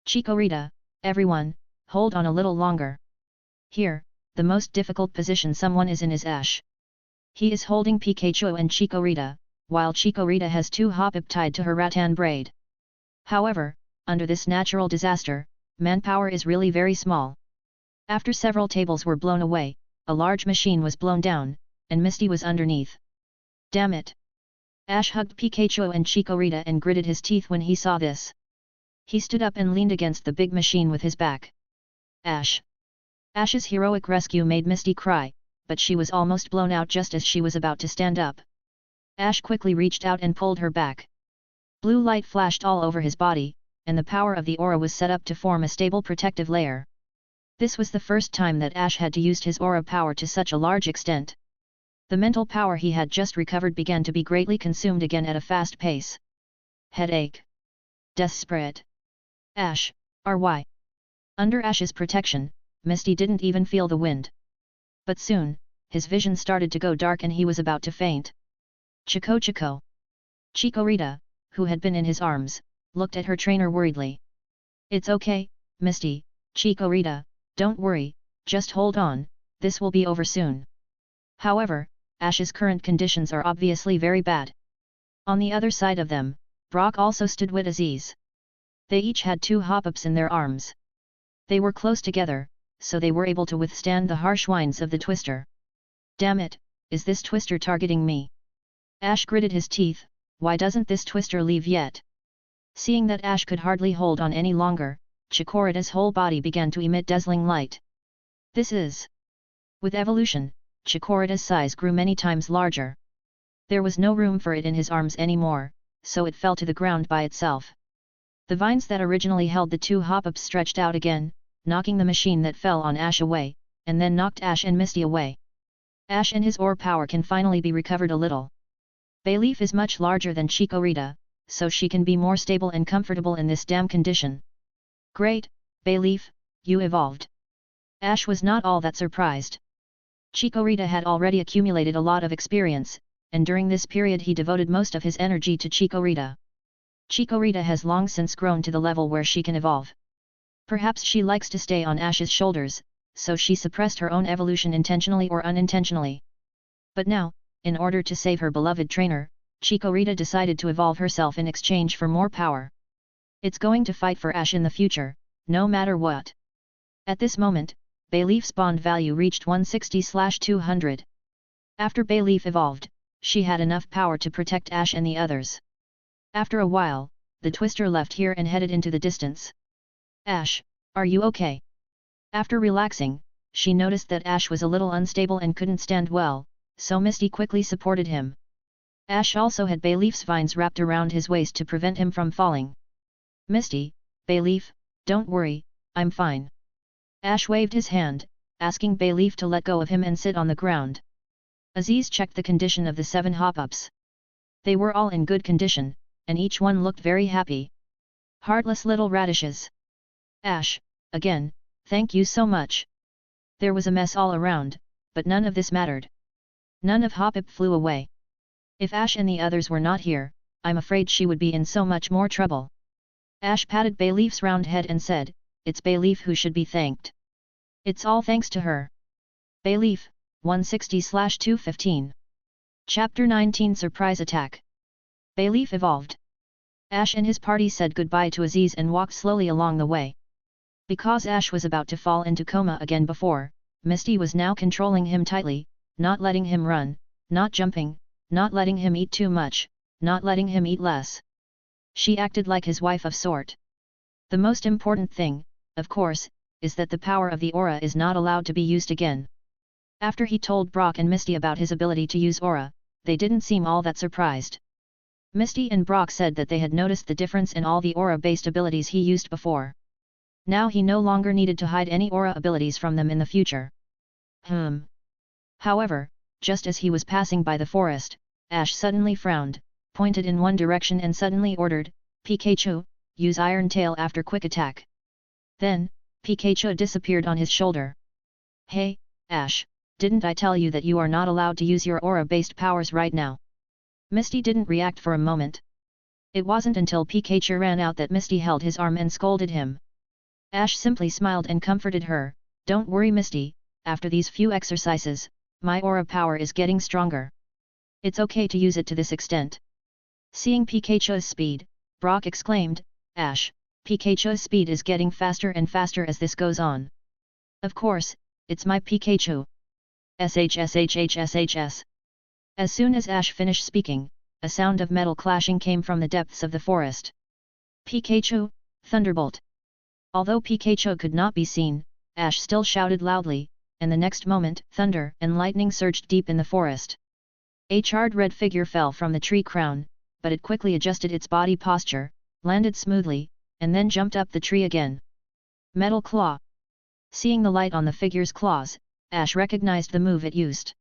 Chikorita, everyone, hold on a little longer. Here, the most difficult position someone is in is Ash. He is holding Pikachu and Chikorita, while Chikorita has 2 Hoppip tied to her rattan braid. However, under this natural disaster, manpower is really very small. After several tables were blown away, a large machine was blown down, and Misty was underneath. Damn it! Ash hugged Pikachu and Chikorita and gritted his teeth when he saw this. He stood up and leaned against the big machine with his back. Ash! Ash's heroic rescue made Misty cry, but she was almost blown out just as she was about to stand up. Ash quickly reached out and pulled her back. Blue light flashed all over his body, and the power of the aura was set up to form a stable protective layer. This was the first time that Ash had to use his aura power to such a large extent. The mental power he had just recovered began to be greatly consumed again at a fast pace. Headache. Death spirit. Ash, RY. Under Ash's protection, Misty didn't even feel the wind. But soon, his vision started to go dark and he was about to faint. Chico. Chikorita, who had been in his arms, looked at her trainer worriedly. It's okay, Misty, Chikorita, don't worry, just hold on, this will be over soon. However, Ash's current conditions are obviously very bad. On the other side of them, Brock also stood with Aziz. They each had 2 Hoppups in their arms. They were close together, so they were able to withstand the harsh winds of the twister. Damn it, is this twister targeting me? Ash gritted his teeth, why doesn't this twister leave yet? Seeing that Ash could hardly hold on any longer, Chikorita's whole body began to emit dazzling light. This is... With evolution, Chikorita's size grew many times larger. There was no room for it in his arms anymore, so it fell to the ground by itself. The vines that originally held the two hop-ups stretched out again, knocking the machine that fell on Ash away, and then knocked Ash and Misty away. Ash and his aura power can finally be recovered a little. Bayleef is much larger than Chikorita, so she can be more stable and comfortable in this damn condition. Great, Bayleef, you evolved. Ash was not all that surprised. Chikorita had already accumulated a lot of experience, and during this period he devoted most of his energy to Chikorita. Chikorita has long since grown to the level where she can evolve. Perhaps she likes to stay on Ash's shoulders, so she suppressed her own evolution intentionally or unintentionally. But now, in order to save her beloved trainer, Chikorita decided to evolve herself in exchange for more power. It's going to fight for Ash in the future, no matter what. At this moment, Bayleef's bond value reached 160/200. After Bayleef evolved, she had enough power to protect Ash and the others. After a while, the Twister left here and headed into the distance. Ash, are you okay? After relaxing, she noticed that Ash was a little unstable and couldn't stand well, so Misty quickly supported him. Ash also had Bayleef's vines wrapped around his waist to prevent him from falling. Misty, Bayleef, don't worry, I'm fine. Ash waved his hand, asking Bayleef to let go of him and sit on the ground. Aziz checked the condition of the 7 hop-ups. They were all in good condition, and each one looked very happy. Heartless little radishes. Ash, again, thank you so much. There was a mess all around, but none of this mattered. None of Hop-Up flew away. If Ash and the others were not here, I'm afraid she would be in so much more trouble. Ash patted Bayleef's round head and said, it's Bayleef who should be thanked. It's all thanks to her. Bayleef, 160/215. Chapter 19 Surprise Attack. Bayleef evolved. Ash and his party said goodbye to Aziz and walked slowly along the way. Because Ash was about to fall into coma again before, Misty was now controlling him tightly, not letting him run, not jumping, not letting him eat too much, not letting him eat less. She acted like his wife of sort. The most important thing, of course, is that the power of the aura is not allowed to be used again. After he told Brock and Misty about his ability to use aura, they didn't seem all that surprised. Misty and Brock said that they had noticed the difference in all the aura-based abilities he used before. Now he no longer needed to hide any aura abilities from them in the future. However, just as he was passing by the forest, Ash suddenly frowned, pointed in one direction and suddenly ordered, Pikachu, use Iron Tail after quick attack. Then, Pikachu disappeared on his shoulder. Hey, Ash, didn't I tell you that you are not allowed to use your aura-based powers right now? Misty didn't react for a moment. It wasn't until Pikachu ran out that Misty held his arm and scolded him. Ash simply smiled and comforted her, don't worry Misty, after these few exercises, my aura power is getting stronger. It's okay to use it to this extent. Seeing Pikachu's speed, Brock exclaimed, Ash, Pikachu's speed is getting faster and faster as this goes on. Of course, it's my Pikachu. SHSHHSHS. As soon as Ash finished speaking, a sound of metal clashing came from the depths of the forest. Pikachu, Thunderbolt. Although Pikachu could not be seen, Ash still shouted loudly, and the next moment thunder and lightning surged deep in the forest. A charred red figure fell from the tree crown, but it quickly adjusted its body posture, landed smoothly, and then jumped up the tree again. Metal Claw. Seeing the light on the figure's claws, Ash recognized the move it used.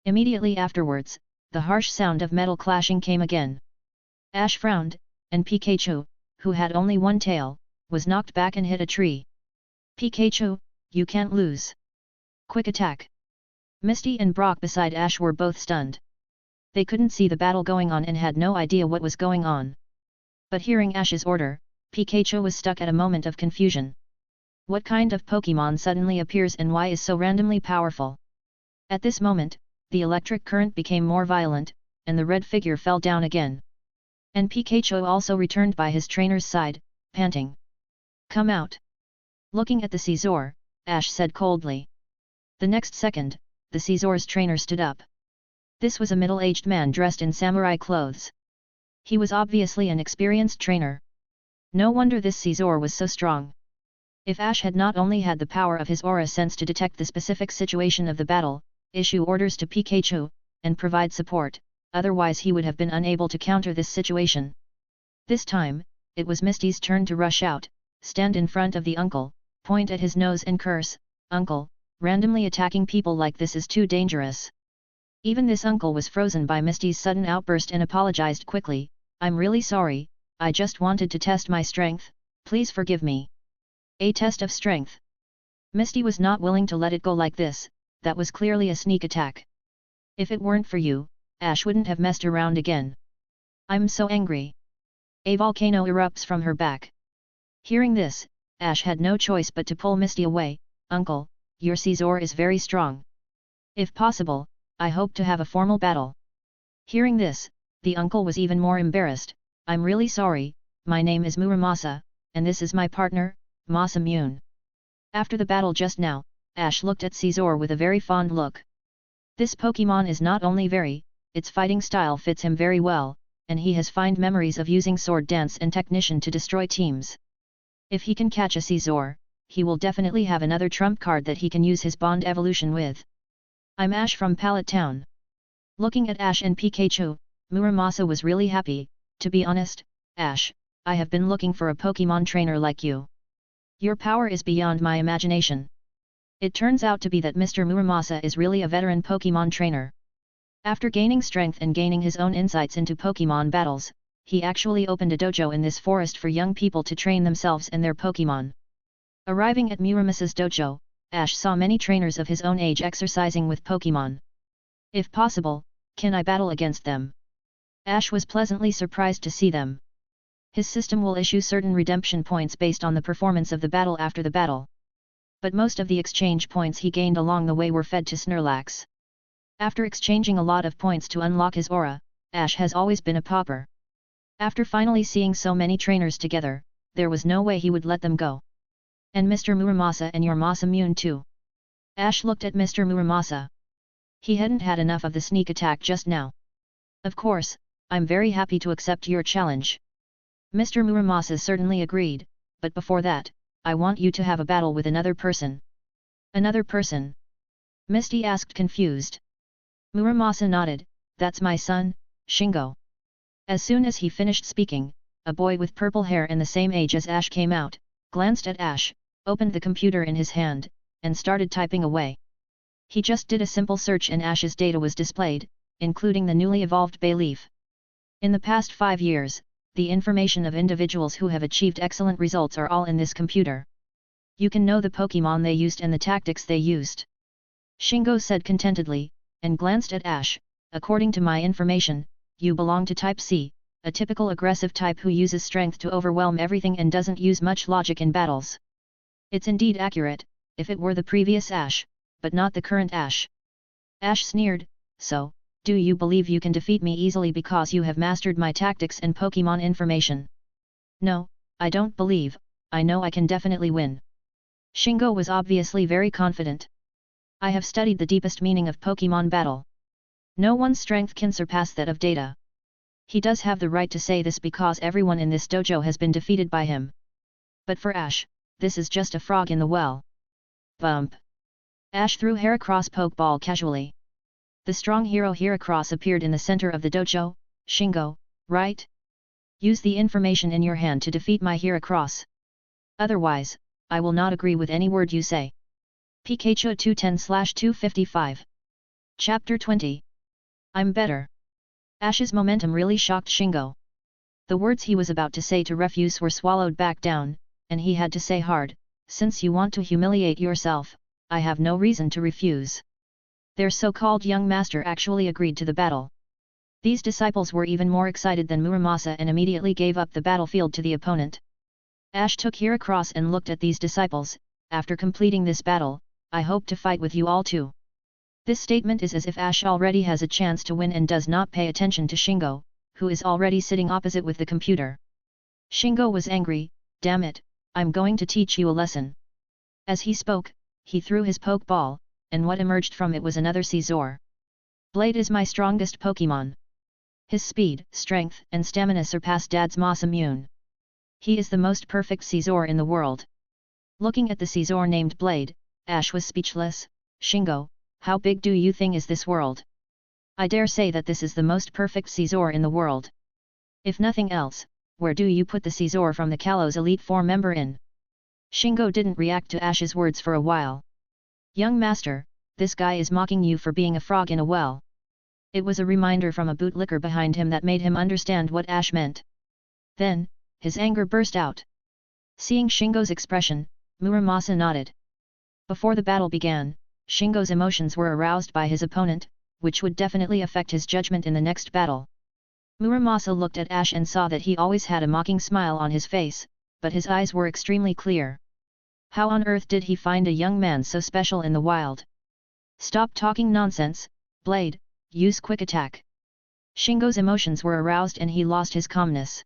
Immediately afterwards, the harsh sound of metal clashing came again. Ash frowned, and Pikachu, who had only one tail, was knocked back and hit a tree. Pikachu, you can't lose. Quick attack. Misty and Brock beside Ash were both stunned. They couldn't see the battle going on and had no idea what was going on. But hearing Ash's order, Pikachu was stuck at a moment of confusion. What kind of Pokemon suddenly appears and why is so randomly powerful? At this moment, the electric current became more violent, and the red figure fell down again. And Pikachu also returned by his trainer's side, panting. Come out. Looking at the Scizor, Ash said coldly. The next second, the Scizor's trainer stood up. This was a middle-aged man dressed in samurai clothes. He was obviously an experienced trainer. No wonder this Scizor was so strong. If Ash had not only had the power of his aura sense to detect the specific situation of the battle, issue orders to Pikachu, and provide support, otherwise he would have been unable to counter this situation. This time, it was Misty's turn to rush out, stand in front of the uncle, point at his nose and curse, "Uncle, randomly attacking people like this is too dangerous." Even this uncle was frozen by Misty's sudden outburst and apologized quickly, "I'm really sorry, I just wanted to test my strength, please forgive me." A test of strength. Misty was not willing to let it go like this, that was clearly a sneak attack. "If it weren't for you, Ash wouldn't have messed around again. I'm so angry." A volcano erupts from her back. Hearing this, Ash had no choice but to pull Misty away. "Uncle, your Scizor is very strong. If possible, I hope to have a formal battle." Hearing this, the uncle was even more embarrassed. "I'm really sorry, my name is Muramasa, and this is my partner, Masamune." After the battle just now, Ash looked at Scizor with a very fond look. This Pokémon is not only its fighting style fits him very well, and he has fond memories of using Sword Dance and Technician to destroy teams. If he can catch a Scizor, he will definitely have another trump card that he can use his Bond evolution with. "I'm Ash from Pallet Town." Looking at Ash and Pikachu, Muramasa was really happy. "To be honest, Ash, I have been looking for a Pokémon trainer like you. Your power is beyond my imagination." It turns out to be that Mr. Muramasa is really a veteran Pokémon trainer. After gaining strength and gaining his own insights into Pokémon battles, he actually opened a dojo in this forest for young people to train themselves and their Pokémon. Arriving at Muramasa's dojo, Ash saw many trainers of his own age exercising with Pokémon. "If possible, can I battle against them?" Ash was pleasantly surprised to see them. His system will issue certain redemption points based on the performance of the battle after the battle. But most of the exchange points he gained along the way were fed to Snorlax. After exchanging a lot of points to unlock his aura, Ash has always been a pauper. After finally seeing so many trainers together, there was no way he would let them go. "And Mr. Muramasa and your Masamune too." Ash looked at Mr. Muramasa. He hadn't had enough of the sneak attack just now. "Of course, I'm very happy to accept your challenge." Mr. Muramasa certainly agreed, "But before that, I want you to have a battle with another person." "Another person?" Misty asked confused. Muramasa nodded, "That's my son, Shingo." As soon as he finished speaking, a boy with purple hair and the same age as Ash came out, glanced at Ash, opened the computer in his hand, and started typing away. He just did a simple search and Ash's data was displayed, including the newly evolved Bayleef. In the past 5 years, the information of individuals who have achieved excellent results are all in this computer. You can know the Pokémon they used and the tactics they used. Shingo said contentedly, and glanced at Ash. "According to my information, you belong to Type C, a typical aggressive type who uses strength to overwhelm everything and doesn't use much logic in battles." It's indeed accurate, if it were the previous Ash, but not the current Ash. Ash sneered, "So, do you believe you can defeat me easily because you have mastered my tactics and Pokémon information?" "No, I don't believe, I know I can definitely win." Shingo was obviously very confident. "I have studied the deepest meaning of Pokémon battle. No one's strength can surpass that of Data." He does have the right to say this because everyone in this dojo has been defeated by him. But for Ash, this is just a frog in the well. Bump! Ash threw Heracross Pokeball casually. The strong hero Heracross appeared in the center of the dojo. "Shingo, right? Use the information in your hand to defeat my Heracross. Otherwise, I will not agree with any word you say." Pikachu 210/255. Chapter 20. I'm better. Ash's momentum really shocked Shingo. The words he was about to say to refuse were swallowed back down, and he had to say hard, "Since you want to humiliate yourself, I have no reason to refuse." Their so-called young master actually agreed to the battle. These disciples were even more excited than Muramasa and immediately gave up the battlefield to the opponent. Ash took Heracross and looked at these disciples. "After completing this battle, I hope to fight with you all too." This statement is as if Ash already has a chance to win and does not pay attention to Shingo, who is already sitting opposite with the computer. Shingo was angry, "Damn it, I'm going to teach you a lesson." As he spoke, he threw his Pokeball, and what emerged from it was another Scizor. "Blade is my strongest Pokémon. His speed, strength and stamina surpass Dad's Masamune. He is the most perfect Scizor in the world." Looking at the Scizor named Blade, Ash was speechless. "Shingo, how big do you think is this world?" I dare say that this is the most perfect Caesar in the world. If nothing else, where do you put the Caesar from the Kalos Elite Four member in? Shingo didn't react to Ash's words for a while. Young master, this guy is mocking you for being a frog in a well. It was a reminder from a bootlicker behind him that made him understand what Ash meant. Then, his anger burst out. Seeing Shingo's expression, Muramasa nodded. Before the battle began, Shingo's emotions were aroused by his opponent, which would definitely affect his judgment in the next battle. Muramasa looked at Ash and saw that he always had a mocking smile on his face, but his eyes were extremely clear. How on earth did he find a young man so special in the wild? Stop talking nonsense, Blade, use quick attack. Shingo's emotions were aroused and he lost his calmness.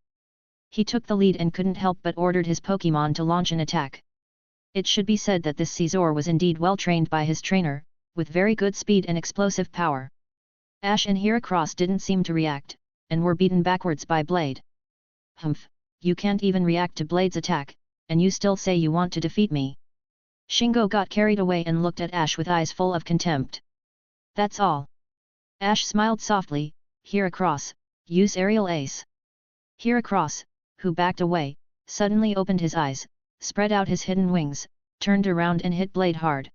He took the lead and couldn't help but ordered his Pokémon to launch an attack. It should be said that this Caesar was indeed well trained by his trainer, with very good speed and explosive power. Ash and Heracross didn't seem to react, and were beaten backwards by Blade. Humph, you can't even react to Blade's attack, and you still say you want to defeat me. Shingo got carried away and looked at Ash with eyes full of contempt. That's all. Ash smiled softly. Heracross, use Aerial Ace. Heracross, who backed away, suddenly opened his eyes, spread out his hidden wings, turned around and hit Blade hard.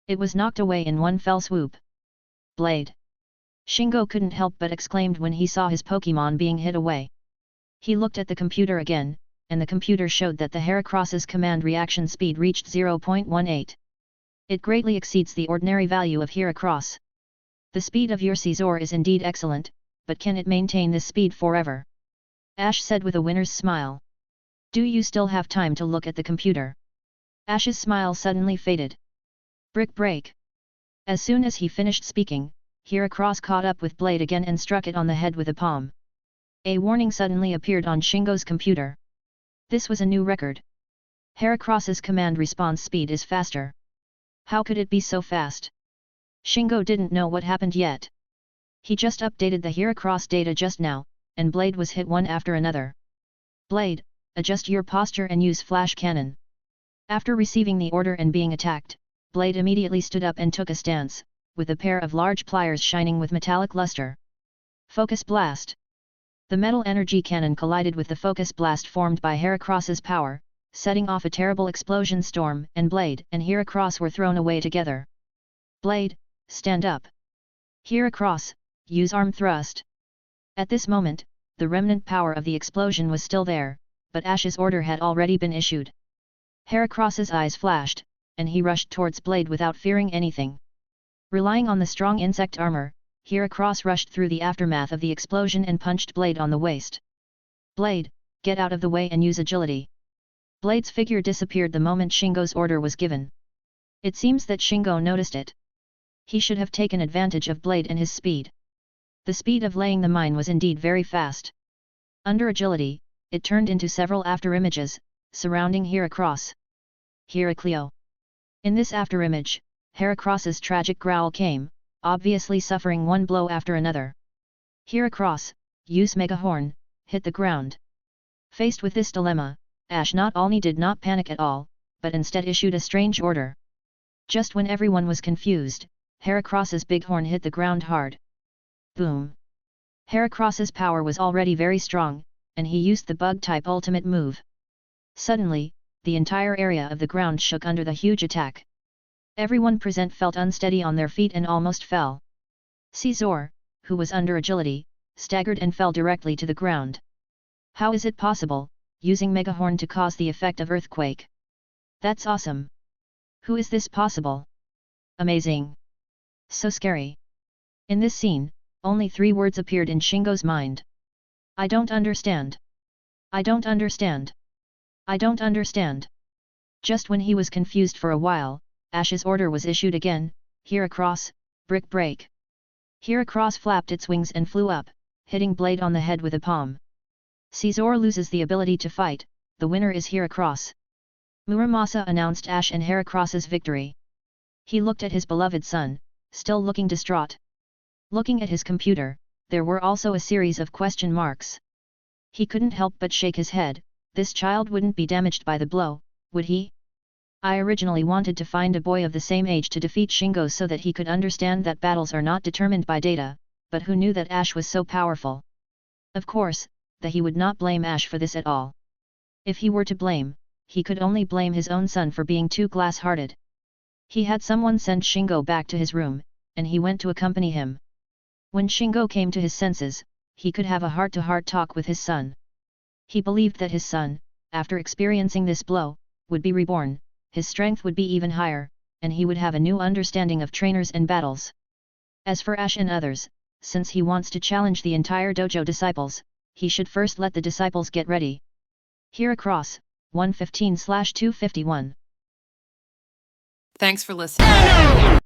It was knocked away in one fell swoop. Blade! Shingo couldn't help but exclaimed when he saw his Pokémon being hit away. He looked at the computer again, and the computer showed that the Heracross's command reaction speed reached 0.18. It greatly exceeds the ordinary value of Heracross. The speed of your Caesar is indeed excellent, but can it maintain this speed forever? Ash said with a winner's smile. Do you still have time to look at the computer? Ash's smile suddenly faded. Brick break! As soon as he finished speaking, Heracross caught up with Blade again and struck it on the head with a palm. A warning suddenly appeared on Shingo's computer. This was a new record. Heracross's command response speed is faster. How could it be so fast? Shingo didn't know what happened yet. He just updated the Heracross data just now, and Blade was hit one after another. Blade, adjust your posture and use flash cannon. After receiving the order and being attacked, Blade immediately stood up and took a stance, with a pair of large pliers shining with metallic luster. Focus blast! The metal energy cannon collided with the focus blast formed by Heracross's power, setting off a terrible explosion storm, and Blade and Heracross were thrown away together. Blade, stand up! Heracross, use arm thrust! At this moment, the remnant power of the explosion was still there, but Ash's order had already been issued. Heracross's eyes flashed, and he rushed towards Blade without fearing anything. Relying on the strong insect armor, Heracross rushed through the aftermath of the explosion and punched Blade on the waist. Blade, get out of the way and use agility. Blade's figure disappeared the moment Shingo's order was given. It seems that Shingo noticed it. He should have taken advantage of Blade and his speed. The speed of laying the mine was indeed very fast. Under agility, it turned into several afterimages, surrounding Heracross. Heraclio! In this afterimage, Heracross's tragic growl came, obviously suffering one blow after another. Heracross, use Mega Horn, hit the ground. Faced with this dilemma, Ash not only did not panic at all, but instead issued a strange order. Just when everyone was confused, Heracross's big horn hit the ground hard. Boom! Heracross's power was already very strong, and he used the bug-type ultimate move. Suddenly, the entire area of the ground shook under the huge attack. Everyone present felt unsteady on their feet and almost fell. Caesar, who was under agility, staggered and fell directly to the ground. How is it possible, using Megahorn to cause the effect of earthquake? That's awesome! Who is this possible? Amazing! So scary! In this scene, only 3 words appeared in Shingo's mind. I don't understand. I don't understand. I don't understand. Just when he was confused for a while, Ash's order was issued again, Heracross, brick break. Heracross flapped its wings and flew up, hitting Blade on the head with a palm. Caesar loses the ability to fight, the winner is Heracross. Muramasa announced Ash and Heracross's victory. He looked at his beloved son, still looking distraught. Looking at his computer, there were also a series of question marks. He couldn't help but shake his head. This child wouldn't be damaged by the blow, would he? I originally wanted to find a boy of the same age to defeat Shingo so that he could understand that battles are not determined by data, but who knew that Ash was so powerful? Of course, that he would not blame Ash for this at all. If he were to blame, he could only blame his own son for being too glass-hearted. He had someone send Shingo back to his room, and he went to accompany him. When Shingo came to his senses, he could have a heart-to-heart talk with his son. He believed that his son, after experiencing this blow, would be reborn, his strength would be even higher, and he would have a new understanding of trainers and battles. As for Ash and others, since he wants to challenge the entire dojo disciples, he should first let the disciples get ready. Heracross, 115/251. Thanks for listening.